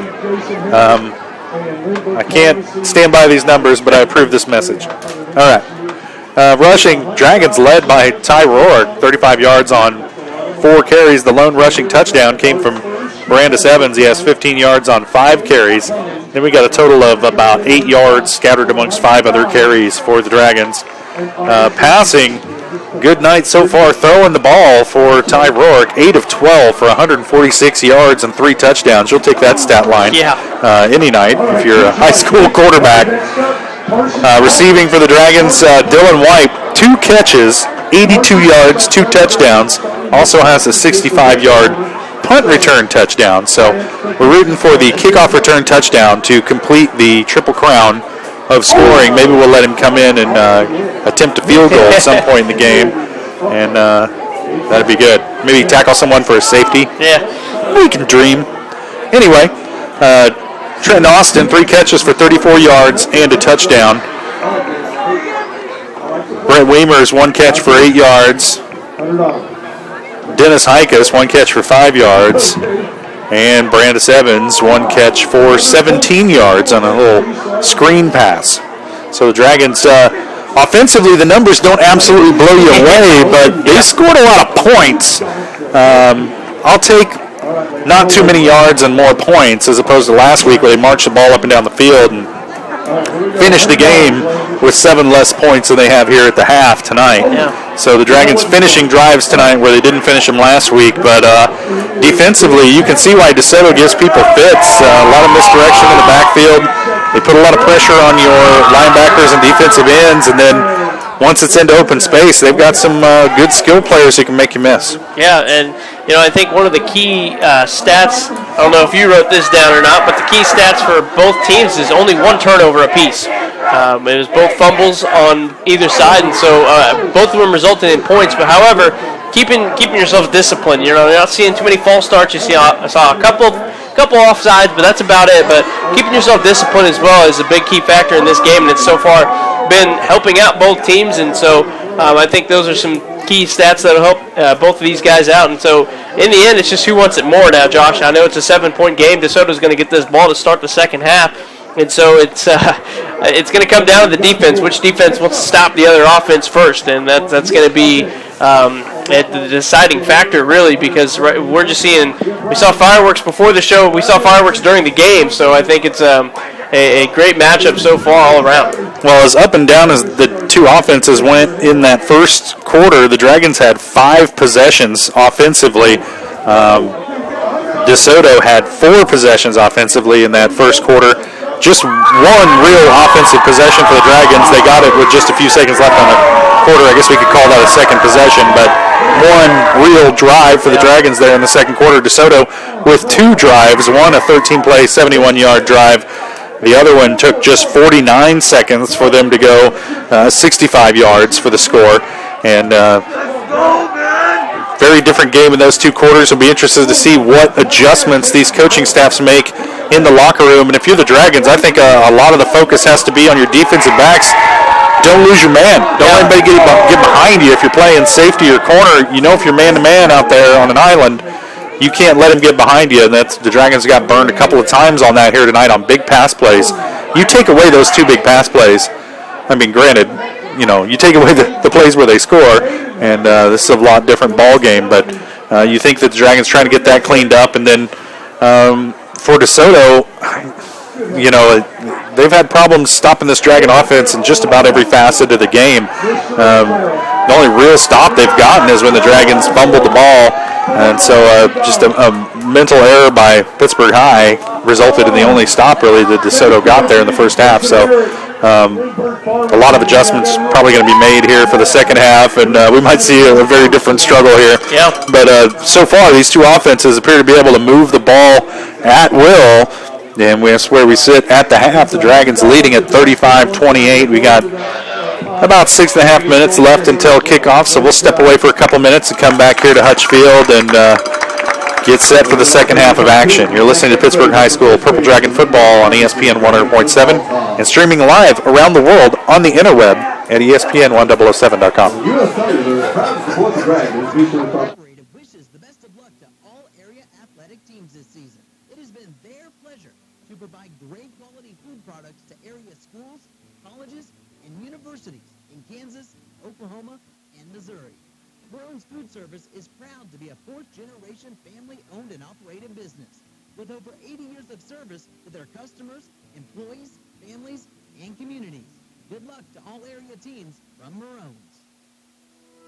I can't stand by these numbers, but I approve this message. All right. Rushing, Dragons led by Ty Rourke, 35 yards on 4 carries. The lone rushing touchdown came from Brandis Evans. He has 15 yards on 5 carries. Then we got a total of about 8 yards scattered amongst 5 other carries for the Dragons. Passing, good night so far throwing the ball for Ty Rourke. 8 of 12 for 146 yards and 3 touchdowns. You'll take that stat line any night if you're a high school quarterback. Receiving for the Dragons, Dylan White, 2 catches, 82 yards, 2 touchdowns. Also has a 65-yard punt return touchdown. So we're rooting for the kickoff return touchdown to complete the triple crown of scoring. Maybe we'll let him come in and attempt a field goal at some point in the game, and that'd be good. Maybe tackle someone for a safety. Yeah. We can dream. Anyway, Trent Austin, 3 catches for 34 yards and a touchdown. Brett Weimer's 1 catch for 8 yards. Dennis Hikas, 1 catch for 5 yards. And Brandis Evans, 1 catch for 17 yards on a little screen pass. So the Dragons, offensively, the numbers don't absolutely blow you away, but they scored a lot of points. I'll take not too many yards and more points as opposed to last week where they marched the ball up and down the field and finished the game with 7 less points than they have here at the half tonight. Yeah. So the Dragons finishing drives tonight where they didn't finish them last week, but defensively you can see why DeSoto gives people fits. A lot of misdirection in the backfield. They put a lot of pressure on your linebackers and defensive ends, and then once it's into open space, they've got some good skill players who can make you miss. Yeah, and I think one of the key stats, I don't know if you wrote this down or not, but the key stats for both teams is only 1 turnover apiece. It was both fumbles on either side, and so both of them resulted in points. But however, keeping yourself disciplined. You're not seeing too many false starts. I saw a couple offsides, but that's about it. But keeping yourself disciplined as well is a big key factor in this game, and it's so far been helping out both teams. And so I think those are some key stats that will help both of these guys out. And so in the end, it's just who wants it more now, Josh. I know it's a 7-point game. DeSoto's going to get this ball to start the second half. And so it's going to come down to the defense. Which defense wants to stop the other offense first? And that's going to be the deciding factor, really, because we're just seeing – we saw fireworks before the show. We saw fireworks during the game. So I think it's a great matchup so far all around. Well, as up and down as the two offenses went in that first quarter, the Dragons had 5 possessions offensively. DeSoto had 4 possessions offensively in that first quarter. Just 1 real offensive possession for the Dragons. They got it with just a few seconds left on the quarter. I guess we could call that a second possession, but 1 real drive for the Dragons there in the second quarter. DeSoto with 2 drives, one a 13-play, 71-yard drive. The other one took just 49 seconds for them to go 65 yards for the score. And very different game in those 2 quarters. We'll be interested to see what adjustments these coaching staffs make in the locker room. And if you're the Dragons, I think a lot of the focus has to be on your defensive backs. Don't lose your man. Don't let anybody get behind you if you're playing safety or corner. You know, if you're man-to-man out there on an island, you can't let him get behind you. And the Dragons got burned a couple of times on that here tonight on big pass plays. You take away those 2 big pass plays, I mean, granted, you take away the plays where they score, and this is a lot different ball game. But you think that the Dragons trying to get that cleaned up, and then for DeSoto, they've had problems stopping this Dragon offense in just about every facet of the game. The only real stop they've gotten is when the Dragons fumbled the ball, and so just a mental error by Pittsburg High resulted in the only stop really that DeSoto got there in the first half. So a lot of adjustments probably going to be made here for the second half, and we might see a very different struggle here. Yeah. But so far, these 2 offenses appear to be able to move the ball at will, and that's where we sit at the half. The Dragons leading at 35-28. We got about 6.5 minutes left until kickoff, so we'll step away for a couple minutes and come back here to Hutch Field and get set for the second half of action. You're listening to Pittsburg High School Purple Dragon football on ESPN 100.7 and streaming live around the world on the interweb at ESPN1007.com. Wishes the best of luck to all area athletic teams this season. It has been their pleasure to provide great quality food products to area schools, colleges, and universities in Kansas, Oklahoma, and Missouri. Brown's Food Service is proud to be a 4th-generation family-owned and operated business with over 80 years of service to their customers, employees, families, and communities. Good luck to all area teams from Maroons.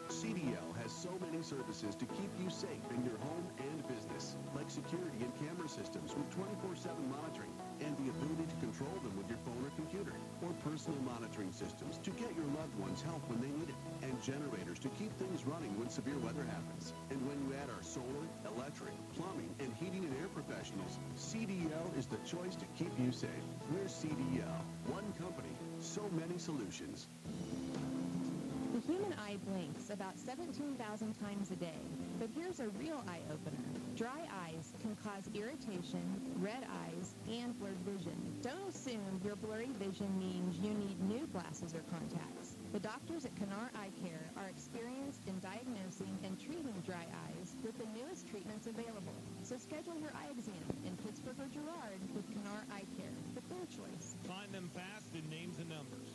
CDL has so many services to keep you safe in your home and business, like security and camera systems with 24/7 monitoring and the ability to control them with your phone or computer, or personal monitoring systems to get your loved ones help when they need it, and generators to keep things running when severe weather happens. And when you add our solar, electric, plumbing, and heating and air professionals, CDL is the choice to keep you safe. We're CDL. One company, so many solutions. The human eye blinks about 17,000 times a day, but here's a real eye-opener. Dry eyes can cause irritation, red eyes, and blurred vision. Don't assume your blurry vision means you need new glasses or contacts. The doctors at Canar Eye Care are experienced in diagnosing and treating dry eyes with the newest treatments available. So schedule your eye exam in Pittsburgh or Girard with Canar Eye Care, the clear choice. Find them fast in names and numbers.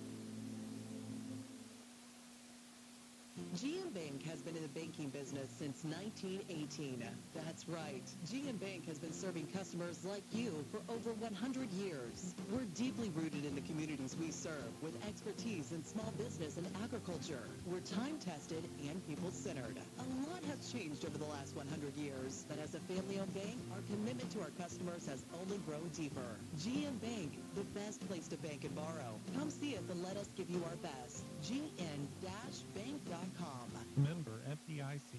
GM Bank has been in the banking business since 1918. That's right. GM Bank has been serving customers like you for over 100 years. We're deeply rooted in the communities we serve with expertise in small business and agriculture. We're time-tested and people-centered. A lot has changed over the last 100 years, but as a family-owned bank, our commitment to our customers has only grown deeper. GM Bank, the best place to bank and borrow. Come see us and let us give you our best. GN-bank.com. Member FDIC.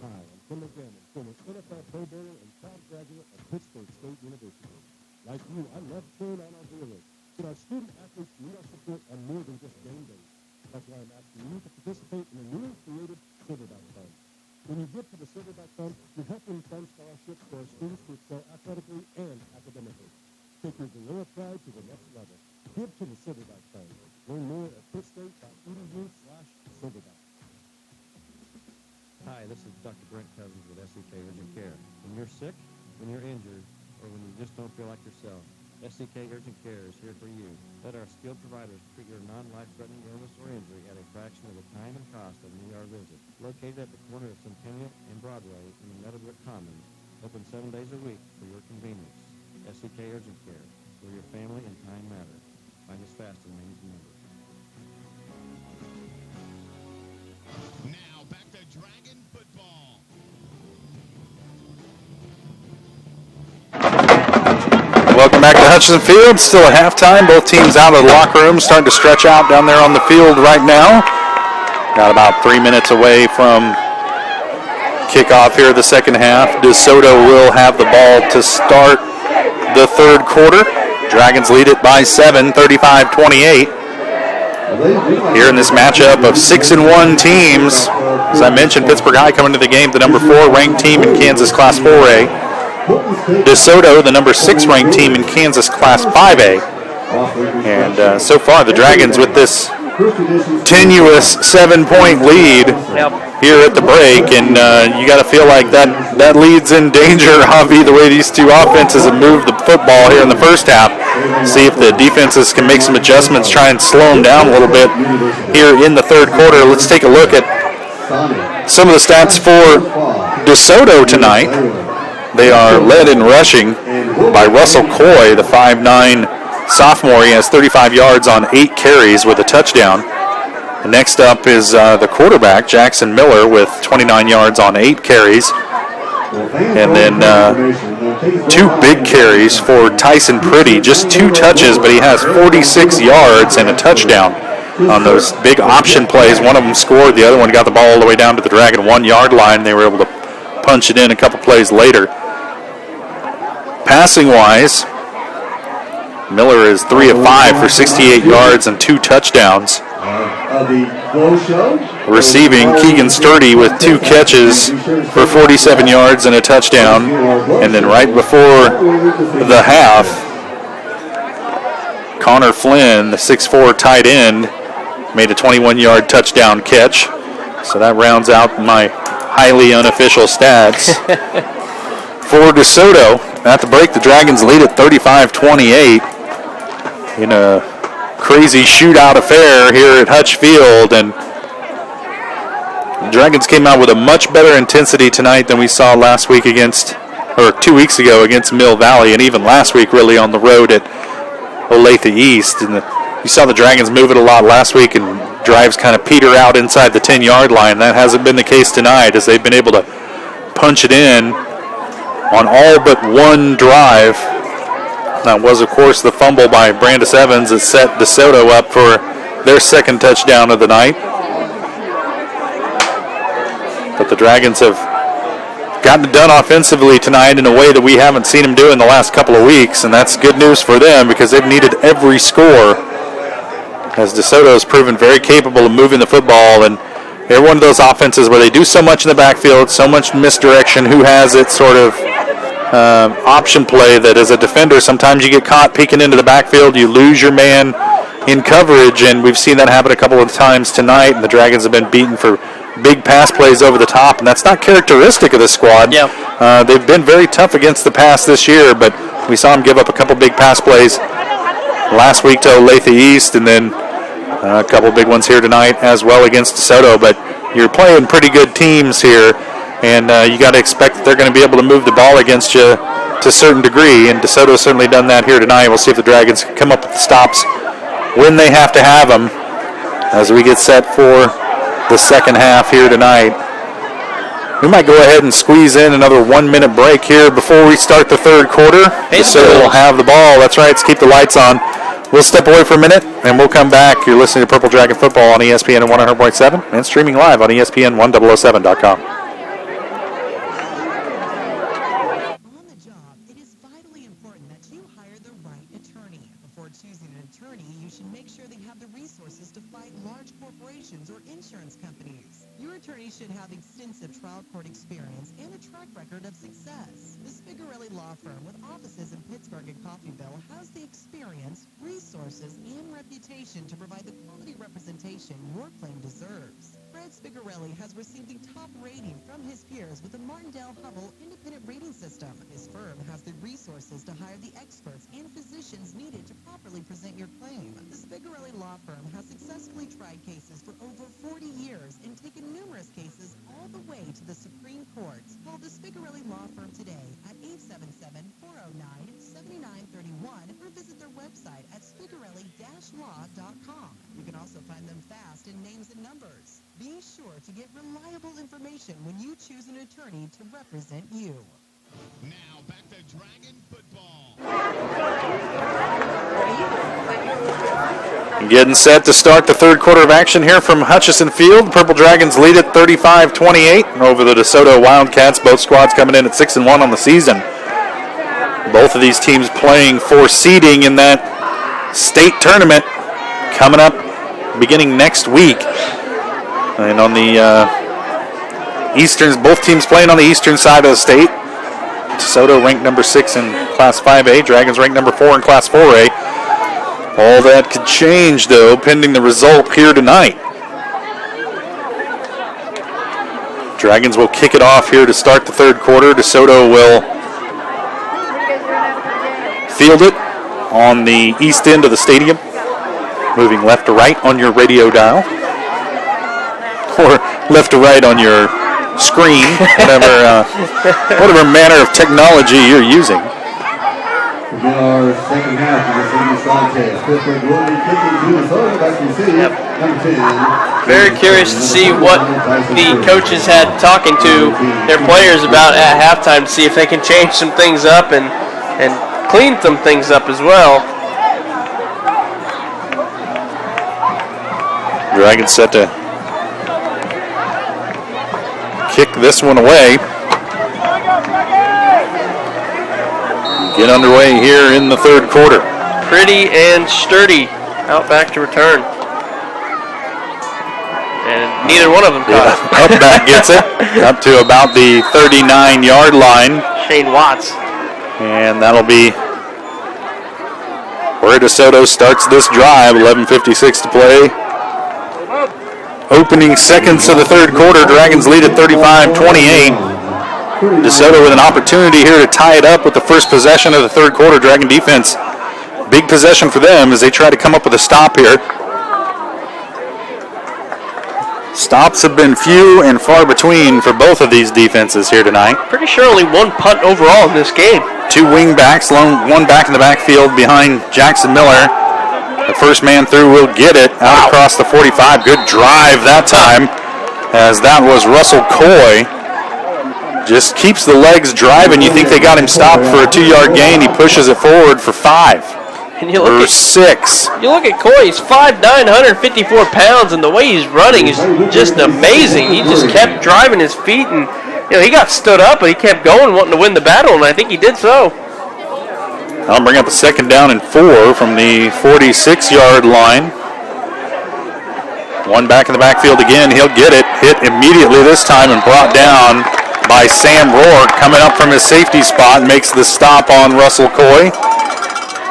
Hi, I'm Tim McGann, former NFL Pro Bowler and proud graduate of Pittsburg State University. Like you, I love cheering on our heroes, but our student athletes need our support on more than just game days. That's why I'm asking you to participate in the newly created Silverback Fund. When you give to the Silverback Fund, you're helping fund scholarships for our students to excel athletically and academically. Take your Gorilla pride to the next level. Give to the Silverback Fund. Learn more at pittstate.edu/silverback. Hi, this is Dr. Brent Cousins with SCK Urgent Care. When you're sick, when you're injured, or when you just don't feel like yourself, SCK Urgent Care is here for you. Let our skilled providers treat your non-life-threatening illness or injury at a fraction of the time and cost of an ER visit. Located at the corner of Centennial and Broadway in the Meadowbrook Commons, open 7 days a week for your convenience. SCK Urgent Care, where your family and time matter. Find us fast in names and numbers. Now back to Dragon football. Welcome back to Hutchinson Field. Still at halftime. Both teams out of the locker room, starting to stretch out down there on the field right now. Got about 3 minutes away from kickoff here the second half. DeSoto will have the ball to start the third quarter. Dragons lead it by 7, 35-28. Here in this matchup of 6-1 teams, as I mentioned, Pittsburgh High coming to the game, the number 4 ranked team in Kansas Class 4A. DeSoto, the number 6 ranked team in Kansas Class 5A. And so far, the Dragons with this tenuous 7-point lead here at the break, and you got to feel like that lead's in danger, Javi, the way these two offenses have moved the football here in the first half. See if the defenses can make some adjustments, try and slow them down a little bit here in the third quarter. Let's take a look at some of the stats for DeSoto tonight. They are led in rushing by Russell Coy, the 5'9" sophomore. He has 35 yards on 8 carries with a touchdown. And next up is the quarterback, Jackson Miller, with 29 yards on 8 carries. And then 2 big carries for Tyson Priddy. Just 2 touches, but he has 46 yards and a touchdown on those big option plays. One of them scored. The other one got the ball all the way down to the Dragon 1-yard line. They were able to punch it in a couple plays later. Passing-wise, Miller is 3 of 5 for 68 yards and 2 touchdowns. Receiving, Keegan Sturdy with 2 catches for 47 yards and a touchdown. And then right before the half, Connor Flynn, the 6'4" tight end, made a 21-yard touchdown catch. So that rounds out my highly unofficial stats. For DeSoto, at the break, the Dragons lead at 35-28 in a crazy shootout affair here at Hutch Field, and the Dragons came out with a much better intensity tonight than we saw last week or 2 weeks ago against Mill Valley, and even last week really on the road at Olathe East. And you saw the Dragons move it a lot last week and drives kind of peter out inside the 10-yard line. That hasn't been the case tonight, as they've been able to punch it in on all but one drive. That was, of course, the fumble by Brandis Evans that set DeSoto up for their second touchdown of the night. But the Dragons have gotten it done offensively tonight in a way that we haven't seen them do in the last couple of weeks, and that's good news for them because they've needed every score, as DeSoto has proven very capable of moving the football, and they're one of those offenses where they do so much in the backfield, so much misdirection, who has it sort of option play that as a defender, sometimes you get caught peeking into the backfield, you lose your man in coverage, and we've seen that happen a couple of times tonight, and the Dragons have been beaten for big pass plays over the top, and that's not characteristic of the squad. Yeah. They've been very tough against the pass this year, but we saw them give up a couple big pass plays last week to Olathe East, and then a couple big ones here tonight as well against DeSoto. But you're playing pretty good teams here, and you got to expect that they're going to be able to move the ball against you to a certain degree, and DeSoto's certainly done that here tonight. We'll see if the Dragons can come up with the stops when they have to have them as we get set for the second half here tonight. We might go ahead and squeeze in another 1 minute break here before we start the third quarter. DeSoto will have the ball. That's right. Let's keep the lights on. We'll step away for a minute, and we'll come back. You're listening to Purple Dragon Football on ESPN 100.7 and streaming live on ESPN1007.com. On the job, it is vitally important that you hire the right attorney. Before choosing an attorney, you should make sure they have the resources to fight large corporations or insurance companies. Your attorney should have extensive trial court experience and a track record of success. The Spigarelli Law Firm, with offices in Pittsburg and Coffeyville, has the experience, resources, and reputation to provide the quality representation your claim deserves. Fred Spigarelli has received the top rating from his peers with the Martindale-Hubbell Independent Rating System. His firm has the resources to hire the experts and physicians needed to properly present your claim. The Spigarelli Law Firm has successfully tried cases for over 40 years and taken numerous cases all the way to the Supreme Court. Call the Spigarelli Law Firm today at 877-409-7931 or visit their website at spigarelli-law.com. You can also find them fast in names and numbers. Be sure to get reliable information when you choose an attorney to represent you. Now back to Dragon football. Getting set to start the third quarter of action here from Hutchison Field. The Purple Dragons lead at 35-28 over the DeSoto Wildcats. Both squads coming in at 6-1 on the season. Both of these teams playing for seeding in that state tournament coming up beginning next week. And on the both teams playing on the eastern side of the state. DeSoto ranked number 6 in Class 5A. Dragons ranked number 4 in Class 4A. All that could change, though, pending the result here tonight. Dragons will kick it off here to start the third quarter. DeSoto will field it on the east end of the stadium, moving left to right on your radio dial, or left to right on your screen, whatever manner of technology you're using. Begin our second half of this evening's contest. Pittsburg will be kicking to DeSoto back to receive. Number 10. Very curious to see what the coaches had talking to their players about at halftime to see if they can change some things up and clean some things up as well. Dragons set to kick this one away. Get underway here in the third quarter. Pretty and sturdy out back to return. And neither one of them caught it. Up back gets it up to about the 39-yard line. Shane Watts. And that'll be where DeSoto starts this drive. 11:56 to play. Opening seconds of the third quarter. Dragons lead at 35-28. DeSoto with an opportunity here to tie it up with the first possession of the third quarter. Dragon defense, big possession for them as they try to come up with a stop here. Stops have been few and far between for both of these defenses here tonight. Pretty sure only one punt overall in this game. 2 wing backs, one back in the backfield behind Jackson Miller. The first man through will get it out across the 45. Good drive that time, as that was Russell Coy. Just keeps the legs driving. You think they got him stopped for a 2-yard gain. He pushes it forward for 5. And you look or 6. You look at Coy, he's 5'9", 154 pounds, and the way he's running is just amazing. He just kept driving his feet, and he got stood up, but he kept going, wanting to win the battle, and I think he did so. I'll bring up a 2nd down and 4 from the 46-yard line. One back in the backfield again. He'll get it. Hit immediately this time and brought down by Sam Rourke, coming up from his safety spot, makes the stop on Russell Coy.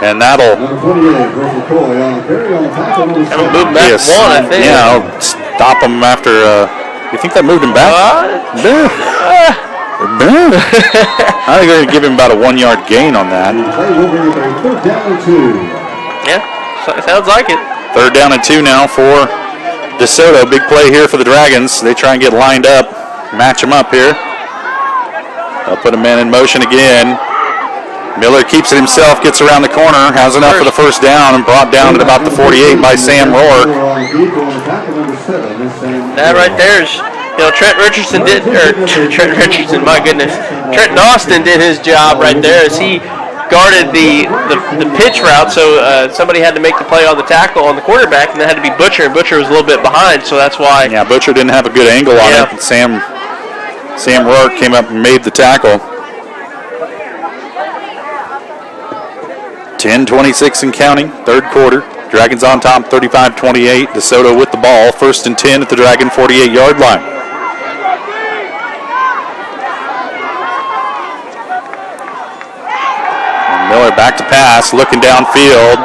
And that'll Number 28, Russell Coy on the carry on the tackle. Kind of moved back one, I think. Yeah, I'll stop him after. You think that moved him back? I think they're going to give him about a 1 yard gain on that. Third down and 2. Yeah, sounds like it. 3rd down and 2 now for DeSoto. Big play here for the Dragons. They try and get lined up, match them up here. They'll put a man in motion again. Miller keeps it himself, gets around the corner, has enough for the first down, and brought down at about the 48 by Sam Rourke. That right there is, Trent Richardson, my goodness. Trenton Austin did his job right there as he guarded the pitch route, so somebody had to make the play on the tackle on the quarterback, and that had to be Butcher, and Butcher was a little bit behind, so that's why. Yeah, Butcher didn't have a good angle on it. Sam Rourke came up and made the tackle. 10:26 and counting, 3rd quarter. Dragons on top, 35-28. DeSoto with the ball, 1st and 10 at the Dragon 48-yard line. And Miller back to pass, looking downfield.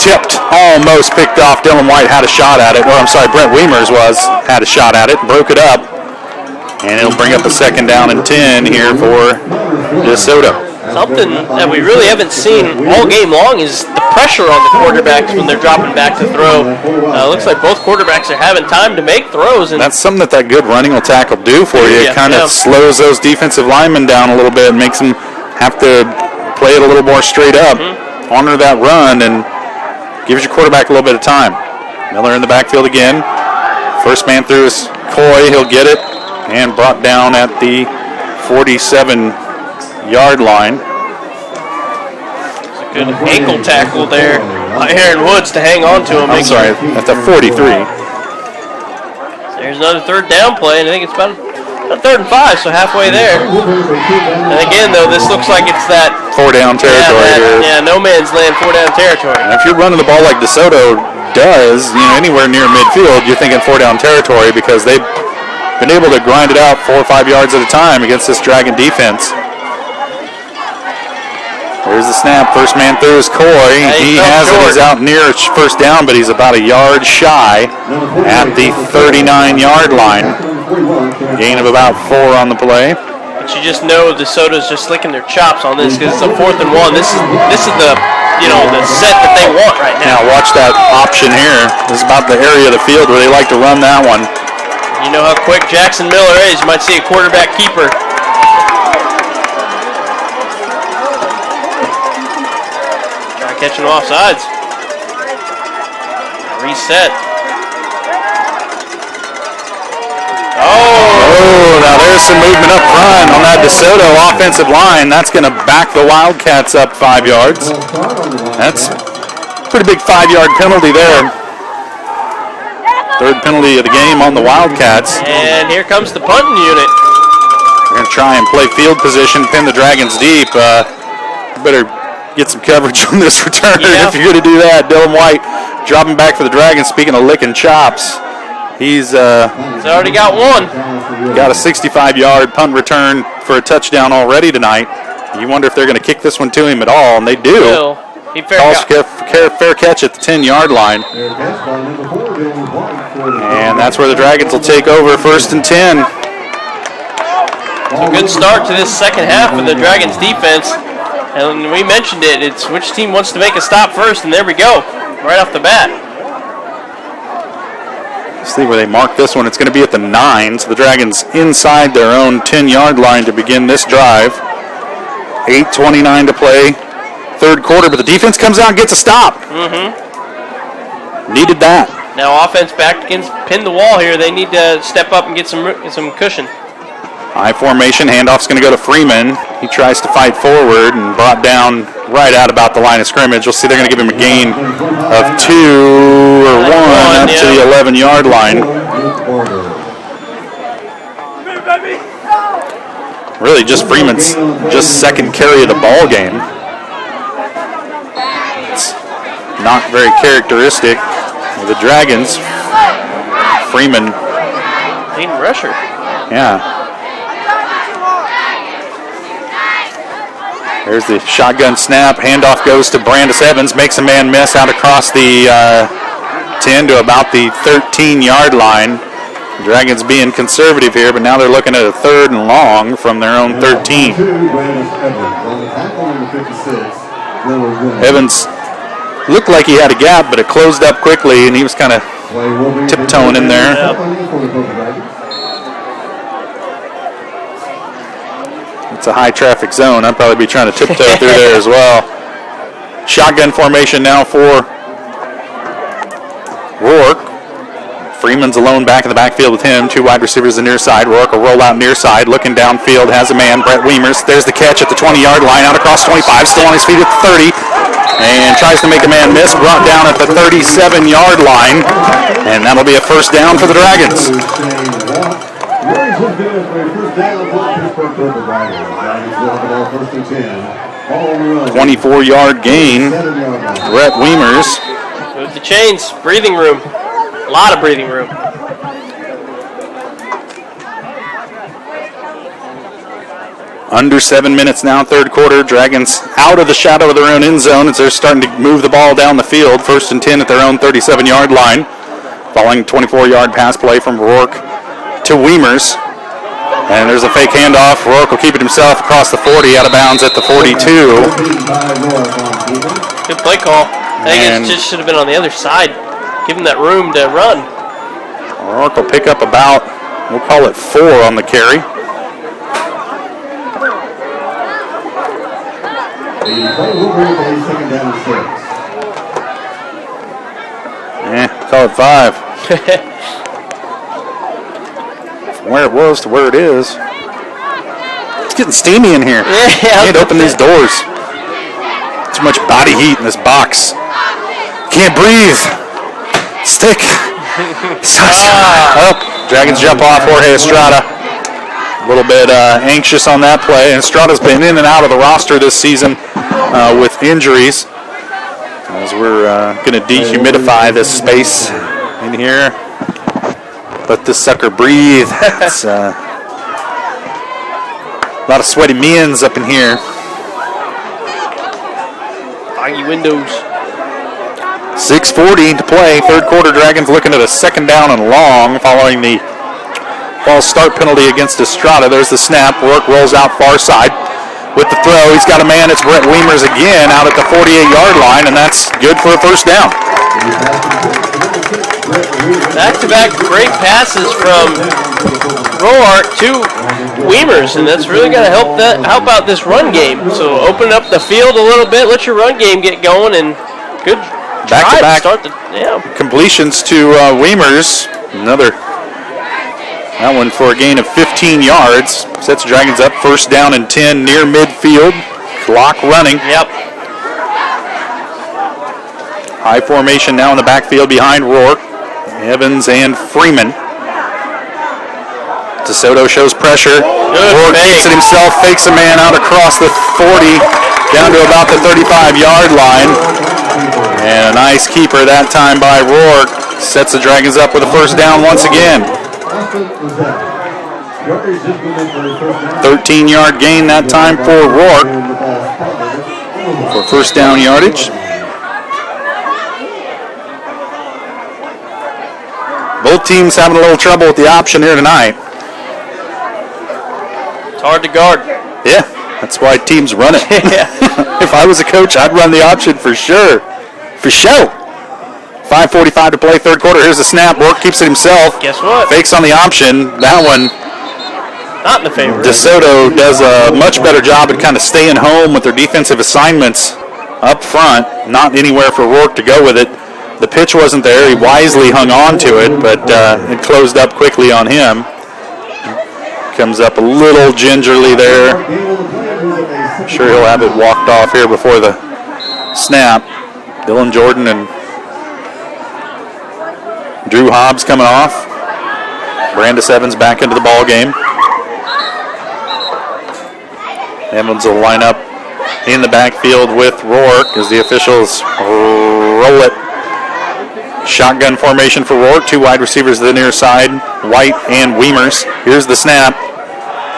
Tipped, almost picked off. Dylan White had a shot at it. Brent Wiemers had a shot at it, broke it up. And it'll bring up a 2nd down and 10 here for DeSoto. Something that we really haven't seen all game long is the pressure on the quarterbacks when they're dropping back to throw. Looks like both quarterbacks are having time to make throws. And that's something that good running tackle do for you. It kind of slows those defensive linemen down a little bit and makes them have to play it a little more straight up, honor that run, and gives your quarterback a little bit of time. Miller in the backfield again. First man through is Coy. He'll get it and brought down at the 47-yard line. It's a good ankle tackle there by Aaron Woods to hang on to him. At the 43. There's another 3rd down play, and I think it's about a 3rd and 5, so halfway there. And again, though, this looks like it's that 4-down territory here. Yeah, no man's land, 4-down territory. And if you're running the ball like DeSoto does, anywhere near midfield, you're thinking 4-down territory because they've been able to grind it out 4 or 5 yards at a time against this Dragon defense. There's the snap. First man through is Coy. He has it. He's out near first down, but he's about a yard shy at the 39-yard line. Gain of about 4 on the play. But you just know DeSoto's just licking their chops on this because it's a 4th and 1. This is the the set that they want right now. Now watch that option here. This is about the area of the field where they like to run that one. You know how quick Jackson Miller is. You might see a quarterback keeper. Try catching off sides. Reset. Now there's some movement up front on that DeSoto offensive line. That's going to back the Wildcats up 5 yards. That's a pretty big 5-yard penalty there. 3rd penalty of the game on the Wildcats. And here comes the punting unit. They're going to try and play field position, pin the Dragons deep. Better get some coverage on this return if you're going to do that. Dylan White dropping back for the Dragons. Speaking of licking chops, he's already got one. Got a 65-yard punt return for a touchdown already tonight. You wonder if they're going to kick this one to him at all, and they do. Fair catch at the 10-yard line. And that's where the Dragons will take over 1st and 10. It's a good start to this second half of the Dragons defense. And we mentioned it. It's which team wants to make a stop first, and there we go. Right off the bat. Let's see where they mark this one. It's going to be at the 9. So the Dragons inside their own 10-yard line to begin this drive. 8:29 to play. 3rd quarter, but the defense comes out and gets a stop. Needed that. Now offense back against pin the wall here. They need to step up and get some cushion. High formation, handoff's going to go to Freeman. He tries to fight forward and brought down right out about the line of scrimmage. You'll see they're going to give him a gain of 2 or 1 up to the 11-yard line. Really just Freeman's second carry of the ball game. It's not very characteristic of the Dragons. Freeman. Leading rusher. Yeah. There's the shotgun snap. Handoff goes to Brandis Evans. Makes a man miss out across the 10 to about the 13-yard line. Dragons being conservative here, but now they're looking at a 3rd and long from their own 13. Evans looked like he had a gap, but it closed up quickly, and he was kind of tiptoeing in there. It's a high traffic zone. I'd probably be trying to tiptoe through there as well. Shotgun formation now for Rourke. Freeman's alone back in the backfield with him. 2 wide receivers the near side. Rourke will roll out near side, looking downfield, has a man, Brett Wiemers. There's the catch at the 20-yard line, out across 25, still on his feet at the 30, and tries to make a man miss, brought down at the 37-yard line, and that'll be a 1st down for the Dragons. 24-yard gain. Brett Wiemers. Move the chains. Breathing room. A lot of breathing room. Under 7 minutes now, 3rd quarter. Dragons out of the shadow of their own end zone as they're starting to move the ball down the field. 1st and 10 at their own 37-yard line. Following 24-yard pass play from Rourke to Wiemers. And there's a fake handoff. Rourke will keep it himself across the 40, out of bounds at the 42. Good play call. I think it just should have been on the other side. Give him that room to run. Rourke will pick up about, we'll call it 4 on the carry. Call it 5. From where it was to where it is. It's getting steamy in here. Yeah, can't open these doors. Too much body heat in this box. Can't breathe. Stick. Dragons jump off Jorge Estrada. A little bit anxious on that play. And Estrada's been in and out of the roster this season with injuries. As we're going to dehumidify this space in here. Let this sucker breathe. It's a lot of sweaty men's up in here. Foggy windows. 6:40 to play. 3rd quarter. Dragons looking at a 2nd down and long following the false start penalty against Estrada. There's the snap. Rourke rolls out far side with the throw. He's got a man. It's Brett Wiemers again out at the 48-yard line, and that's good for a 1st down. Back-to-back great passes from Rourke to Wiemers, and that's really going to help out this run game. So open up the field a little bit, let your run game get going, and good back-to-back start completions to Wiemers. That one for a gain of 15 yards. Sets the Dragons up 1st down and 10 near midfield. Clock running. Yep. High formation now in the backfield behind Rourke. Evans and Freeman. DeSoto shows pressure. Rourke keeps it himself, fakes a man out across the 40, down to about the 35-yard line. And a nice keeper that time by Rourke. Sets the Dragons up with a 1st down once again. 13-yard gain that time for Rourke for 1st down yardage. Both teams having a little trouble with the option here tonight. It's hard to guard. Yeah, that's why teams run it. If I was a coach, I'd run the option for sure. For sure. 5:45 to play, 3rd quarter. Here's the snap. Rourke keeps it himself. Guess what? Fakes on the option. That one. Not in the favor. DeSoto does a much better job at kind of staying home with their defensive assignments up front. Not anywhere for Rourke to go with it. The pitch wasn't there. He wisely hung on to it, but it closed up quickly on him. Comes up a little gingerly there. I'm sure he'll have it walked off here before the snap. Dylan Jordan and Drew Hobbs coming off. Brandis Evans back into the ball game. Evans will line up in the backfield with Rourke as the officials roll it. Shotgun formation for Rourke. 2 wide receivers to the near side, White and Wiemers. Here's the snap.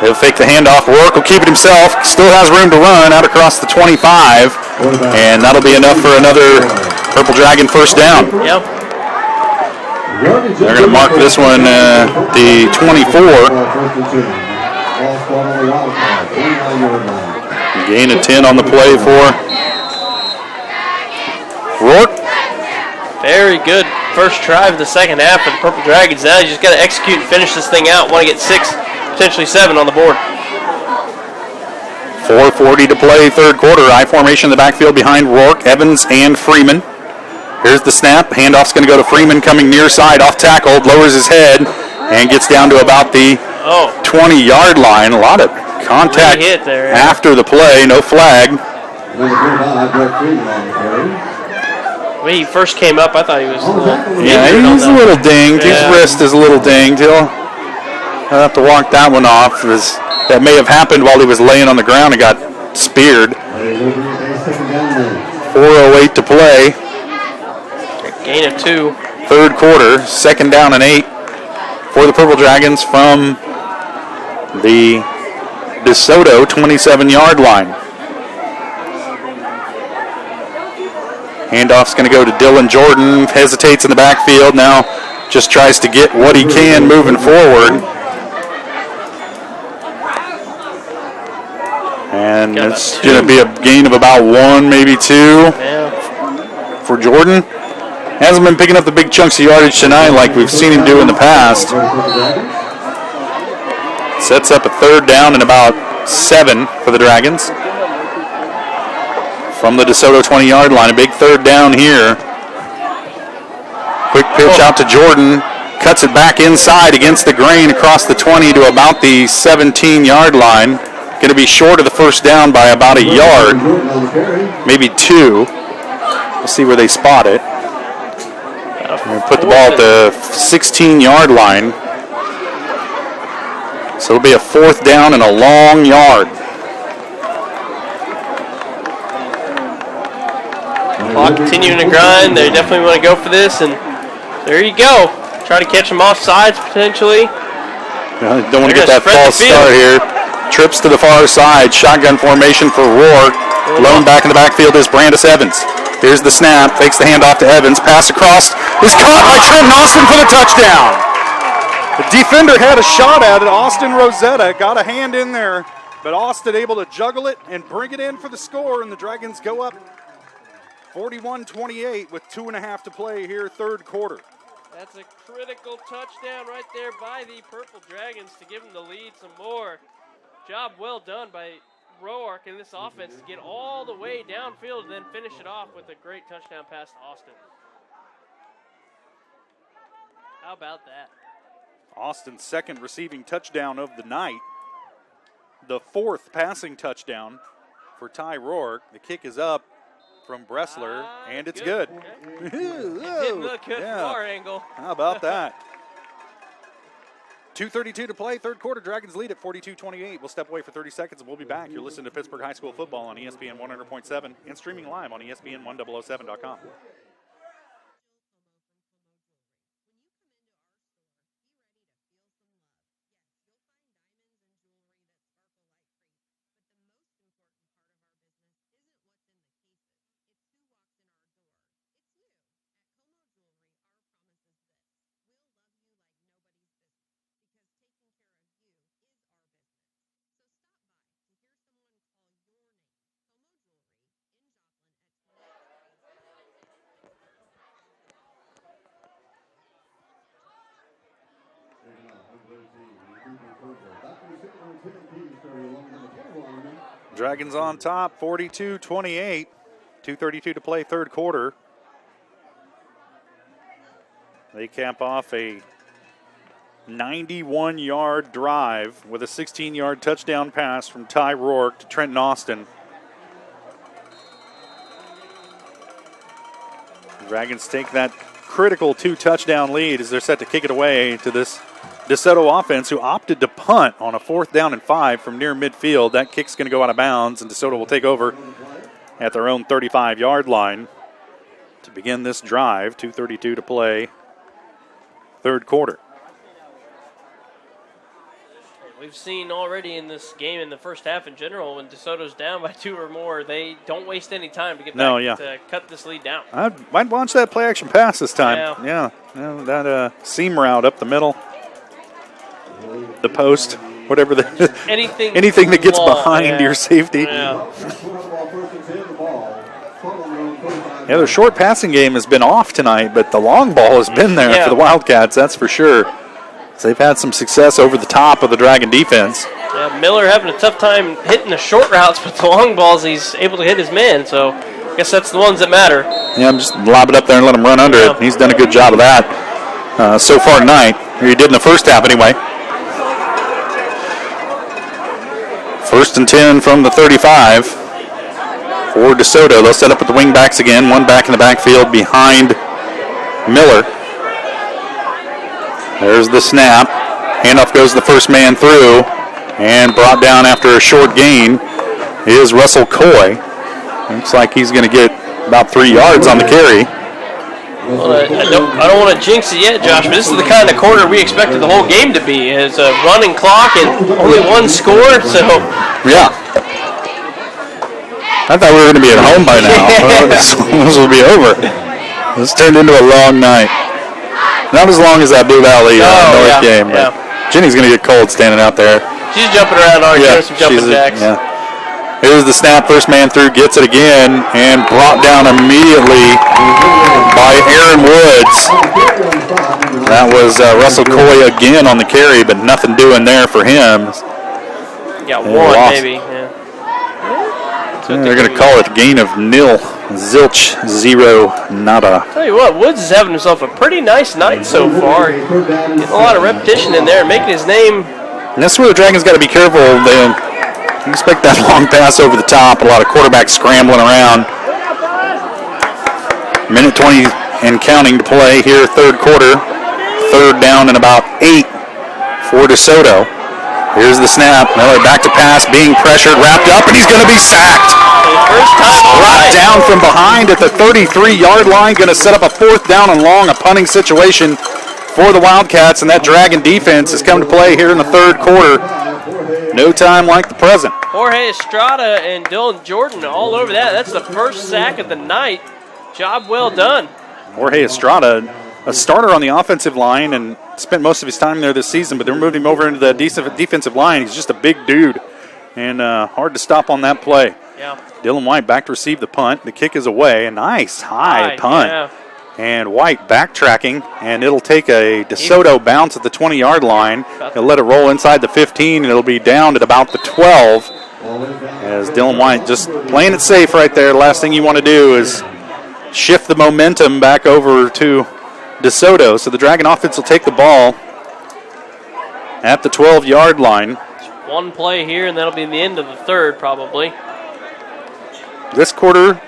He'll fake the handoff. Rourke will keep it himself. Still has room to run out across the 25. And that'll be enough for another Purple Dragon first down. Yep. They're going to mark this one the 24. Gain of 10 on the play for Rourke. Very good first try of the second half for the Purple Dragons. Now you just got to execute and finish this thing out. Want to get 6, potentially 7 on the board. 4:40 to play, third quarter. I formation in the backfield behind Rourke, Evans, and Freeman. Here's the snap. Handoff's going to go to Freeman coming near side, off tackle, lowers his head, and gets down to about the 20-yard line. A lot of contact hit there, after the play. No flag. When he first came up, I thought he was a little he's a little dinged. His wrist is a little dinged. He'll have to walk that one off. That may have happened while he was laying on the ground and got speared. 4:08 to play. Gain of 2. Third quarter, second down and 8 for the Purple Dragons from the DeSoto 27-yard line. Handoff's going to go to Dylan Jordan. Hesitates in the backfield. Now just tries to get what he can moving forward. And it's going to be a gain of about 1, maybe 2 for Jordan. Hasn't been picking up the big chunks of yardage tonight like we've seen him do in the past. Sets up a third down and about 7 for the Dragons. From the DeSoto 20-yard line, a big third down here. Quick pitch out to Jordan. Cuts it back inside against the grain across the 20 to about the 17-yard line. Going to be short of the first down by about a yard, maybe 2. We'll see where they spot it. Put the ball at the 16-yard line. So it'll be a fourth down and a long yard. Clock continuing to grind. They definitely want to go for this, and there you go. Try to catch them off sides potentially. Don't want to get that false start here. Trips to the far side. Shotgun formation for Rourke. Lone back in the backfield is Brandis Evans. Here's the snap. Fakes the handoff to Evans. Pass across. Is caught by Trent Austin for the touchdown. The defender had a shot at it. Austin Rosetta got a hand in there, but Austin able to juggle it and bring it in for the score, and the Dragons go up 41-28 with 2.5 to play here, third quarter. That's a critical touchdown right there by the Purple Dragons to give them the lead some more. Job well done by Rourke in this offense to get all the way downfield and then finish it off with a great touchdown pass to Austin. How about that? Austin's second receiving touchdown of the night. The fourth passing touchdown for Ty Rourke. The kick is up from Bressler, and it's good. It didn't look good from our angle. How about that? 2:32 to play, third quarter. Dragons lead at 42-28. We'll step away for 30 seconds, and we'll be back. You're listening to Pittsburg High School football on ESPN 100.7 and streaming live on ESPN1007.com. Dragons on top, 42-28. 2:32 to play, third quarter. They cap off a 91-yard drive with a 16-yard touchdown pass from Ty Rourke to Trenton Austin. The Dragons take that critical 2-touchdown lead as they're set to kick it away to this DeSoto offense, who opted to punt on a 4th down and 5 from near midfield. That kick's going to go out of bounds, and DeSoto will take over at their own 35-yard line to begin this drive. 2:32 to play, third quarter. We've seen already in this game in the first half in general, when DeSoto's down by 2 or more, they don't waste any time to get back to cut this lead down. I'd watch that play action pass this time. Yeah. That seam route up the middle, the post, whatever anything that gets behind your safety. Yeah. Yeah, their short passing game has been off tonight, but the long ball has been there for the Wildcats, that's for sure. So they've had some success over the top of the Dragon defense. Yeah, Miller having a tough time hitting the short routes, but the long balls he's able to hit his man, so I guess that's the ones that matter. Yeah, just lob it up there and let him run under it. He's done a good job of that so far tonight, or he did in the first half anyway. 1st and 10 from the 35. For DeSoto, they'll set up with the wing backs again. One back in the backfield behind Miller. There's the snap. Handoff goes the first man through. And brought down after a short gain is Russell Coy. Looks like he's going to get about 3 yards on the carry. Well, I don't want to jinx it yet, Josh, but this is the kind of quarter we expected the whole game to be. It's a running clock and only one score, so... Yeah. I thought we were going to be at home by now. This will be over. This turned into a long night. Not as long as that Blue Valley North game, but Jenny's going to get cold standing out there. She's jumping around, doing some jumping jacks. Here's the snap. First man through, gets it again, and brought down immediately by Aaron Woods. That was Russell Coy again on the carry, but nothing doing there for him. Got one, maybe. Yeah. They're going to call it a gain of nil. Zilch, 0, nada. Tell you what, Woods is having himself a pretty nice night so far. Getting a lot of repetition in there and making his name. And that's where the Dragons got to be careful. They expect that long pass over the top. A lot of quarterbacks scrambling around. Minute 20 and counting to play here, third quarter. 3rd down and about 8 for DeSoto. Here's the snap. Miller back to pass, being pressured, wrapped up, and he's going to be sacked. Brought down from behind at the 33-yard line. Going to set up a 4th down and long, a punting situation for the Wildcats, and that Dragon defense has come to play here in the 3rd quarter. No time like the present. Jorge Estrada and Dylan Jordan all over that. That's the first sack of the night. Job well done. Jorge Estrada, a starter on the offensive line, and spent most of his time there this season, but they're moving him over into the defensive line. He's just a big dude, and hard to stop on that play. Yeah. Dylan White back to receive the punt. The kick is away. A nice high punt. Yeah. And White backtracking, and it'll take a DeSoto bounce at the 20-yard line. He'll let it roll inside the 15, and it'll be down at about the 12. As Dylan White just playing it safe right there. Last thing you want to do is shift the momentum back over to DeSoto. So the Dragon offense will take the ball at the 12-yard line. One play here, and that'll be the end of the 3rd probably. This quarter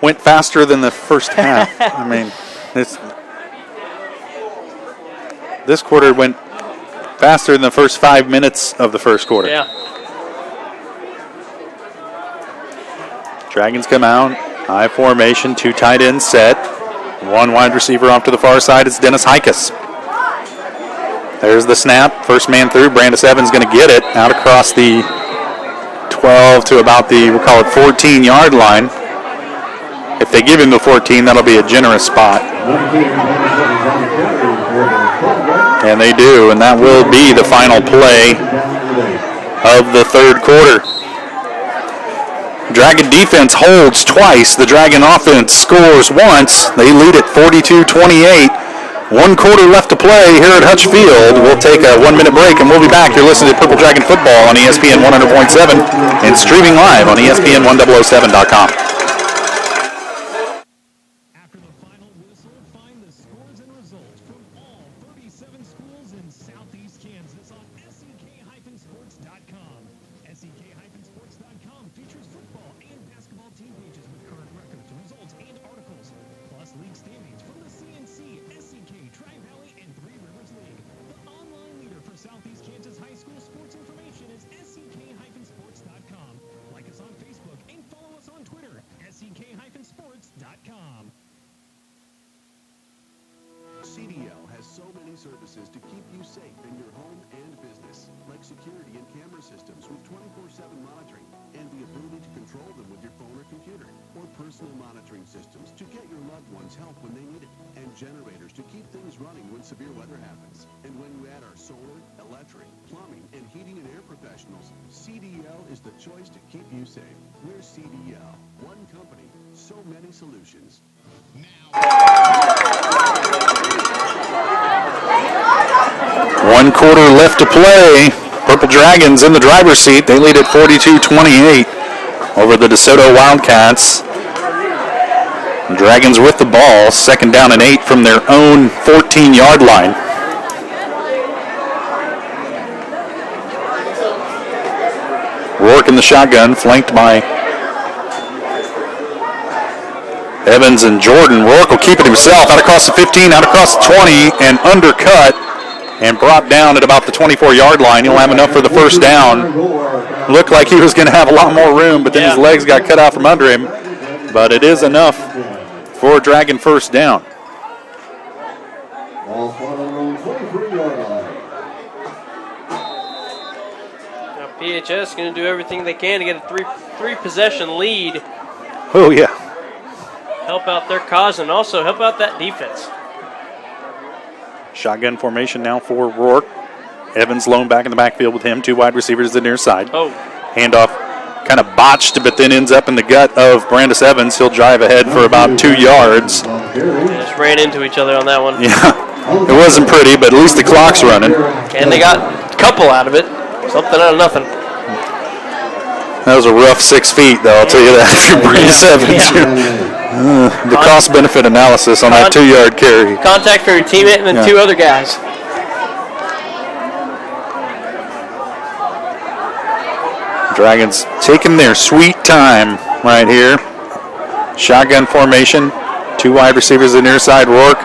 went faster than the first half. I mean, this quarter went faster than the first 5 minutes of the first quarter. Yeah. Dragons come out, high formation, 2 tight ends set. 1 wide receiver off to the far side. It's Dennis Hikas. There's the snap. First man through. Brandis Evans going to get it out across the 12 to about the, we'll call it 14-yard line. If they give him the 14, that'll be a generous spot. And they do, and that will be the final play of the 3rd quarter. Dragon defense holds twice. The Dragon offense scores once. They lead at 42-28. 1 quarter left to play here at Hutch Field. We'll take a 1-minute break, and we'll be back. You're listening to Purple Dragon Football on ESPN 100.7 and streaming live on ESPN1007.com. Like us on Facebook and follow us on Twitter services to keep you safe in your home and business, like security and camera systems with 24/7 monitoring and the ability to control them with your phone or computer, or personal monitoring systems to get your loved ones help when they need it, and generators to keep things running when severe weather happens. And when you add our solar, electric, plumbing, and heating and air professionals, CDL is the choice to keep you safe. We're CDL. One company, so many solutions. One quarter left to play. Purple Dragons in the driver's seat. They lead at 42-28 over the DeSoto Wildcats. Dragons with the ball, 2nd down and 8 from their own 14-yard line. Rourke in the shotgun, flanked by Evans and Jordan. Rourke will keep it himself, out across the 15, out across the 20, and undercut, and brought down at about the 24-yard line. He'll have enough for the first down. Looked like he was going to have a lot more room, but then his legs got cut out from under him. But it is enough for a Dragon first down. Ball spot on their own 23-yard line. Now PHS is going to do everything they can to get a three possession lead. Oh, yeah. Help out their cause and also help out that defense. Shotgun formation now for Rourke. Evans lone back in the backfield with him. 2 wide receivers to the near side. Oh. Handoff kind of botched, but then ends up in the gut of Brandis Evans. He'll drive ahead for about 2 yards. They just ran into each other on that one. Yeah, it wasn't pretty, but at least the clock's running. And they got a couple out of it. Something out of nothing. That was a rough 6 feet, though, I'll tell you that, for Brandis Evans. The cost-benefit analysis on that 2-yard carry. Contact for your teammate and then 2 other guys. Dragons taking their sweet time right here. Shotgun formation. 2 wide receivers to the near side. Rourke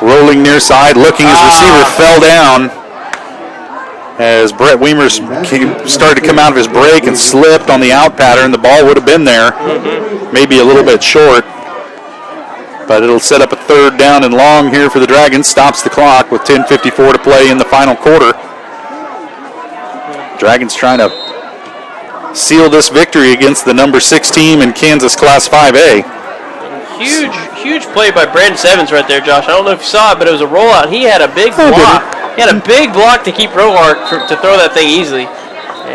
rolling near side, looking. His receiver fell down as Brett Weimer started to come out of his break and slipped on the out pattern. The ball would have been there, maybe a little bit short. But it'll set up a 3rd down and long here for the Dragons. Stops the clock with 10:54 to play in the final quarter. Dragons trying to seal this victory against the number 6 team in Kansas Class 5A. Huge play by Brandon Evans right there, Josh. I don't know if you saw it, but it was a rollout. He had a big block. He had a big block to keep Roark to throw that thing easily.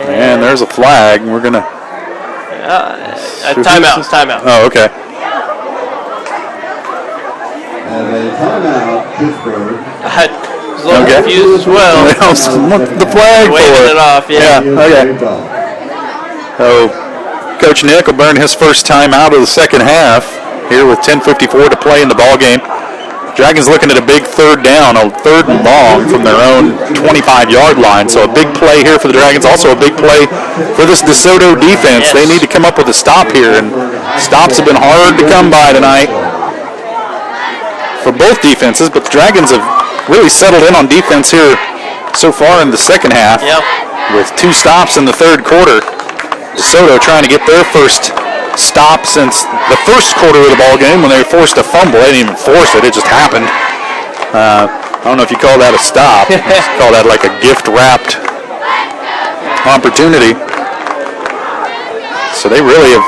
And there's a flag. We're going to... Timeout. Oh, okay. And a timeout, Pittsburg. I was a little confused as well. The flag waving it off, yeah. Okay. So, Coach Nick will burn his first time out of the second half here with 10:54 to play in the ball game. Dragons looking at a big 3rd down, a 3rd and long from their own 25-yard line. So a big play here for the Dragons, also a big play for this DeSoto defense. Yes. They need to come up with a stop here, and stops have been hard to come by tonight for both defenses, but the Dragons have really settled in on defense here so far in the second half with 2 stops in the 3rd quarter. DeSoto trying to get their first stop since the first quarter of the ball game when they were forced to fumble. They didn't even force it, it just happened. I don't know if you call that a stop. Just call that like a gift-wrapped opportunity. So they really have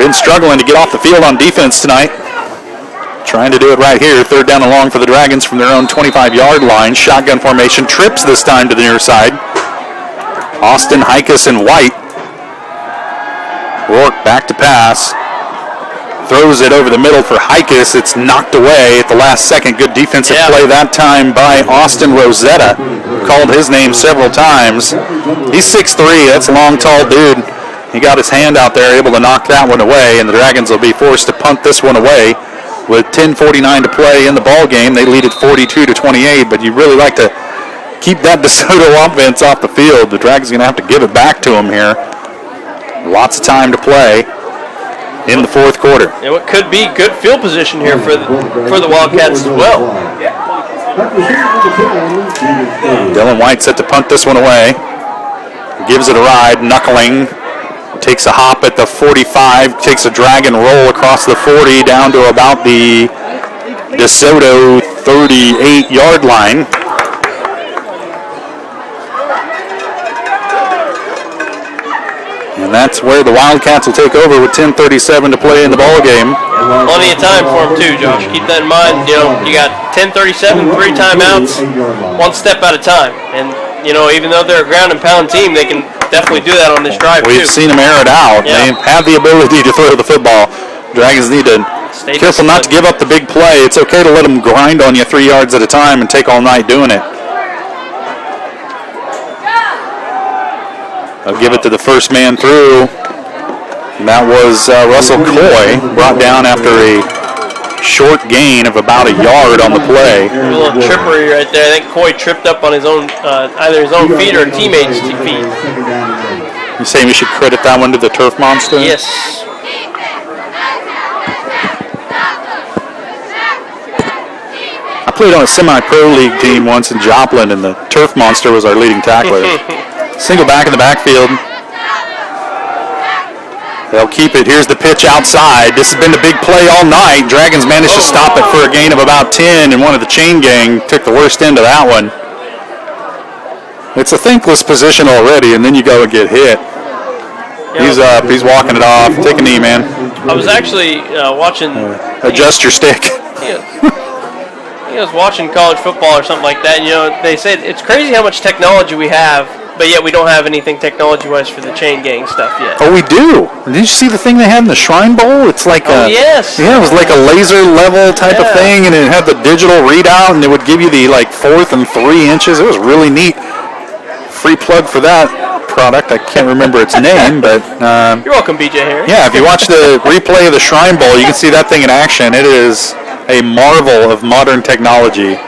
been struggling to get off the field on defense tonight. Trying to do it right here. 3rd down and long for the Dragons from their own 25-yard line. Shotgun formation, trips this time to the near side. Austin, Hikus, and White. Rourke back to pass. Throws it over the middle for Hikus. It's knocked away at the last second. Good defensive play that time by Austin Rosetta. Called his name several times. He's 6'3". That's a long, tall dude. He got his hand out there, able to knock that one away, and the Dragons will be forced to punt this one away with 10:49 to play in the ball game. They lead at 42-28, but you really like to keep that DeSoto offense off the field. The Dragons are going to have to give it back to them here. Lots of time to play in the 4th quarter. And what could be good field position here for the Wildcats as well. Dylan White set to punt this one away. Gives it a ride, knuckling. Takes a hop at the 45, takes a drag and roll across the 40 down to about the DeSoto 38-yard line. And that's where the Wildcats will take over with 10:37 to play in the ball game. Plenty of time for them too, Josh. Keep that in mind. You know, you got 10:37, 3 timeouts, one step at a time. And you know, even though they're a ground and pound team, they can definitely do that on this drive too. We've seen them air it out. Yeah. They have the ability to throw the football. Dragons need to be careful not to give up the big play. It's okay to let them grind on you 3 yards at a time and take all night doing it. I'll give it to the first man through. And that was Russell Coy, brought down after a short gain of about a yard on the play. A little trippery right there. I think Coy tripped up on his own, either his own feet or a teammate's feet. You saying we should credit that one to the turf monster? Yes. I played on a semi-pro league team once in Joplin, and the turf monster was our leading tackler. Single back in the backfield. They'll keep it. Here's the pitch outside. This has been the big play all night. Dragons managed to stop it for a gain of about 10, and one of the chain gang took the worst end of that one. It's a thankless position already, and then you go and get hit. He's up. He's walking it off. Take a knee, man. I was actually watching. Adjust your stick. I was watching college football or something like that. And, you know, they said it's crazy how much technology we have, but yet we don't have anything technology-wise for the chain gang stuff yet. Oh, we do. Did you see the thing they had in the Shrine Bowl? It's like yes. Yeah, it was like a laser level type of thing, and it had the digital readout, and it would give you the 4th and 3 inches. It was really neat. Free plug for that product. I can't remember its name, but you're welcome, BJ Harris. Yeah, if you watch the replay of the Shrine Bowl, you can see that thing in action. It is a marvel of modern technology.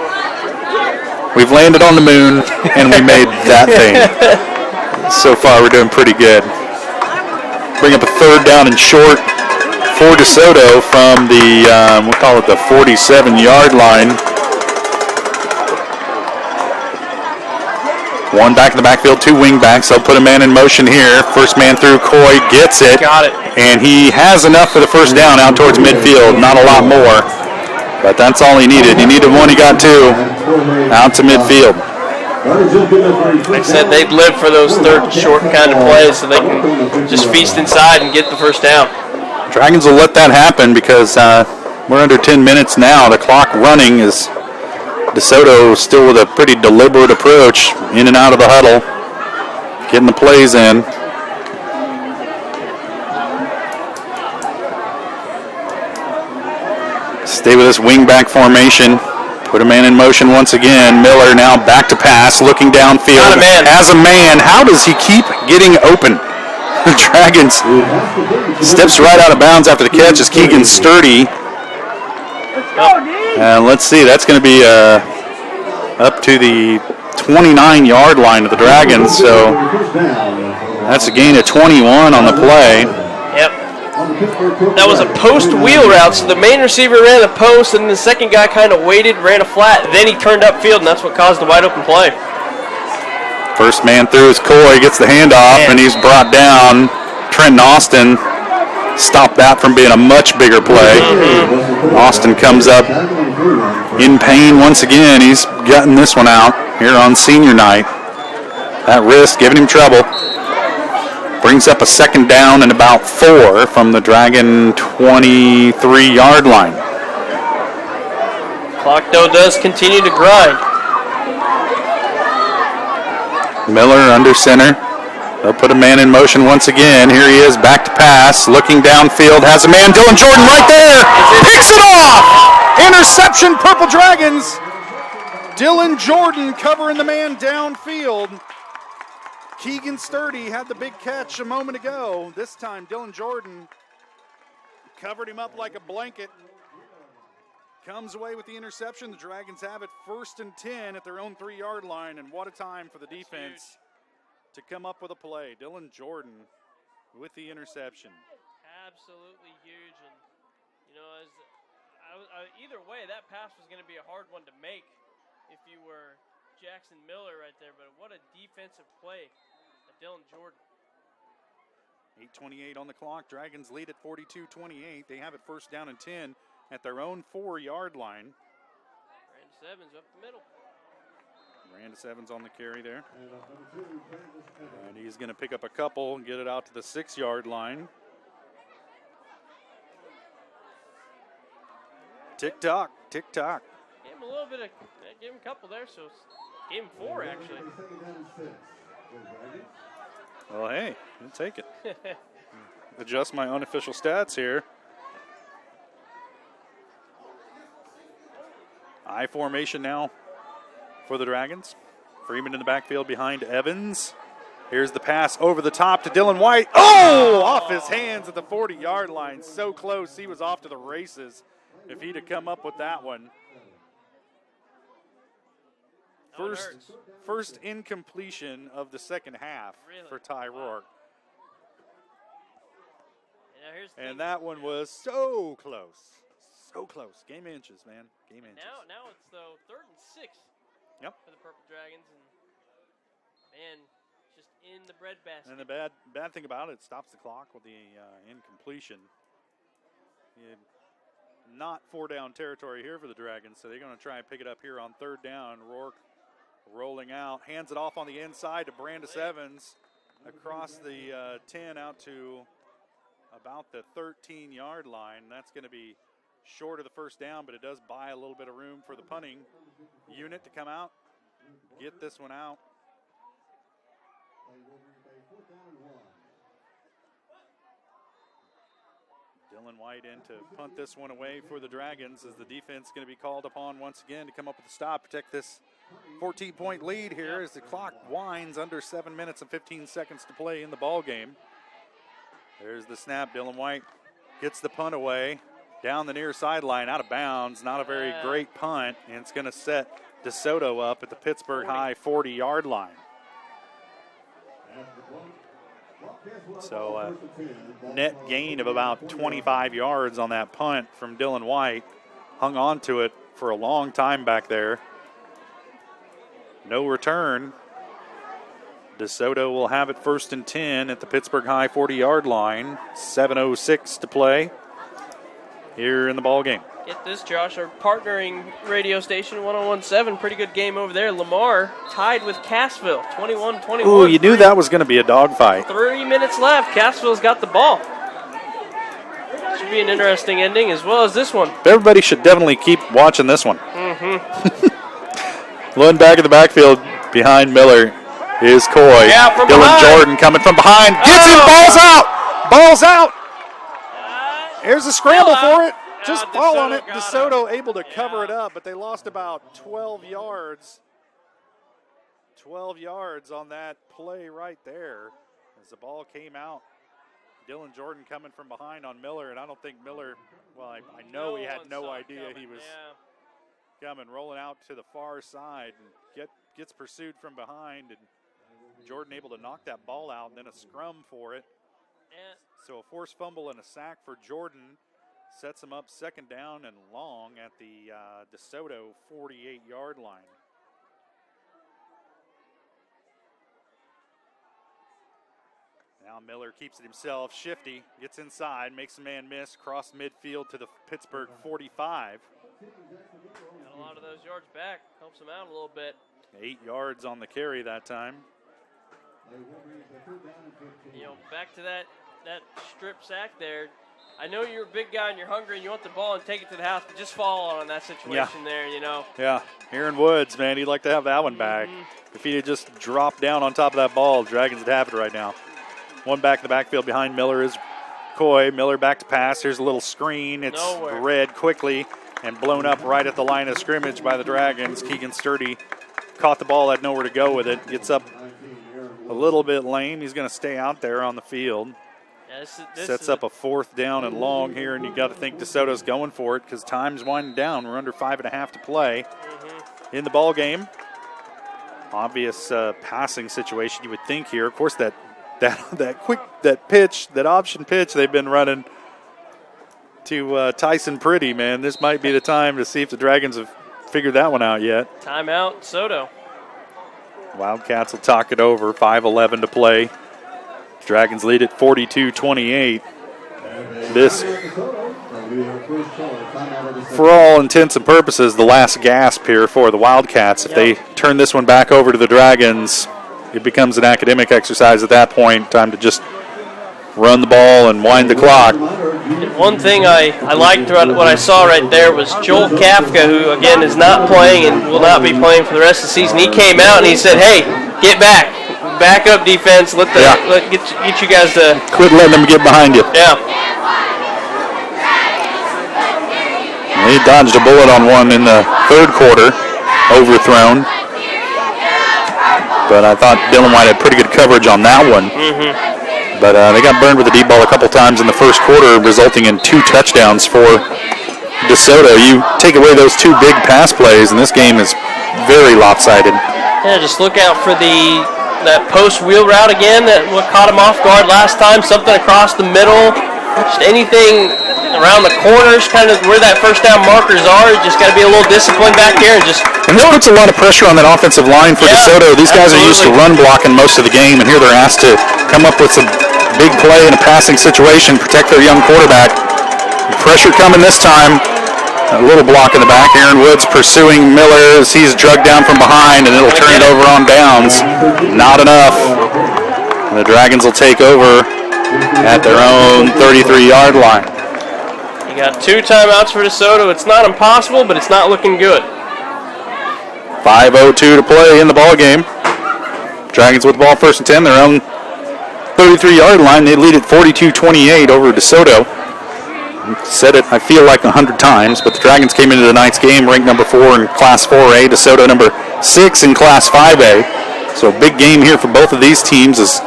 We've landed on the moon, and we made that thing. So far, we're doing pretty good. Bring up a 3rd down and short for DeSoto from the, we'll call it the 47-yard line. One back in the backfield, 2 wing backs. They'll put a man in motion here. First man through, Coy gets it. Got it. And he has enough for the first down out towards midfield. Not a lot more. But that's all he needed. He needed 1, he got 2. Out to midfield. Like I said, they'd live for those 3rd short kind of plays so they can just feast inside and get the first down. Dragons will let that happen because we're under 10 minutes now. The clock running is DeSoto still with a pretty deliberate approach, in and out of the huddle, getting the plays in. Stay with this wing-back formation. Put a man in motion once again. Miller now back to pass, looking downfield. Got a man. As a man, how does he keep getting open? The Dragons steps right out of bounds after the catch as Keegan Sturdy. And let's see, that's going to be up to the 29-yard line of the Dragons. So that's a gain of 21 on the play. Yep. That was a post wheel route, so the main receiver ran a post, and the second guy kind of waited, ran a flat, then he turned upfield, and that's what caused the wide open play. First man through is Coy, gets the handoff, and he's brought down. Trenton Austin stopped that from being a much bigger play. Austin comes up in pain once again. He's gotten this one out here on senior night. That wrist giving him trouble. Brings up a 2nd down and about 4 from the Dragon 23-yard line. Clock, though, does continue to grind. Miller under center. They'll put a man in motion once again. Here he is, back to pass, looking downfield, has a man, Dylan Jordan right there, picks it off! Interception, Purple Dragons. Dylan Jordan covering the man downfield. Keegan Sturdy had the big catch a moment ago. This time, Dylan Jordan covered him up like a blanket. Comes away with the interception. The Dragons have it 1st and 10 at their own 3-yard line, and what a time for the defense to come up with a play. Dylan Jordan with the interception. Absolutely huge, and you know, either way, that pass was going to be a hard one to make if you were Jackson Miller right there, but what a defensive play by Dylan Jordan. 8:28 on the clock. Dragons lead at 42-28. They have it 1st down and 10 at their own 4-yard line. Brandon Evans up the middle. Brandis Evans on the carry there. And he's going to pick up a couple and get it out to the 6-yard line. Tick-tock, tick-tock. Gave him a little bit of, gave him a couple there, so gave him 4 actually. Well, hey, we'll take it. Adjust my unofficial stats here. I formation now for the Dragons. Freeman in the backfield behind Evans. Here's the pass over the top to Dylan White. Oh, off his hands at the 40-yard line. So close, he was off to the races if he'd have come up with that one. First incompletion of the second half for Ty Rourke. And that one was so close. So close. Game inches, man. Game inches. Now it's though 3rd and 6. Yep. For the Purple Dragons, and man, just in the breadbasket. And the bad thing about it stops the clock with the incompletion. Not 4-down territory here for the Dragons, so they're going to try and pick it up here on 3rd down. Rourke rolling out, hands it off on the inside to Brandis Evans across the 10 out to about the 13-yard line. That's going to be short of the first down, but it does buy a little bit of room for the punting unit to come out, get this one out. Dylan White in to punt this one away for the Dragons as the defense is going to be called upon once again to come up with a stop, protect this 14-point lead here as the clock winds under 7 minutes and 15 seconds to play in the ball game. There's the snap. Dylan White gets the punt away down the near sideline, out of bounds. Not a very great punt, and it's going to set DeSoto up at the Pittsburg High 40-yard line. So net gain of about 25 yards on that punt from Dylan White. Hung on to it for a long time back there. No return. DeSoto will have it 1st and 10 at the Pittsburg High 40-yard line. 7:06 to play here in the ball game. Get this, Josh, our partnering radio station, 101.7. Pretty good game over there. Lamar tied with Cassville, 21-21. Ooh, you knew that was going to be a dogfight. 3 minutes left. Cassville's got the ball. Should be an interesting ending as well as this one. Everybody should definitely keep watching this one. Mm-hmm. One back in the backfield behind Miller is Coy. Yeah, from Dylan behind. Jordan coming from behind. Gets it, ball's out. Ball's out. Here's a scramble for it. Just fall on it. DeSoto able to cover it up, but they lost about 12 yards. 12 yards on that play right there as the ball came out. Dylan Jordan coming from behind on Miller, and I don't think Miller, well, I know he had no idea he was coming, rolling out to the far side and gets pursued from behind, and Jordan able to knock that ball out, and then a scrum for it. So a forced fumble and a sack for Jordan sets him up 2nd down and long at the DeSoto 48-yard line. Now Miller keeps it himself, shifty, gets inside, makes a man miss, across midfield to the Pittsburg 45. Got a lot of those yards back, helps him out a little bit. 8 yards on the carry that time. You know, back to that strip sack there. I know you're a big guy and you're hungry and you want the ball and take it to the house, but just fall on that situation there, you know. Yeah, Aaron Woods, man, he'd like to have that one back. If he had just dropped down on top of that ball, Dragons would have it right now. One back in the backfield behind Miller is Coy. Miller back to pass. Here's a little screen. It's read quickly and blown up right at the line of scrimmage by the Dragons. Keegan Sturdy caught the ball, had nowhere to go with it. Gets up a little bit lame. He's going to stay out there on the field. Yeah, Sets up a 4th down and long here, and you got to think DeSoto's going for it because time's winding down. We're under 5.5 to play in the ball game. Obvious passing situation you would think here. Of course, that option pitch they've been running to Tyson Pretty, man. This might be the time to see if the Dragons have figured that one out yet. Timeout, DeSoto. Wildcats will talk it over. 5:11 to Dragons lead at 42-28. for all intents and purposes, the last gasp here for the Wildcats. If they turn this one back over to the Dragons, it becomes an academic exercise at that point. Time to just run the ball and wind the clock. And one thing I liked about what I saw right there was Joel Kafka, who, again, is not playing and will not be playing for the rest of the season. He came out and he said, hey, get back. Back up defense. Get you guys to... Quit letting them get behind you. Yeah. He dodged a bullet on one in the third quarter, overthrown. But I thought Dylan White had pretty good coverage on that one. But they got burned with the deep ball a couple times in the first quarter, resulting in 2 touchdowns for DeSoto. You take away those 2 big pass plays, and this game is very lopsided. Yeah, just look out for that post wheel route again. That what caught him off guard last time. Something across the middle. Just anything around the corners, kind of where that first down markers are. Just got to be a little disciplined back there and just. And this puts a lot of pressure on that offensive line for DeSoto. These guys are used to run blocking most of the game, and here they're asked to come up with some big play in a passing situation, protect their young quarterback. Pressure coming this time. A little block in the back. Aaron Woods pursuing Miller as he's drugged down from behind, and it'll turn it over on downs. Not enough. The Dragons will take over at their own 33-yard line. You got 2 timeouts for DeSoto. It's not impossible, but it's not looking good. 5:02 to play in the ball game. Dragons with the ball first and 10, their own 33-yard line. They lead at 42-28 over DeSoto. Said it, I feel like 100 times, but the Dragons came into tonight's game ranked number 4 in Class 4A, DeSoto number 6 in Class 5A. So a big game here for both of these teams as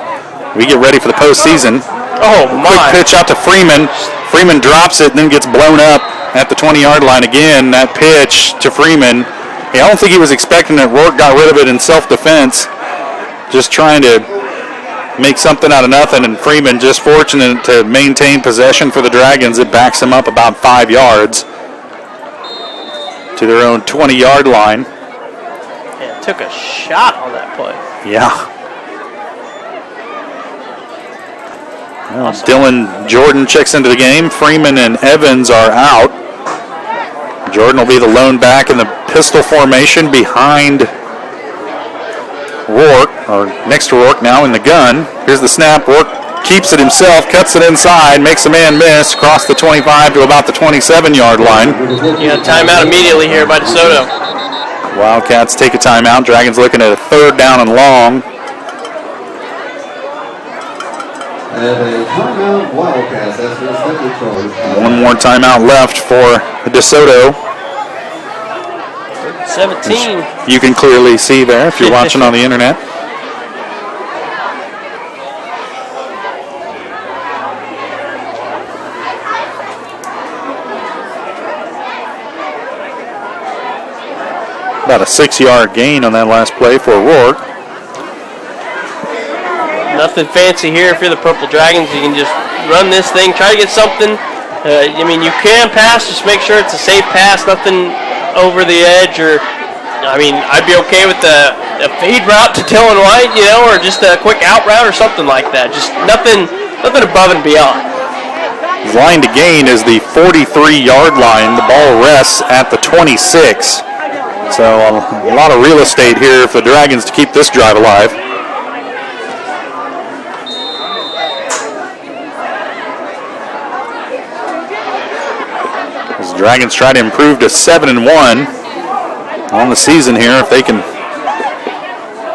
we get ready for the postseason. Oh, my. Quick pitch out to Freeman. Freeman drops it and then gets blown up at the 20-yard line again. That pitch to Freeman. I don't think he was expecting it. Rourke got rid of it in self-defense, just trying to make something out of nothing, and Freeman just fortunate to maintain possession for the Dragons. It backs them up about 5 yards to their own 20-yard line. Yeah, took a shot on that play. Yeah. Well, Dylan Jordan checks into the game. Freeman and Evans are out. Jordan will be the lone back in the pistol formation behind Rourke, or next to Rourke now in the gun. Here's the snap. Rourke keeps it himself, cuts it inside, makes a man miss, across the 25 to about the 27-yard line. Yeah, timeout immediately here by DeSoto. Wildcats take a timeout. Dragons looking at a 3rd down and long. And a timeout, Wildcats. That's their second charge. One more timeout left for DeSoto. 17. You can clearly see there if you're watching on the internet. About a 6-yard gain on that last play for Rourke. Nothing fancy here if you're the Purple Dragons. You can just run this thing, try to get something. I mean, you can pass, just make sure it's a safe pass, nothing over the edge, or, I mean, I'd be okay with a fade route to Dylan White, you know, or just a quick out route or something like that. Just nothing above and beyond. His line to gain is the 43-yard line. The ball rests at the 26. So a lot of real estate here for the Dragons to keep this drive alive. As the Dragons try to improve to 7-1 on the season here, if they can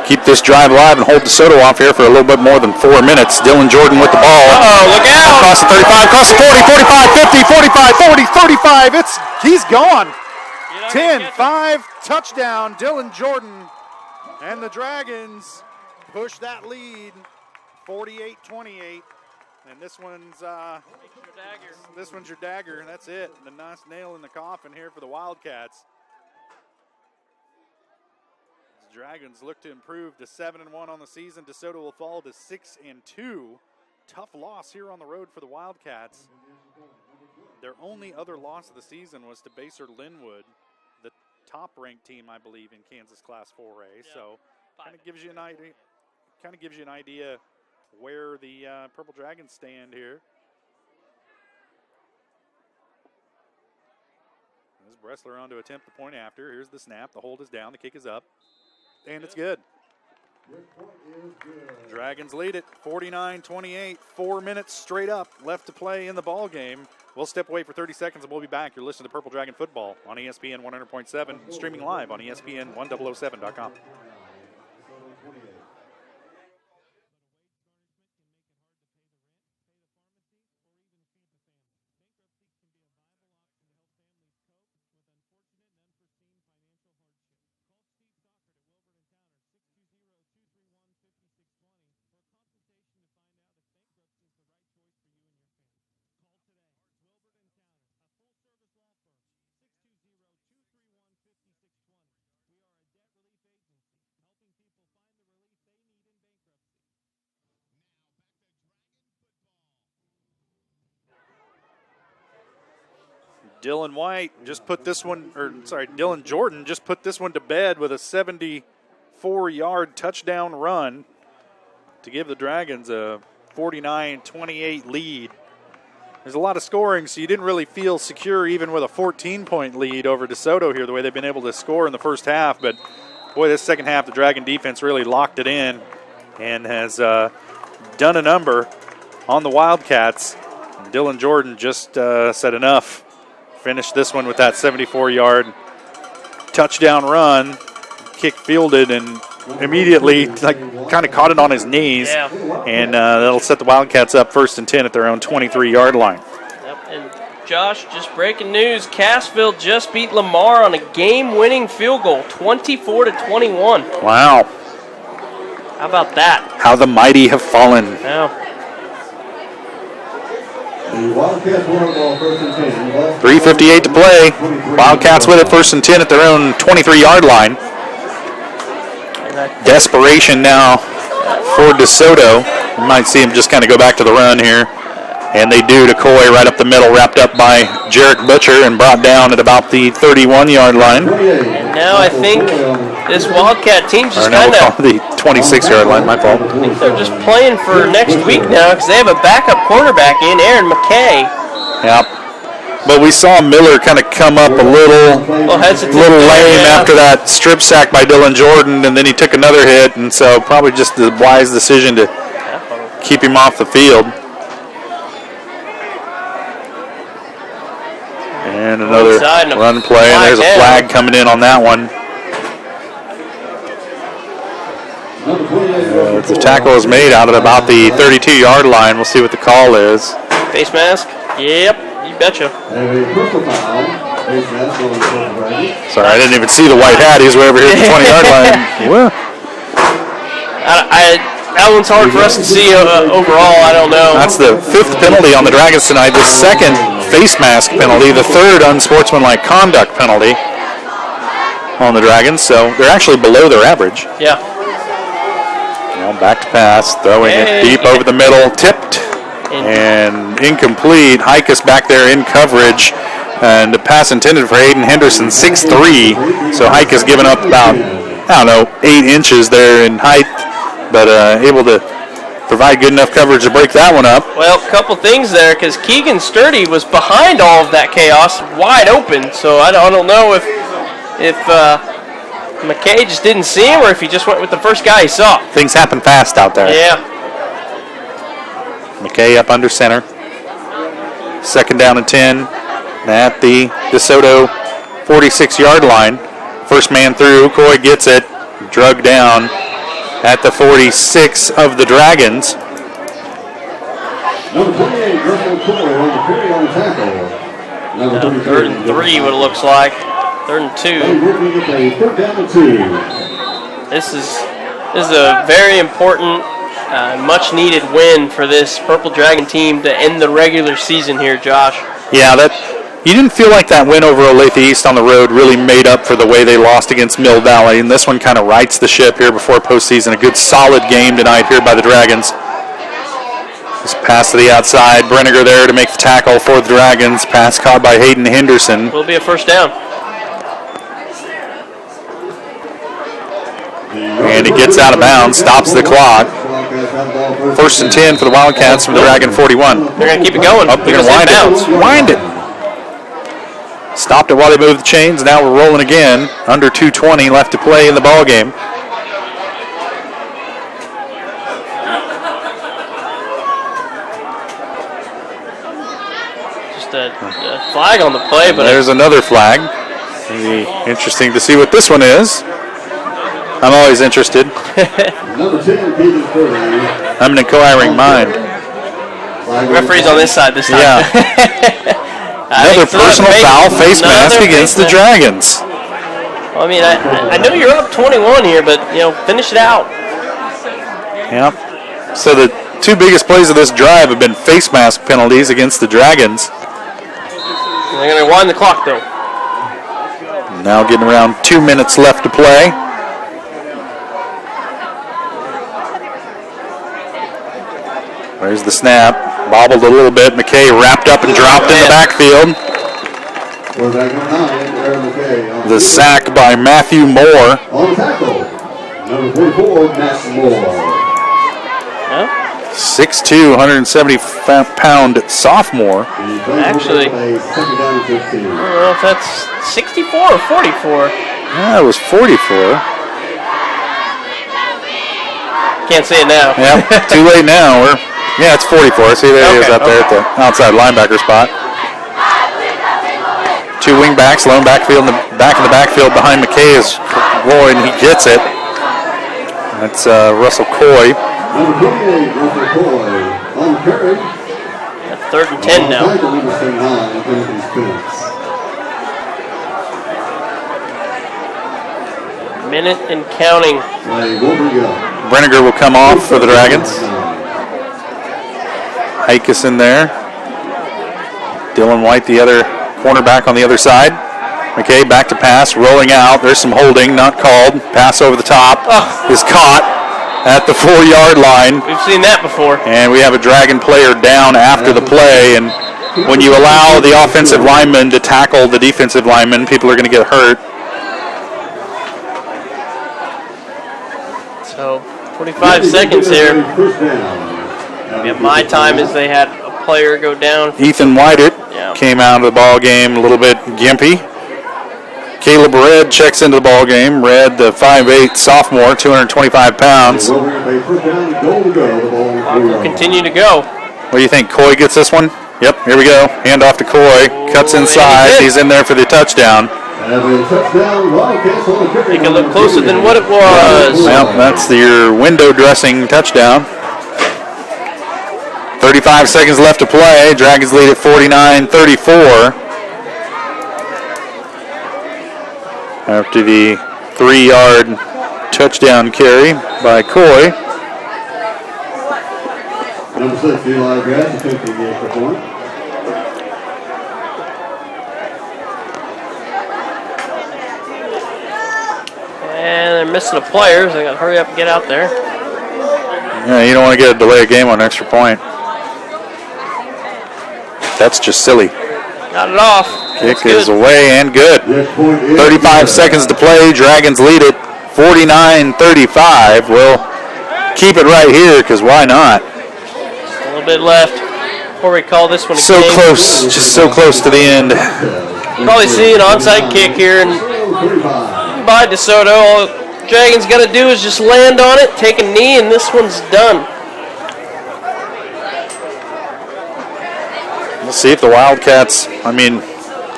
keep this drive alive and hold DeSoto off here for a little bit more than 4 minutes. Dylan Jordan with the ball. Uh-oh, look out! Across the 35, across the 40, 45, 50, 45, 40, 35. He's gone. 10-5 touchdown, Dylan Jordan. And the Dragons push that lead 48-28. And this one's your dagger. That's it. The nice nail in the coffin here for the Wildcats. The Dragons look to improve to 7-1 on the season. DeSoto will fall to 6-2. Tough loss here on the road for the Wildcats. Their only other loss of the season was to Baser Linwood, the top-ranked team, I believe, in Kansas Class 4A. Yeah. So, kind of gives you an idea where the Purple Dragons stand here. This is Bressler on to attempt the point after. Here's the snap. The hold is down. The kick is up. And it's good. Dragons lead it 49-28. 4 minutes straight up left to play in the ball game. We'll step away for 30 seconds and we'll be back. You're listening to Purple Dragon Football on ESPN 100.7, streaming live on ESPN1007.com. Dylan Jordan just put this one to bed with a 74-yard touchdown run to give the Dragons a 49-28 lead. There's a lot of scoring, so you didn't really feel secure even with a 14-point lead over DeSoto here, the way they've been able to score in the first half. But, boy, this second half, the Dragon defense really locked it in and has done a number on the Wildcats. And Dylan Jordan just said enough. Finished this one with that 74-yard touchdown run. Kick fielded and immediately kind of caught it on his knees. Yeah. And that'll set the Wildcats up 1st and 10 at their own 23-yard line. Yep. And Josh, just breaking news, Cassville just beat Lamar on a game-winning field goal, 24-21. Wow. How about that? How the mighty have fallen. Yeah. 3:58 to play. Wildcats with it, 1st and 10 at their own 23-yard line. Desperation now for DeSoto. You might see him just kind of go back to the run here. And they do to Coy right up the middle, wrapped up by Jarek Butcher and brought down at about the 31-yard line. And now I think this Wildcat team's just kind of... the 26-yard line, my fault. I think they're just playing for next week now because they have a backup quarterback in, Aaron McKay. Yep. But we saw Miller kind of come up a little lame after that strip sack by Dylan Jordan, and then he took another hit, and so probably just the wise decision to keep him off the field. And another run play, and there's a flag coming in on that one. The tackle is made out at about the 32-yard line. We'll see what the call is. Face mask? Yep, you betcha. Sorry, I didn't even see the white hat. He's way over here at the 20-yard line. Well. That one's hard for us to see overall. I don't know. That's the 5th penalty on the Dragons tonight. The 2nd face mask penalty. The 3rd unsportsmanlike conduct penalty on the Dragons. So they're actually below their average. Yeah. Now back to pass. Throwing it deep over the middle. Tipped and incomplete. Hikus back there in coverage. And the pass intended for Hayden Henderson, 6'3". So Hikus giving up about, 8 inches there in height. But able to provide good enough coverage to break that one up. Well, a couple things there, because Keegan Sturdy was behind all of that chaos, wide open. So I don't know if McKay just didn't see him or if he just went with the first guy he saw. Things happen fast out there. Yeah. McKay up under center. 2nd down and 10 at the DeSoto 46-yard line. First man through. Coy gets it. Drug down at the 46 of the Dragons. Number 28, Griffin Cooler on the carry on tackle. Number 3rd and 3, what it looks like. 3rd and 2. 3rd down and 2. This is a very important, much-needed win for this Purple Dragon team to end the regular season here, Josh. Yeah, you didn't feel like that win over Olathe East on the road really made up for the way they lost against Mill Valley, and this one kind of rights the ship here before postseason. A good solid game tonight here by the Dragons. This pass to the outside. Brenniger there to make the tackle for the Dragons. Pass caught by Hayden Henderson. Will be a first down. And it gets out of bounds, stops the clock. 1st and 10 for the Wildcats from the Dragon 41. They're going to keep it going. Oh, they're going to wind it. Stopped it while they moved the chains. Now we're rolling again. Under 2:20 left to play in the ball game. Just a flag on the play, but there's another flag. It'll be interesting to see what this one is. I'm always interested. I'm in inquiring mind. Referee's on this side this time. Yeah. Another personal foul, face mask against the Dragons. Well, I mean, I know you're up 21 here, but, finish it out. Yeah. So the two biggest plays of this drive have been face mask penalties against the Dragons. They're going to wind the clock, though. Now getting around 2 minutes left to play. There's the snap. Bobbled a little bit. McKay wrapped up and dropped in the backfield. The sack by Matthew Moore. On tackle, number 44, Matthew Moore. 6'2", 170-pound sophomore. Actually, I don't know if that's 64 or 44. Yeah, it was 44. Can't say it now. Yeah, too late now. Yeah, it's 44. See, there he is up there at the outside linebacker spot. Two wing backs, lone backfield in the backfield behind McKay is Roy, and he gets it. That's Russell Coy. Number 28, Russell Coy. On carry. That's 3rd and 10 now. Minute and counting. Brenniger will come off for the Dragons. Hikus in there. Dylan White, the other cornerback on the other side. McKay back to pass, rolling out. There's some holding, not called. Pass over the top is caught at the 4-yard line. We've seen that before. And we have a Dragon player down after the play. And when you allow the offensive lineman to tackle the defensive lineman, people are going to get hurt. So 45 seconds here. Yeah, my time is they had a player go down. Ethan Whitett came out of the ball game a little bit gimpy. Caleb Red checks into the ball game. Red, the 5'8" sophomore, 225 pounds. Will continue to go. What do you think? Coy gets this one? Yep, here we go. Hand off to Coy. Cuts inside. He's in there for the touchdown. Make it look closer than what it was. Well, that's your window dressing touchdown. 35 seconds left to play. Dragons lead at 49-34. After the 3-yard touchdown carry by Coy. Number 6, Eli Grass, attempting the extra point. And they're missing a player, so they got to hurry up and get out there. Yeah, you don't want to get a delay of game on an extra point. That's just silly. Got it off. Kick is away and good. 35 seconds to play. Dragons lead it 49-35. We'll keep it right here because why not? A little bit left before we call this one a So game. close, just so close to the end. Probably see an onside kick here and by DeSoto. All Dragons got to do is just land on it, take a knee, and this one's done. We'll see if the Wildcats,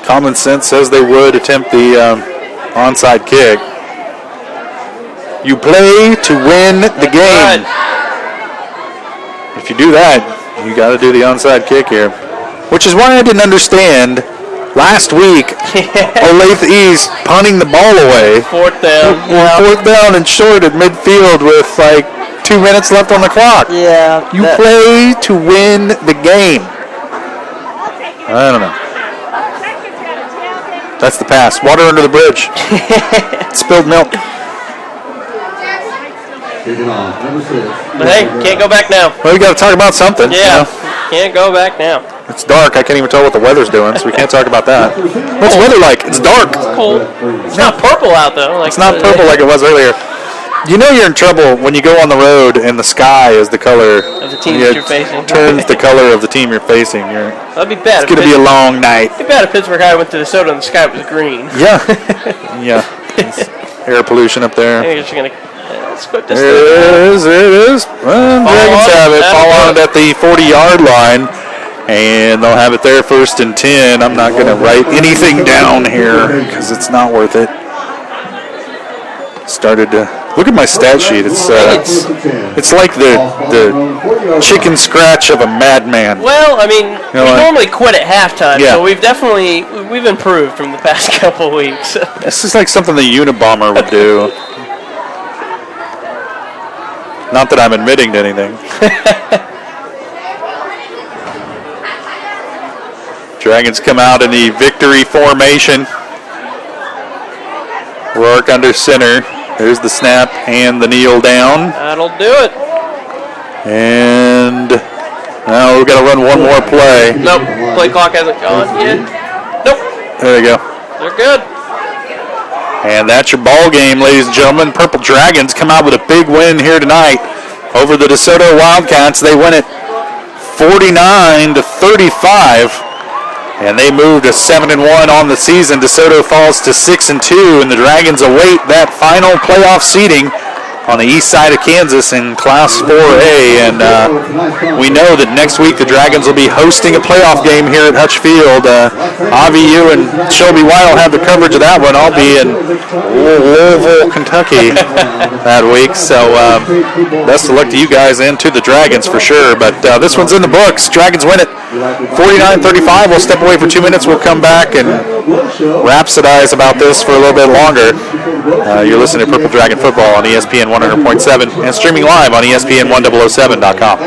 common sense says they would attempt the onside kick. You play to win the game. If you do that, you got to do the onside kick here. Which is why I didn't understand last week Olathe East punting the ball away. 4th down. Fourth down and short at midfield with 2 minutes left on the clock. Yeah. You play to win the game. I don't know. That's the pass. Water under the bridge. Spilled milk. But hey, can't go back now. Well, we got to talk about something. Yeah, can't go back now. It's dark. I can't even tell what the weather's doing, so we can't talk about that. What's the weather like? It's dark. It's cold. It's not purple out, though. It's not purple like it was earlier. You know you're in trouble when you go on the road and the sky is the color the team that you're facing. Turns the color of the team you're facing. That'd be bad. It's going to be a long night. It'd be bad if Pittsburg High went to DeSoto and the sky was green. Yeah. Yeah. Air pollution up there. I think it's going to... Let's go this It is. Well, Dragons have it. Fall on it at the 40-yard line. And they'll have it there 1st and 10. I'm not going to write anything down here because it's not worth it. Started to look at my stat sheet. It's like the chicken scratch of a madman. Well, I mean, we normally quit at halftime, Yeah. so we've improved from the past couple weeks. This is like something the Unabomber would do. Not that I'm admitting to anything. Dragons come out in the victory formation. Rourke under center. There's the snap and the kneel down. That'll do it. And now we've got to run one more play. Nope, play clock hasn't gone yet. Nope. There you go. They're good. And that's your ball game, ladies and gentlemen. Purple Dragons come out with a big win here tonight over the DeSoto Wildcats. They win it 49-35. And they move to 7-1 on the season. DeSoto falls to 6-2, and the Dragons await that final playoff seeding on the east side of Kansas in Class 4A. And we know that next week the Dragons will be hosting a playoff game here at Hutch Field. Avi, you and Shelby White will have the coverage of that one. I'll be in Louisville, Kentucky that week. So best of luck to you guys and to the Dragons for sure. But this one's in the books. Dragons win it 49-35. We'll step away for 2 minutes. We'll come back and rhapsodize about this for a little bit longer. You're listening to Purple Dragon Football on ESPN 100.7 and streaming live on ESPN1007.com.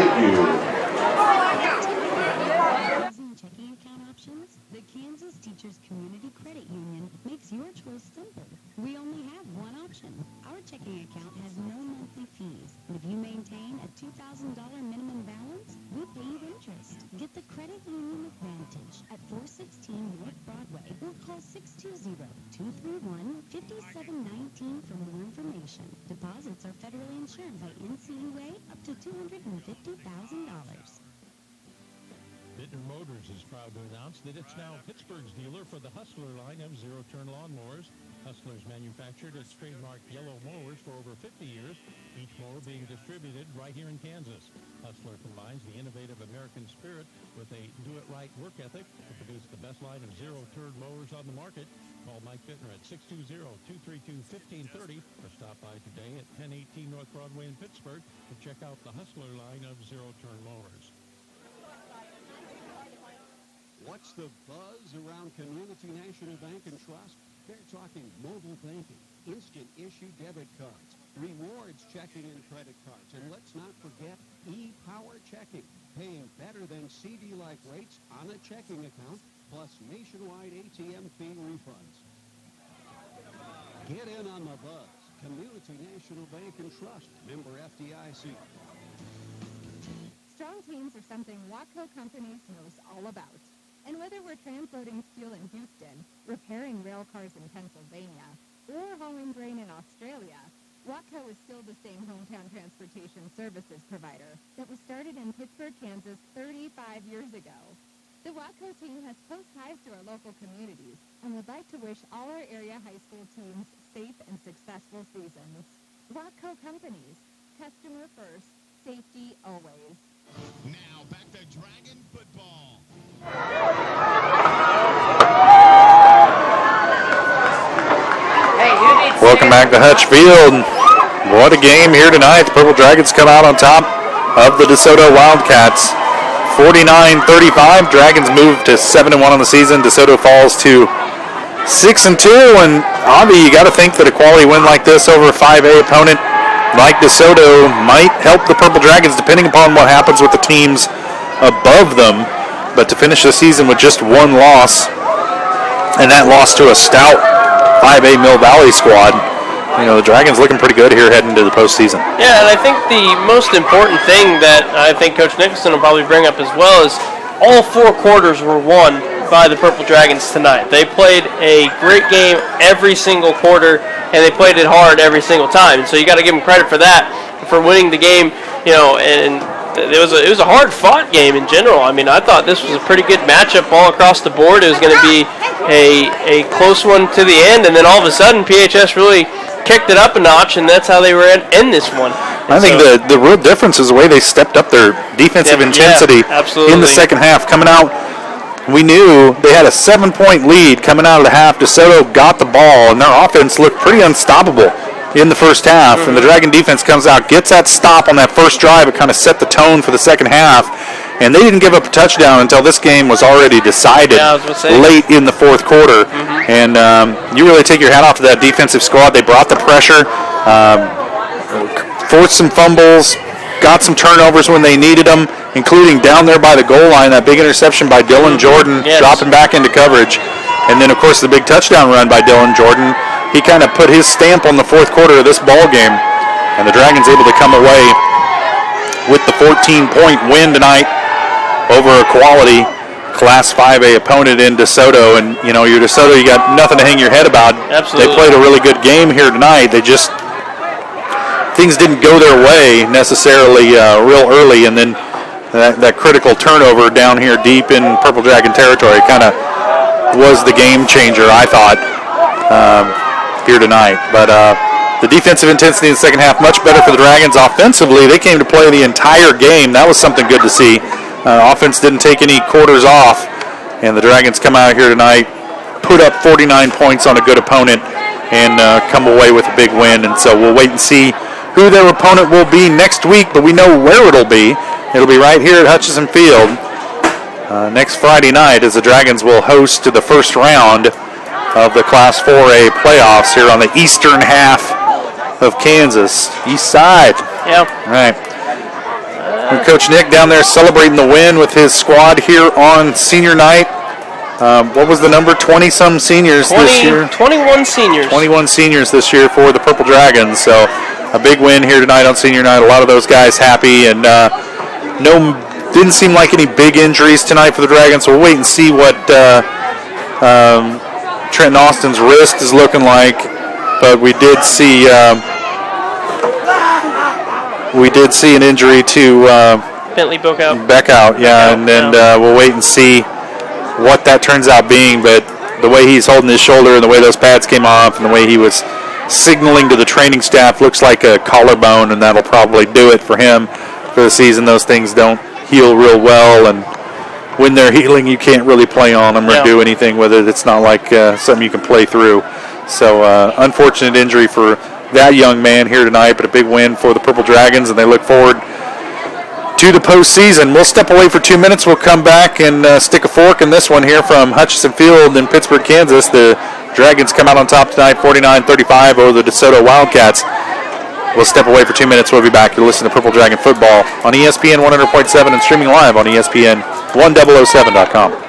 Checking account options? The Kansas Teachers Community Credit Union makes your choice simple. We only have one option. Our checking account has no monthly fees, and if you maintain a $2,000 minimum balance, we'll pay you interest. Get the Credit Union Advantage at 416 North Broadway or call 620-231-5719 for more information. Deposits are federally insured by NCUA up to $250,000. Bittner Motors is proud to announce that it's now Pittsburgh's dealer for the Hustler line of zero-turn lawnmowers. Hustler's manufactured its trademark yellow mowers for over 50 years, each mower being distributed right here in Kansas. Hustler combines the innovative American spirit with a do-it-right work ethic to produce the best line of zero-turn mowers on the market. Call Mike Bittner at 620-232-1530 or stop by today at 1018 North Broadway in Pittsburgh to check out the Hustler line of zero-turn mowers. What's the buzz around Community National Bank and Trust? They're talking mobile banking, instant issue debit cards, rewards checking and credit cards, and let's not forget e-power checking, paying better than CD-like rates on a checking account, plus nationwide ATM fee refunds. Get in on the buzz. Community National Bank and Trust, member FDIC. Strong teams are something Watco Companies knows all about. And whether we're transloading steel in Houston, repairing rail cars in Pennsylvania, or hauling grain in Australia, Watco is still the same hometown transportation services provider that was started in Pittsburg, Kansas 35 years ago. The Watco team has close ties to our local communities and would like to wish all our area high school teams safe and successful seasons. Watco Companies, customer first, safety always. Now back to Dragon Football. Welcome back to Hutch Field. What a game here tonight. The Purple Dragons come out on top of the DeSoto Wildcats. 49-35. Dragons move to 7-1 on the season. DeSoto falls to 6-2. And Avi, you got to think that a quality win like this over a 5A opponent like DeSoto might help the Purple Dragons, depending upon what happens with the teams above them. But to finish the season with just one loss, and that loss to a stout 5A Mill Valley squad, the Dragons looking pretty good here heading into the postseason. Yeah, and I think the most important thing that I think Coach Nicholson will probably bring up as well is all 4 quarters were won by the Purple Dragons tonight. They played a great game every single quarter, and they played it hard every single time. And so you got to give them credit for that, for winning the game, and it was a hard-fought game in general. I mean, I thought this was a pretty good matchup all across the board. It was going to be a close one to the end, and then all of a sudden, PHS really kicked it up a notch, and that's how they were in this one. And I think the real difference is the way they stepped up their defensive intensity in the second half. Coming out, we knew they had a 7-point lead coming out of the half. DeSoto got the ball, and their offense looked pretty unstoppable in the first half. And the Dragon defense comes out, gets that stop on that first drive. It kind of set the tone for the second half. And they didn't give up a touchdown until this game was already decided late in the fourth quarter. And you really take your hat off to that defensive squad. They brought the pressure, forced some fumbles, got some turnovers when they needed them, including down there by the goal line, that big interception by Dylan Jordan, dropping back into coverage. And then, of course, the big touchdown run by Dylan Jordan. He kind of put his stamp on the fourth quarter of this ball game. And the Dragons able to come away with the 14-point win tonight over a quality Class 5A opponent in DeSoto. And, you know, you're DeSoto, you got nothing to hang your head about. Absolutely. They played a really good game here tonight. They just, things didn't go their way necessarily real early. And then that critical turnover down here deep in Purple Dragon territory kind of was the game changer, I thought, here tonight. But the defensive intensity in the second half, much better for the Dragons. Offensively, they came to play the entire game. That was something good to see. Offense didn't take any quarters off, and the Dragons come out here tonight, put up 49 points on a good opponent, and come away with a big win. And so we'll wait and see who their opponent will be next week, but we know where it'll be. It'll be right here at Hutchison Field next Friday night, as the Dragons will host the first round of the Class 4A playoffs here on the eastern half of Kansas. East side. Yep. All right. And Coach Nick down there celebrating the win with his squad here on senior night. What was the number? 20-some seniors this year? 21 seniors. 21 seniors this year for the Purple Dragons. So a big win here tonight on senior night. A lot of those guys happy, and didn't seem like any big injuries tonight for the Dragons. So we'll wait and see what Trenton Austin's wrist is looking like. But we did see an injury to Bentley Beckout, and then we'll wait and see what that turns out being. But the way he's holding his shoulder and the way those pads came off and the way he was signaling to the training staff looks like a collarbone, and that'll probably do it for him for the season. Those things don't heal real well, and when they're healing, you can't really play on them or do anything with it. It's not like something you can play through. So unfortunate injury for that young man here tonight, but a big win for the Purple Dragons, and they look forward to the postseason. We'll step away for 2 minutes. We'll come back and stick a fork in this one here from Hutchison Field in Pittsburg, Kansas. The Dragons come out on top tonight, 49-35 over the DeSoto Wildcats. We'll step away for 2 minutes. We'll be back. You're listening to Purple Dragon Football on ESPN 100.7 and streaming live on ESPN 1007.com.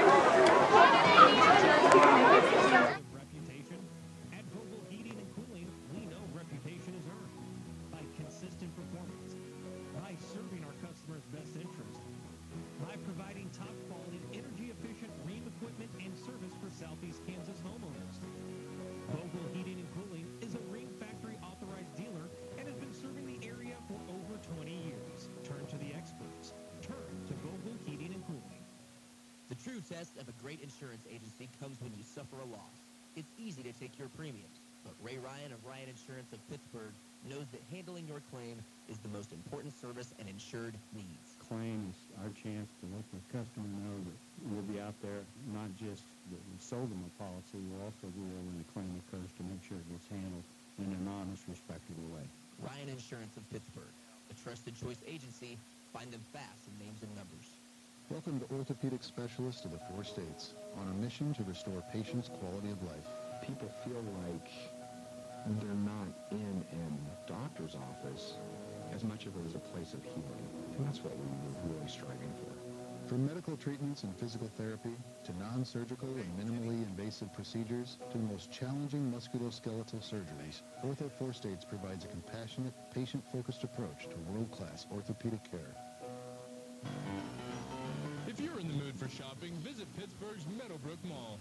Pittsburg knows that handling your claim is the most important service an insured needs. Claim is our chance to let the customer know that we'll be out there, not just that we sold them a policy, we'll also be there when a claim occurs to make sure it gets handled in an honest, respectable way. Ryan Insurance of Pittsburg, a trusted choice agency. Find them fast in names and numbers. Welcome to Orthopedic Specialists of the 4 states, on a mission to restore patients' quality of life. People feel like they're not in a doctor's office as much of it as a place of healing. And that's what we were really striving for. From medical treatments and physical therapy to non-surgical and minimally invasive procedures to the most challenging musculoskeletal surgeries, Ortho 4 States provides a compassionate, patient-focused approach to world-class orthopedic care. If you're in the mood for shopping, visit Pittsburgh's Meadowbrook Mall.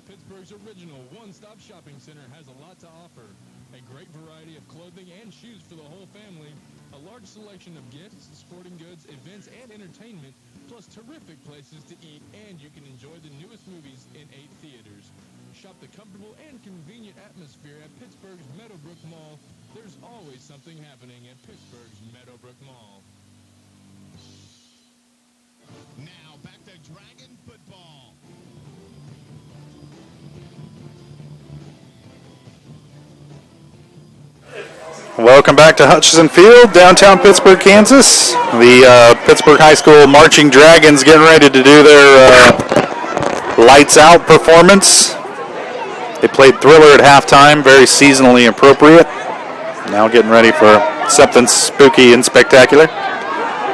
Pittsburgh's original one-stop shopping center has a lot to offer. A great variety of clothing and shoes for the whole family, A large selection of gifts, sporting goods, events, and entertainment, plus terrific places to eat, and you can enjoy the newest movies in 8 theaters. Shop the comfortable and convenient atmosphere at Pittsburgh's Meadowbrook Mall. There's always something happening at Pittsburgh's Meadowbrook Mall. Now back to Dragon football. Welcome back to Hutchison Field, downtown Pittsburgh, Kansas. The Pittsburgh High School Marching Dragons getting ready to do their lights out performance. They played Thriller at halftime, very seasonally appropriate. Now getting ready for something spooky and spectacular.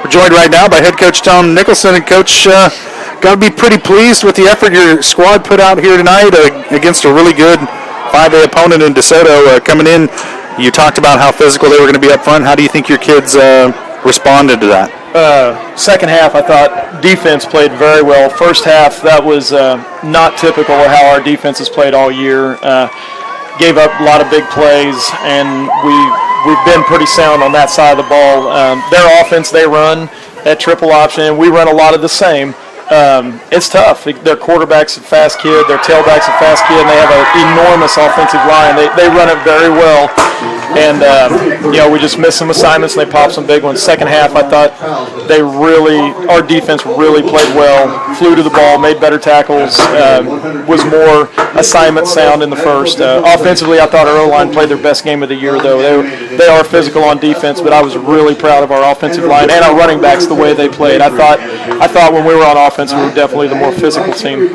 We're joined right now by head coach Tom Nicholson. And Coach, got to be pretty pleased with the effort your squad put out here tonight against a really good 5A opponent in DeSoto coming in. You talked about how physical they were going to be up front. How do you think your kids responded to that? Second half, I thought defense played very well. First half, that was not typical of how our defense has played all year. Gave up a lot of big plays, and we've been pretty sound on that side of the ball. Their offense, they run that triple option. We run a lot of the same. It's tough. Their quarterback's a fast kid. Their tailback's a fast kid, and they have an enormous offensive line. They run it very well. And, we just missed some assignments, and they popped some big ones. Second half, I thought our defense really played well, flew to the ball, made better tackles, was more assignment sound in the first. Offensively, I thought our O-line played their best game of the year, though. They are physical on defense, but I was really proud of our offensive line and our running backs, the way they played. I thought when we were on offense, we were definitely the more physical team.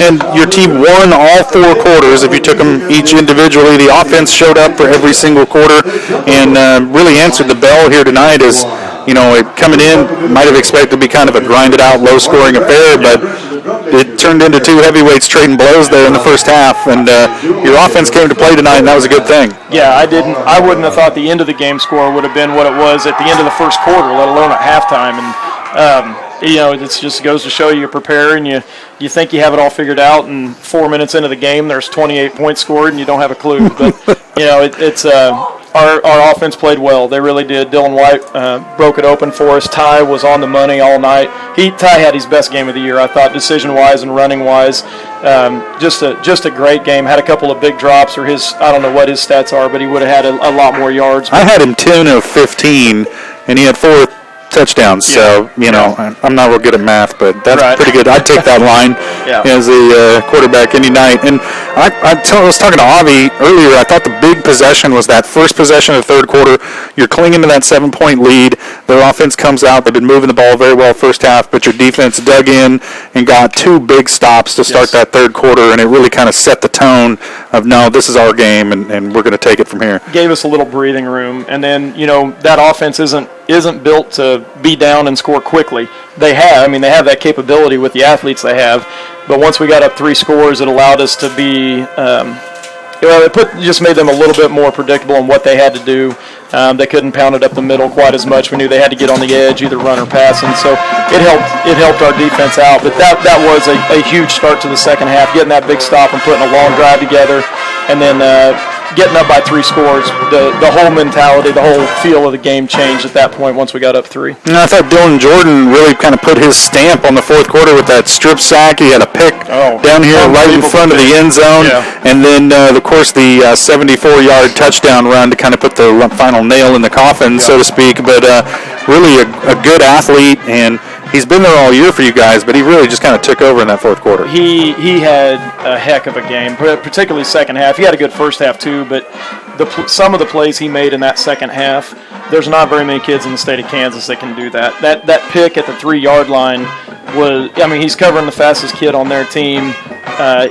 And your team won all 4 quarters. If you took them each individually, the offense showed up for every single quarter and really answered the bell here tonight. As coming in, might have expected to be kind of a grinded out, low scoring affair, but it turned into 2 heavyweights trading blows there in the first half, and your offense came to play tonight, and that was a good thing. Yeah, I wouldn't have thought the end of the game score would have been what it was at the end of the first quarter, let alone at halftime. And it just goes to show you prepare, and you think you have it all figured out, and 4 minutes into the game, there's 28 points scored, and you don't have a clue. But it's our offense played well. They really did. Dylan White broke it open for us. Ty was on the money all night. Ty had his best game of the year, I thought, decision-wise and running-wise. Just a great game. Had a couple of big drops, or I don't know what his stats are, but he would have had a lot more yards. I had him 10 of 15, and he had 4 touchdowns. So, I'm not real good at math, but that's pretty good. I'd take that line as a quarterback any night. And I was talking to Avi earlier. I thought the big possession was that first possession of the third quarter. You're clinging to that 7-point lead. Their offense comes out. They've been moving the ball very well first half, but your defense dug in and got 2 big stops to start that third quarter, and it really kind of set the tone of, no, this is our game, and we're going to take it from here. Gave us a little breathing room, and then, that offense isn't built to be down and score quickly. They have that capability with the athletes they have, but once we got up 3 scores, it allowed us to be, just made them a little bit more predictable in what they had to do. They couldn't pound it up the middle quite as much. We knew they had to get on the edge, either run or pass, and so it helped our defense out. But that was a huge start to the second half, getting that big stop and putting a long drive together, and then getting up by 3 scores. The whole mentality, the whole feel of the game changed at that point once we got up 3. And I thought Dylan Jordan really kind of put his stamp on the fourth quarter with that strip sack. He had a pick down here right in front of the end zone. Yeah. And then, of course, the 74-yard touchdown run to kind of put the final nail in the coffin, so to speak. But really a good athlete, and he's been there all year for you guys, but he really just kind of took over in that fourth quarter. He had a heck of a game, particularly second half. He had a good first half too, but some of the plays he made in that second half, there's not very many kids in the state of Kansas that can do that. That pick at the 3-yard line he's covering the fastest kid on their team.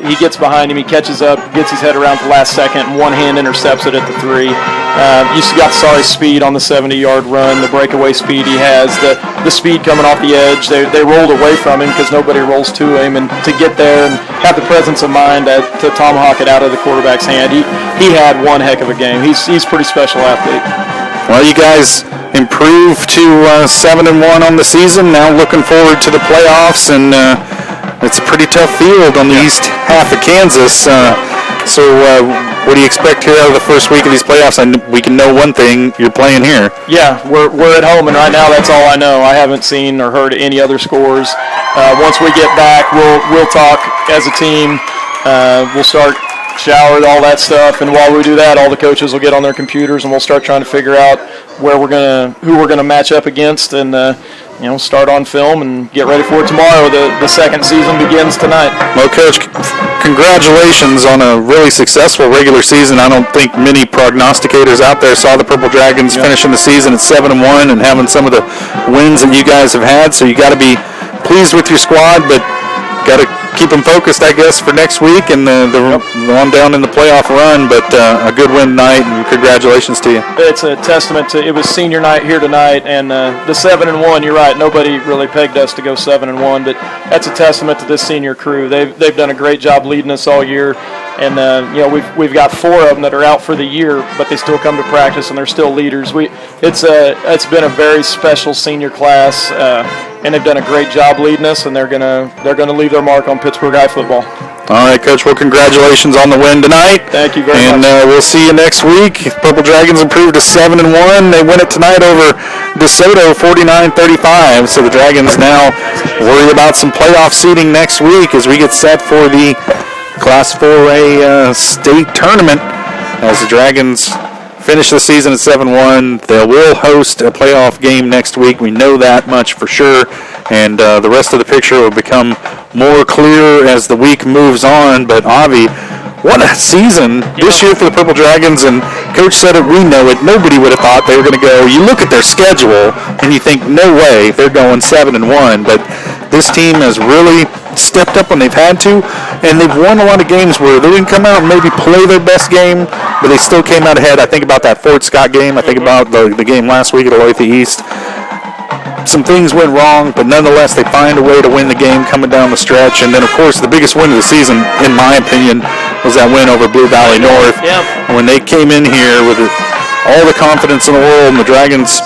He gets behind him, he catches up, gets his head around at the last second, and one hand intercepts it at the 3. You got Sari's speed on the 70-yard run, the breakaway speed he has, the speed coming off the edge. They rolled away from him because nobody rolls to him, and to get there and have the presence of mind to tomahawk it out of the quarterback's hand. He had one heck of a game. He's a pretty special athlete. Well, you guys improved to 7-1 on the season. Now looking forward to the playoffs, and it's a pretty tough field on the east half of Kansas. So what do you expect here out of the first week of these playoffs? And we can know one thing, you're playing here. Yeah, we're at home, and right now that's all I know. I haven't seen or heard any other scores. Once we get back, we'll talk as a team. We'll start shower, all that stuff, and while we do that, all the coaches will get on their computers and we'll start trying to figure out who we're gonna match up against, and start on film and get ready for it tomorrow. The second season begins tonight. Well, Coach, congratulations on a really successful regular season. I don't think many prognosticators out there saw the Purple Dragons finishing the season at 7-1 and having some of the wins that you guys have had. So you got to be pleased with your squad, but got to keep them focused, I guess, for next week and the on down in the playoff run. But a good win tonight, and congratulations to you. It's a testament to, it was senior night here tonight, and the 7-1. You're right. Nobody really pegged us to go 7-1, but that's a testament to this senior crew. They've done a great job leading us all year, and we've got 4 of them that are out for the year, but they still come to practice and they're still leaders. It's been a very special senior class. And they've done a great job leading us, and they're gonna leave their mark on Pittsburg high football. All right, Coach. Well, congratulations on the win tonight. Thank you very much. And we'll see you next week. Purple Dragons improved to 7-1. They win it tonight over DeSoto, 49-35. So the Dragons now worry about some playoff seeding next week as we get set for the Class 4A state tournament. As the Dragons finish the season at 7-1. They will host a playoff game next week. We know that much for sure. And the rest of the picture will become more clear as the week moves on. But Avi, what a season this year for the Purple Dragons. And Coach said it, we know it. Nobody would have thought they were going to go. You look at their schedule and you think, no way, they're going 7-1. But this team has really stepped up when they've had to, and they've won a lot of games where they didn't come out and maybe play their best game, but they still came out ahead. I think about that Fort Scott game. I think about the game last week at Olathe East. Some things went wrong, but nonetheless, they find a way to win the game coming down the stretch. And then, of course, the biggest win of the season, in my opinion, was that win over Blue Valley North. When they came in here with all the confidence in the world, and the Dragons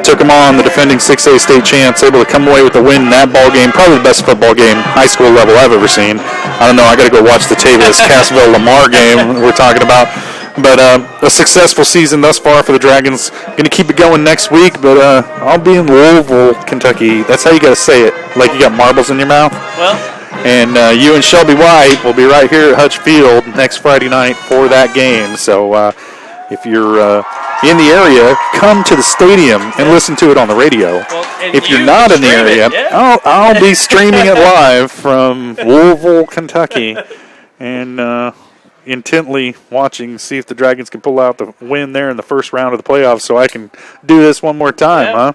took them on, the defending 6A state champs, able to come away with the win in that ball game. Probably the best football game, high school level, I've ever seen. I don't know, I got to go watch the tape of this Cassville-Lamar game we're talking about. But a successful season thus far for the Dragons. Going to keep it going next week, but I'll be in Louisville, Kentucky. That's how you got to say it, like you got marbles in your mouth. Well. And you and Shelby White will be right here at Hutch Field next Friday night for that game. So if you're in the area, come to the stadium and listen to it on the radio. Well, if you're not in the area, I'll be streaming it live from Louisville, Kentucky, and intently watching, see if the Dragons can pull out the win there in the first round of the playoffs so I can do this one more time, huh?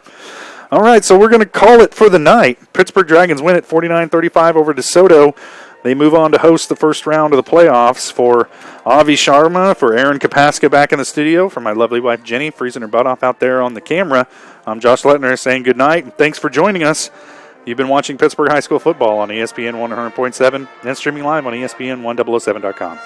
All right, so we're going to call it for the night. Pittsburgh Dragons win it 49-35 over DeSoto. They move on to host the first round of the playoffs. For Avi Sharma, for Aaron Kapaska back in the studio, for my lovely wife Jenny, freezing her butt off out there on the camera, I'm Josh Lettner saying good night, and thanks for joining us. You've been watching Pittsburgh High School Football on ESPN 100.7 and streaming live on ESPN1007.com.